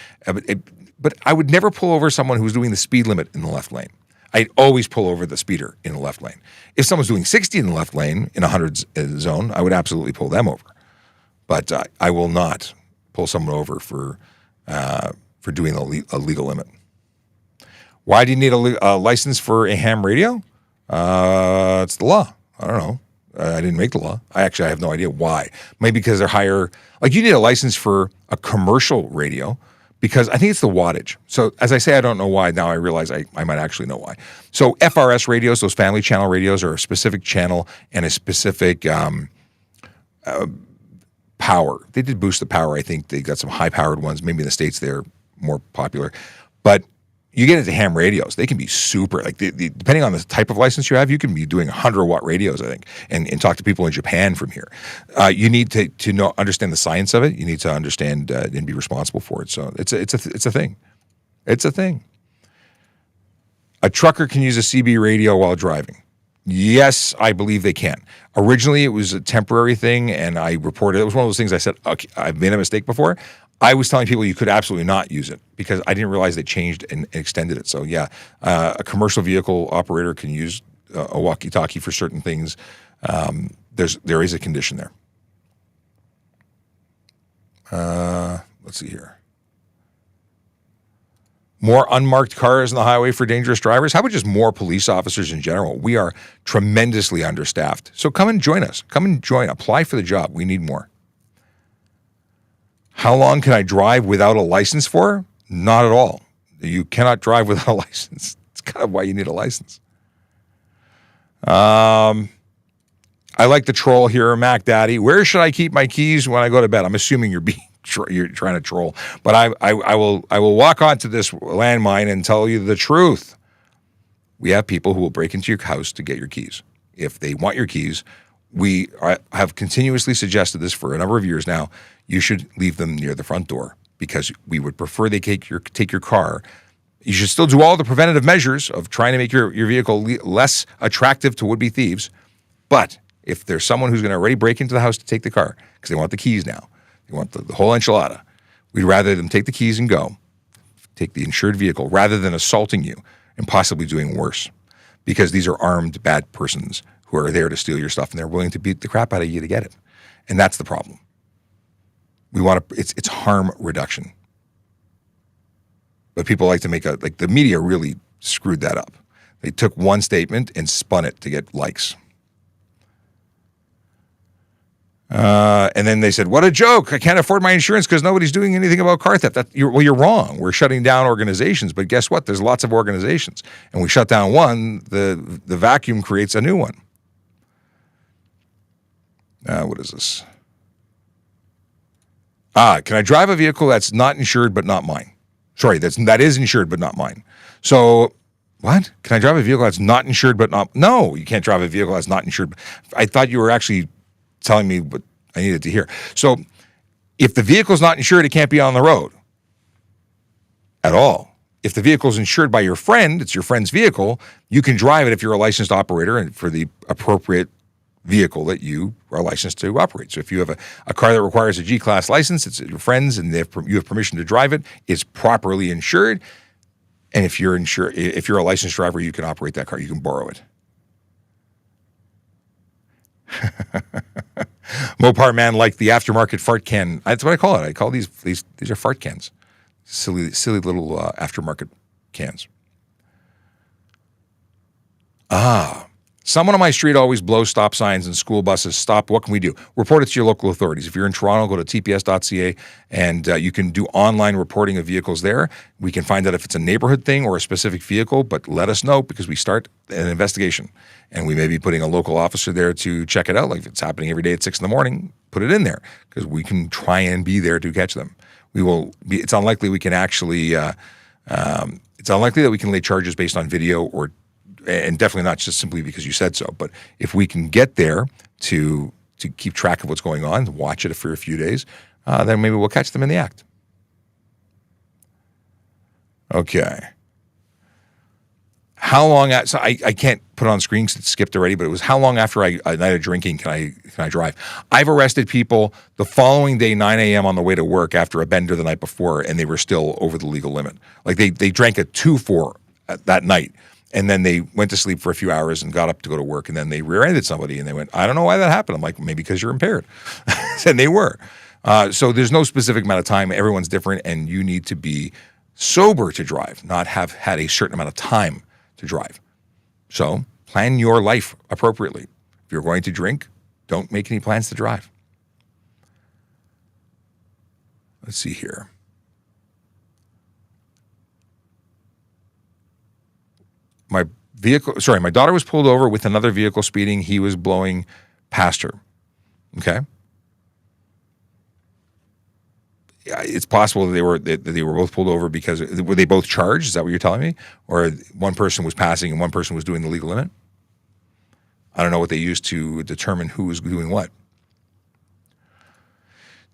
Speaker 1: But I would never pull over someone who's doing the speed limit in the left lane. I'd always pull over the speeder in the left lane. If someone's doing 60 in the left lane in a 100 zone, I would absolutely pull them over. But I will not pull someone over for doing a legal limit. Why do you need a license for a ham radio? It's the law. I don't know. I didn't make the law. I have no idea why. Maybe because they're higher. Like you need a license for a commercial radio because I think it's the wattage. So as I say, I don't know why. Now I realize I might actually know why. So FRS radios, those family channel radios, are a specific channel and a specific power. They did boost the power. I think they got some high-powered ones. Maybe in the States they're more popular. But you get into ham radios, they can be super, depending on the type of license you have, you can be doing 100-watt radios, I think, and talk to people in Japan from here. You need to understand the science of it. You need to understand and be responsible for it. So it's a thing. It's a thing. A trucker can use a CB radio while driving. Yes, I believe they can. Originally, it was a temporary thing, and I reported. It was one of those things I said, okay, I've made a mistake before. I was telling people you could absolutely not use it because I didn't realize they changed and extended it. So yeah, a commercial vehicle operator can use a walkie-talkie for certain things. There is a condition there. Let's see here. More unmarked cars on the highway for dangerous drivers? How about just more police officers in general? We are tremendously understaffed. So come and join us. Apply for the job. We need more. How long can I drive without a license for? Not at all. You cannot drive without a license. It's kind of why you need a license. I like the troll here, Mac Daddy. Where should I keep my keys when I go to bed? I'm assuming you're trying to troll, but I will walk onto this landmine and tell you the truth. We have people who will break into your house to get your keys. if they want your keys, have continuously suggested this for a number of years now. You should leave them near the front door because we would prefer they take your car. You should still do all the preventative measures of trying to make your vehicle less attractive to would-be thieves. But if there's someone who's going to already break into the house to take the car because they want the keys now, they want the whole enchilada, we'd rather them take the keys and go, take the insured vehicle, rather than assaulting you and possibly doing worse. Because these are armed bad persons who are there to steal your stuff and they're willing to beat the crap out of you to get it. And that's the problem. We want to, it's harm reduction. But people like to make the media really screwed that up. They took one statement and spun it to get likes. And then they said, what a joke. I can't afford my insurance because nobody's doing anything about car theft. You're wrong. We're shutting down organizations. But guess what? There's lots of organizations. And we shut down one, the vacuum creates a new one. What is this? Can I drive a vehicle that's not insured but not mine? Sorry, that is insured but not mine. So, what? Can I drive a vehicle that's not insured but not? No, you can't drive a vehicle that's not insured. I thought you were actually telling me what I needed to hear. So, if the vehicle's not insured, it can't be on the road at all. If the vehicle's insured by your friend, it's your friend's vehicle, you can drive it if you're a licensed operator and for the appropriate vehicle that you are licensed to operate. So if you have a car that requires a G-Class license, it's your friend's and you have permission to drive it, it's properly insured. And if you're a licensed driver, you can operate that car, you can borrow it. Mopar man like the aftermarket fart can. That's what I call it. I call these are fart cans. Silly little aftermarket cans. Someone on my street always blows stop signs and school buses. Stop. What can we do? Report it to your local authorities. If you're in Toronto, go to tps.ca and you can do online reporting of vehicles there. We can find out if it's a neighborhood thing or a specific vehicle, but let us know because we start an investigation. And we may be putting a local officer there to check it out. Like if it's happening every day at 6 a.m, put it in there because we can try and be there to catch them. It's unlikely we can actually, it's unlikely that we can lay charges based on video and definitely not just simply because you said so. But if we can get there to keep track of what's going on, watch it for a few days, then maybe we'll catch them in the act. Okay. How long? So I can't put it on screen because it skipped already. But it was how long after a night of drinking can I drive? I've arrested people the following day, 9 a.m. on the way to work after a bender the night before, and they were still over the legal limit. Like they drank a 2-4 that night. And then they went to sleep for a few hours and got up to go to work. And then they rear-ended somebody. And they went, I don't know why that happened. I'm like, maybe because you're impaired. And they were. So there's no specific amount of time. Everyone's different. And you need to be sober to drive, not have had a certain amount of time to drive. So plan your life appropriately. If you're going to drink, don't make any plans to drive. Let's see here. My daughter was pulled over with another vehicle speeding. He was blowing past her. Okay. It's possible that they were both pulled over because were they both charged? Is that what you're telling me? Or one person was passing and one person was doing the legal limit? I don't know what they used to determine who was doing what.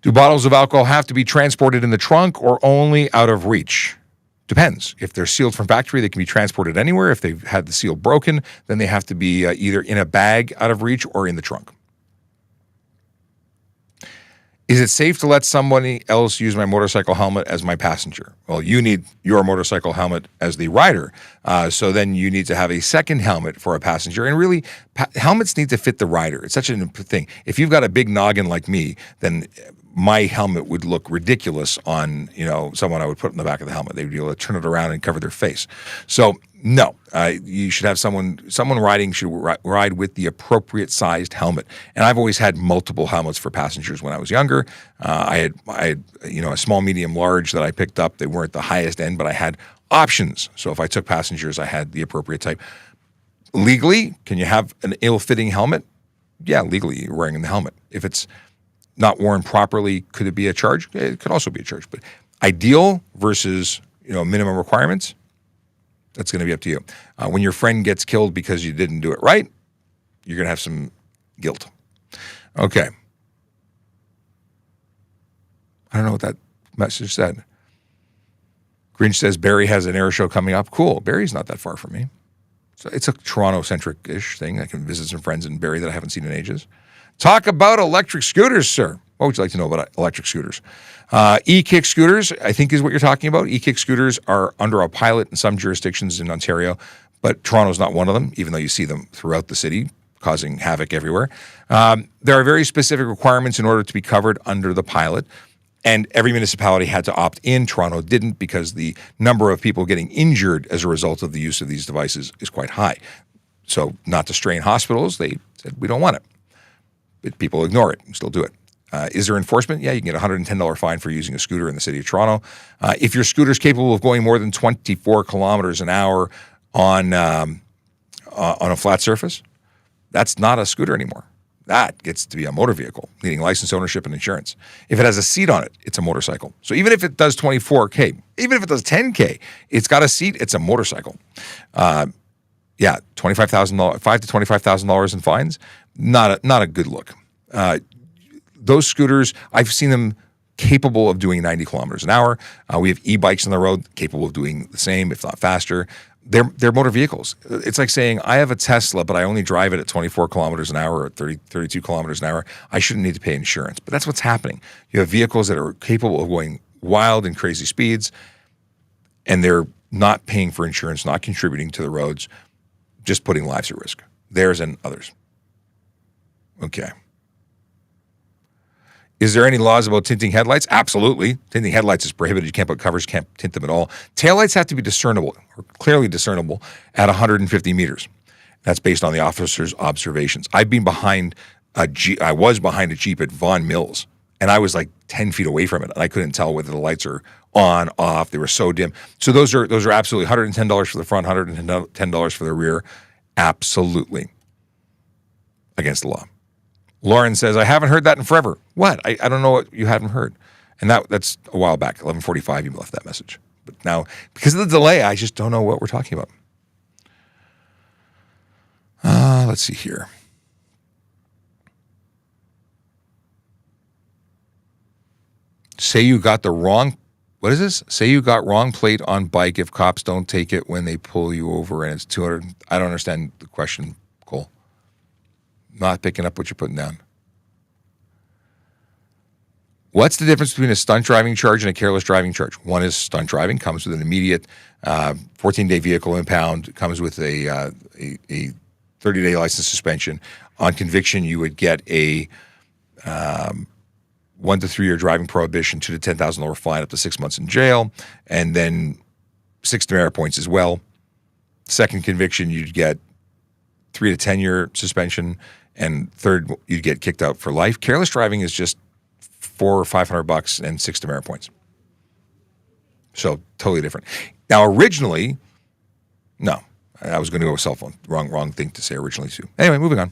Speaker 1: Do bottles of alcohol have to be transported in the trunk or only out of reach? Depends. If they're sealed from factory, they can be transported anywhere. If they've had the seal broken, then they have to be either in a bag out of reach or in the trunk. Is it safe to let somebody else use my motorcycle helmet as my passenger? Well, you need your motorcycle helmet as the rider. So then you need to have a second helmet for a passenger. And really, helmets need to fit the rider. It's such a thing. If you've got a big noggin like me, then my helmet would look ridiculous on, someone I would put in the back of the helmet. They'd be able to turn it around and cover their face. So no, you should have someone riding should ride with the appropriate sized helmet. And I've always had multiple helmets for passengers when I was younger. I had a small, medium, large that I picked up. They weren't the highest end, but I had options. So if I took passengers, I had the appropriate type. Legally, can you have an ill-fitting helmet? Yeah, legally, you're wearing the helmet. If it's not worn properly, could it be a charge? It could also be a charge. But ideal versus minimum requirements, that's going to be up to you. When your friend gets killed because you didn't do it right, you're going to have some guilt. Okay. I don't know what that message said. Grinch says Barrie has an air show coming up. Cool. Barrie's not that far from me. So it's a Toronto-centric-ish thing. I can visit some friends in Barrie that I haven't seen in ages. Talk about electric scooters, sir. What would you like to know about electric scooters? E-kick scooters, I think is what you're talking about. E-kick scooters are under a pilot in some jurisdictions in Ontario, but Toronto's not one of them, even though you see them throughout the city, causing havoc everywhere. There are very specific requirements in order to be covered under the pilot, and every municipality had to opt in. Toronto didn't because the number of people getting injured as a result of the use of these devices is quite high. So not to strain hospitals, they said, we don't want it. But people ignore it and still do it. Is there enforcement? Yeah, you can get a $110 fine for using a scooter in the city of Toronto. If your scooter is capable of going more than 24 kilometers an hour on a flat surface, that's not a scooter anymore. That gets to be a motor vehicle, needing license, ownership, and insurance. If it has a seat on it, it's a motorcycle. So even if it does 24K, even if it does 10K, it's got a seat, it's a motorcycle. Yeah, $25,000, $5,000 to $25,000 in fines, not a good look. Those scooters, I've seen them capable of doing 90 kilometers an hour. We have e-bikes on the road capable of doing the same, if not faster. They're motor vehicles. It's like saying, I have a Tesla, but I only drive it at 24 kilometers an hour or 32 kilometers an hour. I shouldn't need to pay insurance. But that's what's happening. You have vehicles that are capable of going wild and crazy speeds, and they're not paying for insurance, not contributing to the roads, just putting lives at risk, theirs and others. Okay. Is there any laws about tinting headlights? Absolutely. Tinting headlights is prohibited. You can't put covers, can't tint them at all. Taillights have to be discernible, or clearly discernible, at 150 meters. That's based on the officer's observations. I was behind a Jeep at Vaughan Mills, and I was like 10 feet away from it, and I couldn't tell whether the lights are on, off. They were so dim. So those are absolutely $110 for the front, $110 for the rear. Absolutely against the law. Lauren says, I haven't heard that in forever. What? I don't know what you haven't heard. And that's a while back, 11:45, you left that message. But now, because of the delay, I just don't know what we're talking about. Let's see here. Say you got the wrong, what is this? Say you got wrong plate on bike if cops don't take it when they pull you over and it's 200. I don't understand the question, Cole. Not picking up what you're putting down. What's the difference between a stunt driving charge and a careless driving charge? One is stunt driving, comes with an immediate 14-day vehicle impound, comes with a 30-day license suspension. On conviction, you would get a 1 to 3 year driving prohibition, $2,000 to $10,000 fine, up to 6 months in jail, and then 6 demerit points as well. Second conviction, you'd get 3 to 10 year suspension, and third, you'd get kicked out for life. Careless driving is just $400 or $500 and 6 demerit points. So totally different. Now, originally, no, I was going to go with cell phone. Wrong thing to say originally too. Anyway, moving on.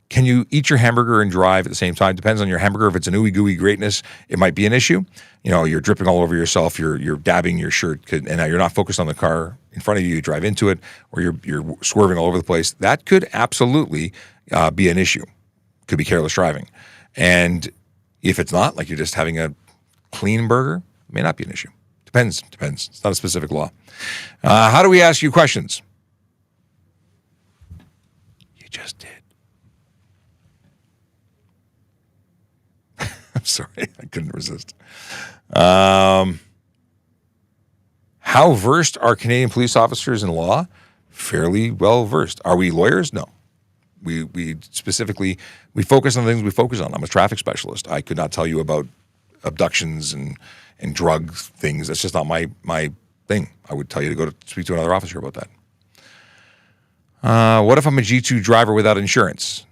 Speaker 1: Can you eat your hamburger and drive at the same time? Depends on your hamburger. If it's an ooey gooey greatness, it might be an issue. You know, you're dripping all over yourself. You're dabbing your shirt, and now you're not focused on the car in front of you. You drive into it, or you're swerving all over the place. That could absolutely be an issue. Could be careless driving. And if it's not, like you're just having a clean burger, it may not be an issue. Depends. It's not a specific law. How do we ask you questions? You just did. I'm sorry, I couldn't resist. How versed are Canadian police officers in law? Fairly well versed. Are we lawyers? No. We specifically, we focus on things we focus on. I'm a traffic specialist. I could not tell you about abductions and drug things. That's just not my thing. I would tell you to go to speak to another officer about that. What if I'm a G2 driver without insurance?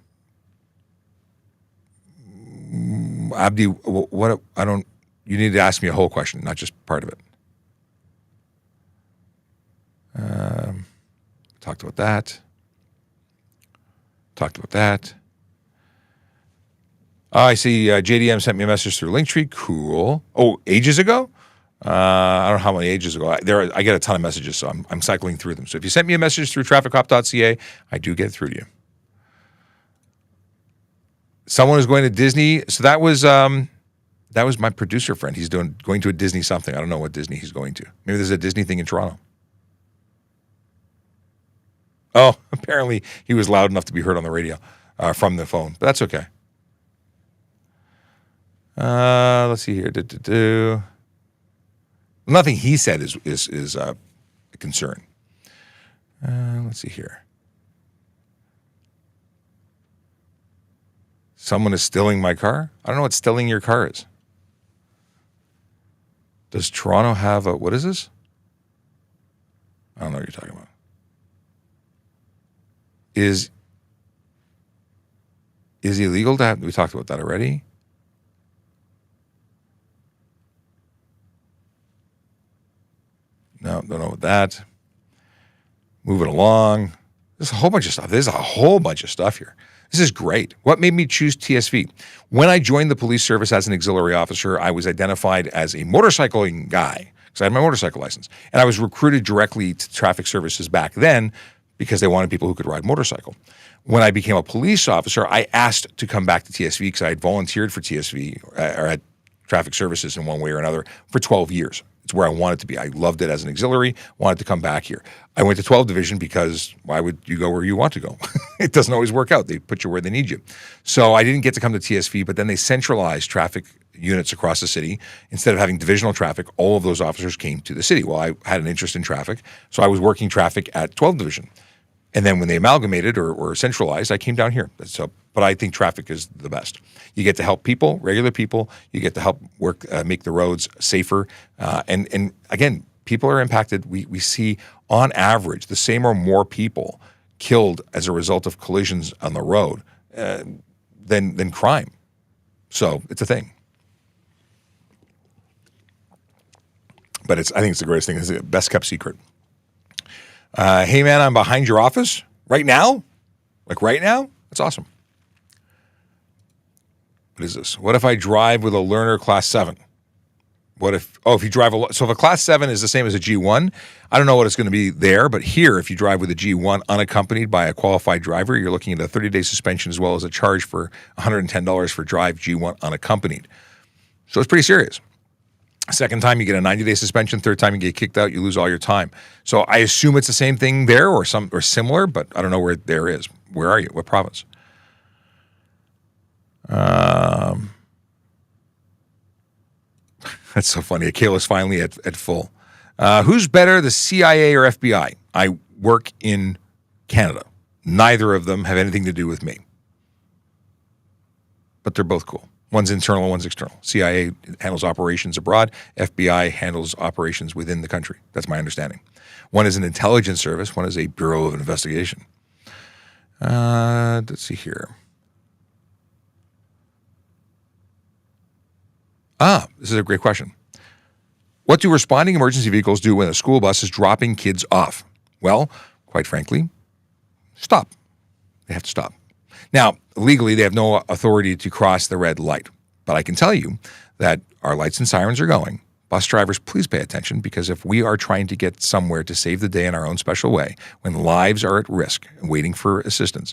Speaker 1: Abdi, what? I don't. You need to ask me a whole question, not just part of it. Talked about that. Oh, I see. JDM sent me a message through Linktree. Cool. Oh, ages ago. I don't know how many ages ago. I get a ton of messages, so I'm cycling through them. So if you sent me a message through TrafficCop.ca, I do get through to you. Someone is going to Disney. So that was my producer friend. He's going to a Disney something. I don't know what Disney he's going to. Maybe there's a Disney thing in Toronto. Oh, apparently he was loud enough to be heard on the radio from the phone, but that's okay. Let's see here. Nothing he said is a concern. Let's see here. Someone is stealing my car? I don't know what stealing your car is. Does Toronto have what is this? I don't know what you're talking about. Is illegal to have, we talked about that already. No, don't know what that. Move it along. There's a whole bunch of stuff. There's a whole bunch of stuff here. This is great. What made me choose TSV? When I joined the police service as an auxiliary officer, I was identified as a motorcycling guy because I had my motorcycle license. And I was recruited directly to traffic services back then because they wanted people who could ride motorcycle. When I became a police officer, I asked to come back to TSV because I had volunteered for TSV or at traffic services in one way or another for 12 years. It's where I wanted to be. I loved it as an auxiliary, wanted to come back here. I went to 12 Division because why would you go where you want to go? It doesn't always work out. They put you where they need you. So I didn't get to come to TSV, but then they centralized traffic units across the city. Instead of having divisional traffic, all of those officers came to the city. Well, I had an interest in traffic, so I was working traffic at 12 Division. And then when they amalgamated or centralized, I came down here. But I think traffic is the best. You get to help people, regular people. You get to help make the roads safer. And again, people are impacted. We see on average the same or more people killed as a result of collisions on the road than crime. So it's a thing. But I think it's the greatest thing. It's the best kept secret. Hey man, I'm behind your office right now. Like right now? That's awesome. What is this? What if I drive with a learner class 7? If you drive so if a class 7 is the same as a G1, I don't know what it's going to be there, but here, if you drive with a G1 unaccompanied by a qualified driver, you're looking at a 30-day suspension as well as a charge for $110 for drive G1 unaccompanied. So it's pretty serious. Second time, you get a 90-day suspension. Third time, you get kicked out. You lose all your time. So I assume it's the same thing there or similar, but I don't know where there is. Where are you? What province? That's so funny. Akela's finally at full. Who's better, the CIA or FBI? I work in Canada. Neither of them have anything to do with me. But they're both cool. One's internal and one's external. CIA handles operations abroad. FBI handles operations within the country. That's my understanding. One is an intelligence service. One is a bureau of investigation. Let's see here. This is a great question. What do responding emergency vehicles do when a school bus is dropping kids off? Well, quite frankly, stop. They have to stop. Now, legally, they have no authority to cross the red light. But I can tell you that our lights and sirens are going. Bus drivers, please pay attention, because if we are trying to get somewhere to save the day in our own special way, when lives are at risk and waiting for assistance,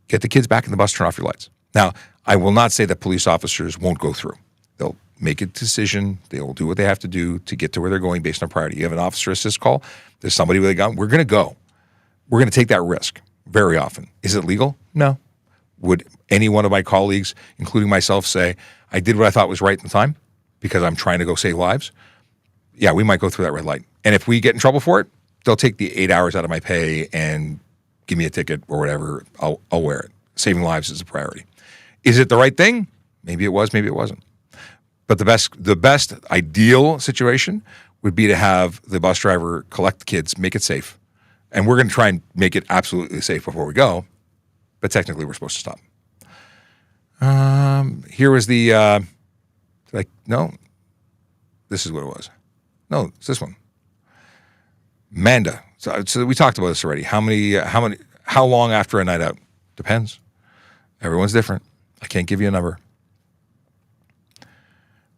Speaker 1: get the kids back in the bus, turn off your lights. Now, I will not say that police officers won't go through. They'll make a decision. They'll do what they have to do to get to where they're going based on priority. You have an officer assist call. There's somebody with a gun. We're going to go. We're going to take that risk very often. Is it legal? No. Would any one of my colleagues, including myself, say, I did what I thought was right at the time because I'm trying to go save lives? Yeah, we might go through that red light. And if we get in trouble for it, they'll take the 8 hours out of my pay and give me a ticket or whatever. I'll wear it. Saving lives is a priority. Is it the right thing? Maybe it was, maybe it wasn't. But the best ideal situation would be to have the bus driver collect the kids, make it safe. And we're going to try and make it absolutely safe before we go. But technically, we're supposed to stop. Here was the, no, this is what it was. No, it's this one. Manda. So we talked about this already. How long after a night out? Depends. Everyone's different. I can't give you a number.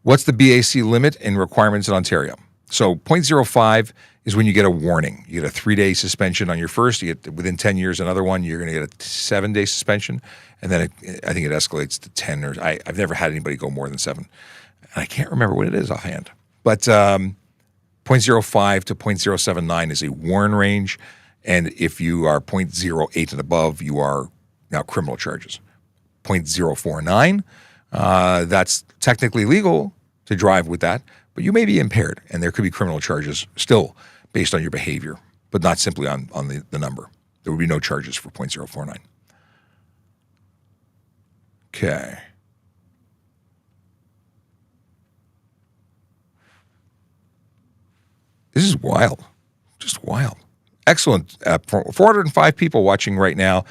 Speaker 1: What's the BAC limit and requirements in Ontario? So 0.05 is when you get a warning. You get a 3-day suspension on your first. You get within 10 years another one. You're going to get a 7-day suspension, and then I think it escalates to 10. Or I've never had anybody go more than 7, and I can't remember what it is offhand. But 0.05 to 0.079 is a warn range, and if you are 0.08 and above, you are now criminal charges. 0.049, that's technically legal to drive with that, but you may be impaired, and there could be criminal charges still based on your behavior, but not simply on the number. There would be no charges for 0.049. Okay. This is wild. Just wild. Excellent. 405 people watching right now.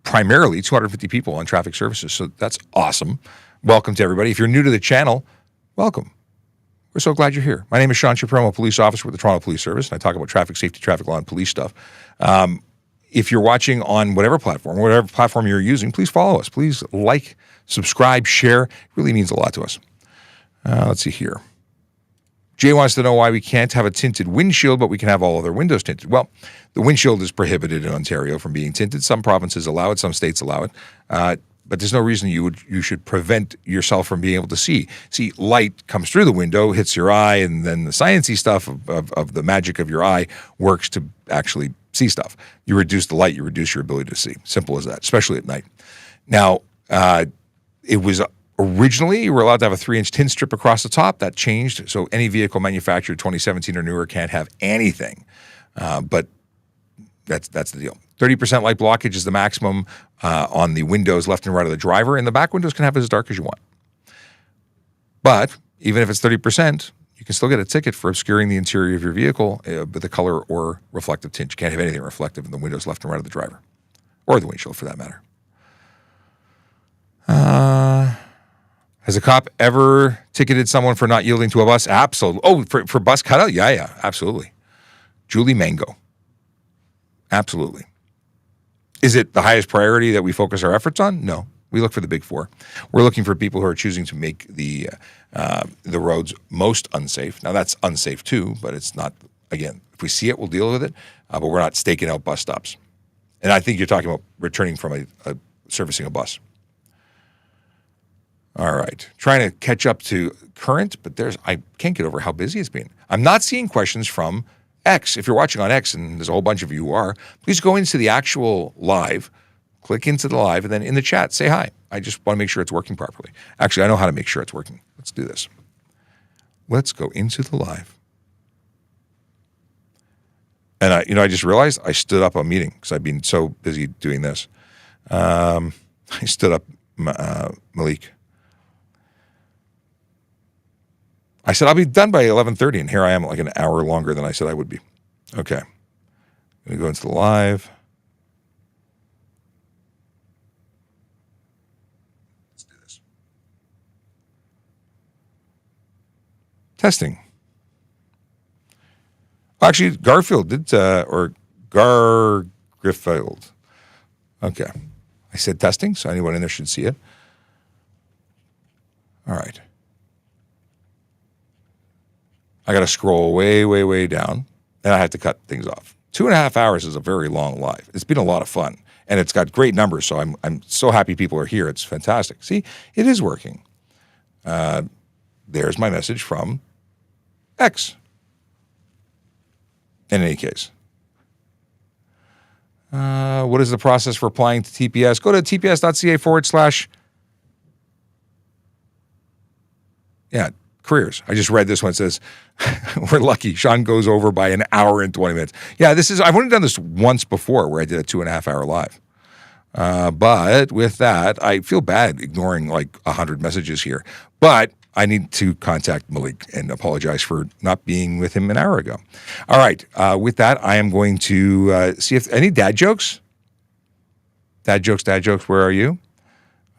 Speaker 1: Primarily 250 people on traffic services. So that's awesome. Welcome to everybody. If you're new to the channel, welcome. We're so glad you're here. My name is Sean Shapiro. I'm a police officer with the Toronto Police Service, and I talk about traffic safety, traffic law, and police stuff. If you're watching on whatever platform you're using, please follow us. Please like, subscribe, share. It really means a lot to us. Let's see here. Jay wants to know why we can't have a tinted windshield, but we can have all other windows tinted. Well, the windshield is prohibited in Ontario from being tinted. Some provinces allow it, some states allow it. But there's no reason you should prevent yourself from being able to see. See, light comes through the window, hits your eye, and then the sciencey stuff of the magic of your eye works to actually see stuff. You reduce the light, you reduce your ability to see. Simple as that, especially at night. Now, it was originally, you were allowed to have a 3-inch tint strip across the top. That changed. So any vehicle manufactured 2017 or newer can't have anything. But that's the deal. 30% light blockage is the maximum on the windows left and right of the driver, and the back windows can have it as dark as you want. But even if it's 30%, you can still get a ticket for obscuring the interior of your vehicle with a color or reflective tint. You can't have anything reflective in the windows left and right of the driver, or the windshield for that matter. Has a cop ever ticketed someone for not yielding to a bus? Absolutely. Oh, for bus cutout? Yeah, absolutely. Julie Mango. Absolutely. Is it the highest priority that we focus our efforts on? No. We look for the big four. We're looking for people who are choosing to make the roads most unsafe. Now, that's unsafe too, but it's not, again, if we see it, we'll deal with it, but we're not staking out bus stops. And I think you're talking about returning from servicing a bus. All right. Trying to catch up to current, but I can't get over how busy it's been. I'm not seeing questions from X. If you're watching on X, and there's a whole bunch of you who are, please go into the actual live, click into the live, and then in the chat, say hi. I just want to make sure it's working properly. Actually, I know how to make sure it's working. Let's do this. Let's go into the live. And I just realized I stood up a meeting because I've been so busy doing this. I stood up Malik. I said, I'll be done by 11:30, and here I am like an hour longer than I said I would be. Okay. I'm going to go into the live. Let's do this. Testing. Actually, Garfield did, or Griffeld. Okay. I said testing, so anyone in there should see it. All right. I got to scroll way, way, way down, and I had to cut things off. 2.5 hours is a very long live. It's been a lot of fun, and it's got great numbers, so I'm so happy people are here. It's fantastic. See, it is working. There's my message from X. In any case. What is the process for applying to TPS? Go to tps.ca/. Yeah. Careers. I just read this one. It says, we're lucky. Sean goes over by an hour and 20 minutes. Yeah, I've only done this once before where I did a 2.5 hour live. But with that, I feel bad ignoring like 100 messages here. But I need to contact Malik and apologize for not being with him an hour ago. All right. With that, I am going to see if any dad jokes. Dad jokes. Where are you?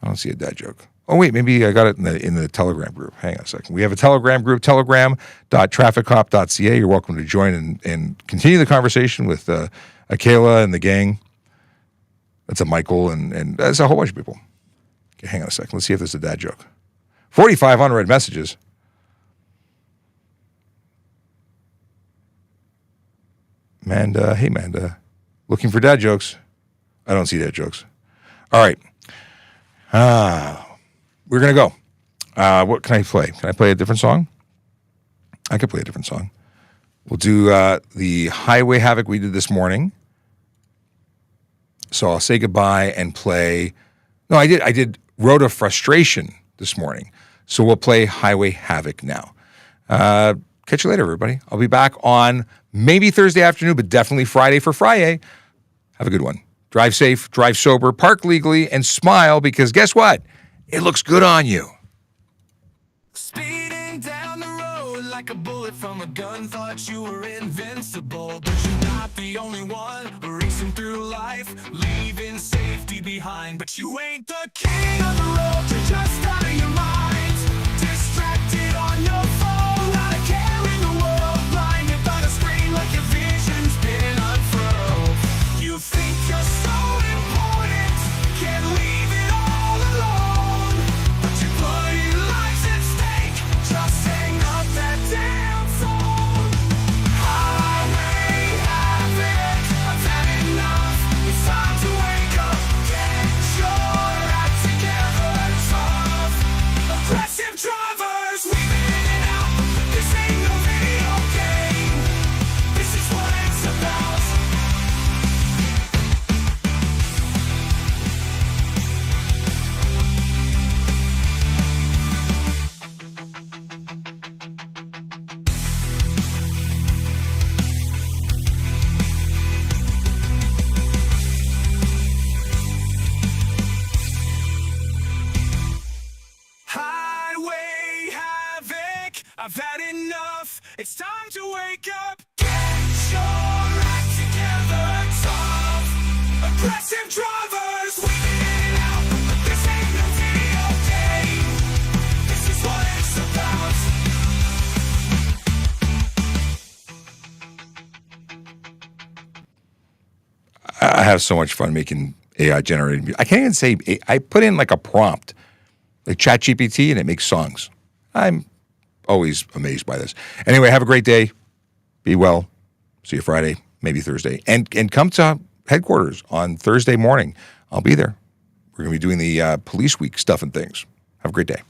Speaker 1: I don't see a dad joke. Oh, wait, maybe I got it in the Telegram group. Hang on a second. We have a Telegram group, telegram.TrafficCop.ca. You're welcome to join and continue the conversation with Akela and the gang. That's a Michael, and that's a whole bunch of people. Okay, hang on a second. Let's see if there's a dad joke. 45 unread messages. Amanda, hey, Amanda. Looking for dad jokes. I don't see dad jokes. All right. We're going to go. What can I play? Can I play a different song? I could play a different song. We'll do the Highway Havoc we did this morning. So I'll say goodbye and play. No, I did Road of Frustration this morning. So we'll play Highway Havoc now. Catch you later, everybody. I'll be back on maybe Thursday afternoon, but definitely Friday for Friday. Have a good one. Drive safe, drive sober, park legally, and smile because guess what? It looks good on you.
Speaker 3: Speeding down the road like a bullet from a gun. Thought you were invincible, but you're not the only one racing through life, leaving safety behind. But you ain't the king of the road, you're just out of your mind, distracted on your phone, not a care in the world, blinded by the screen like your vision's been unfurled. You think you're so important, can't leave it all alone, but you're putting lives at stake. Just hang up that damn phone. Highway havoc, I've had enough. It's time to wake up, get your act together. Tough, aggressive drivers, weaving in and out. This ain't no video game. This is what it's about. Highway havoc, I've had enough. It's time to wake up. Get your act together. Tough, aggressive drivers, weaving in and out. But this ain't no video game. This is what it's about.
Speaker 1: I have so much fun making AI generated music. I can't even say, I put in like a prompt, like ChatGPT, and it makes songs. I'm always amazed by this. Anyway, have a great day. Be well. See you Friday, maybe Thursday. And come to headquarters on Thursday morning. I'll be there. We're going to be doing the police week stuff and things. Have a great day.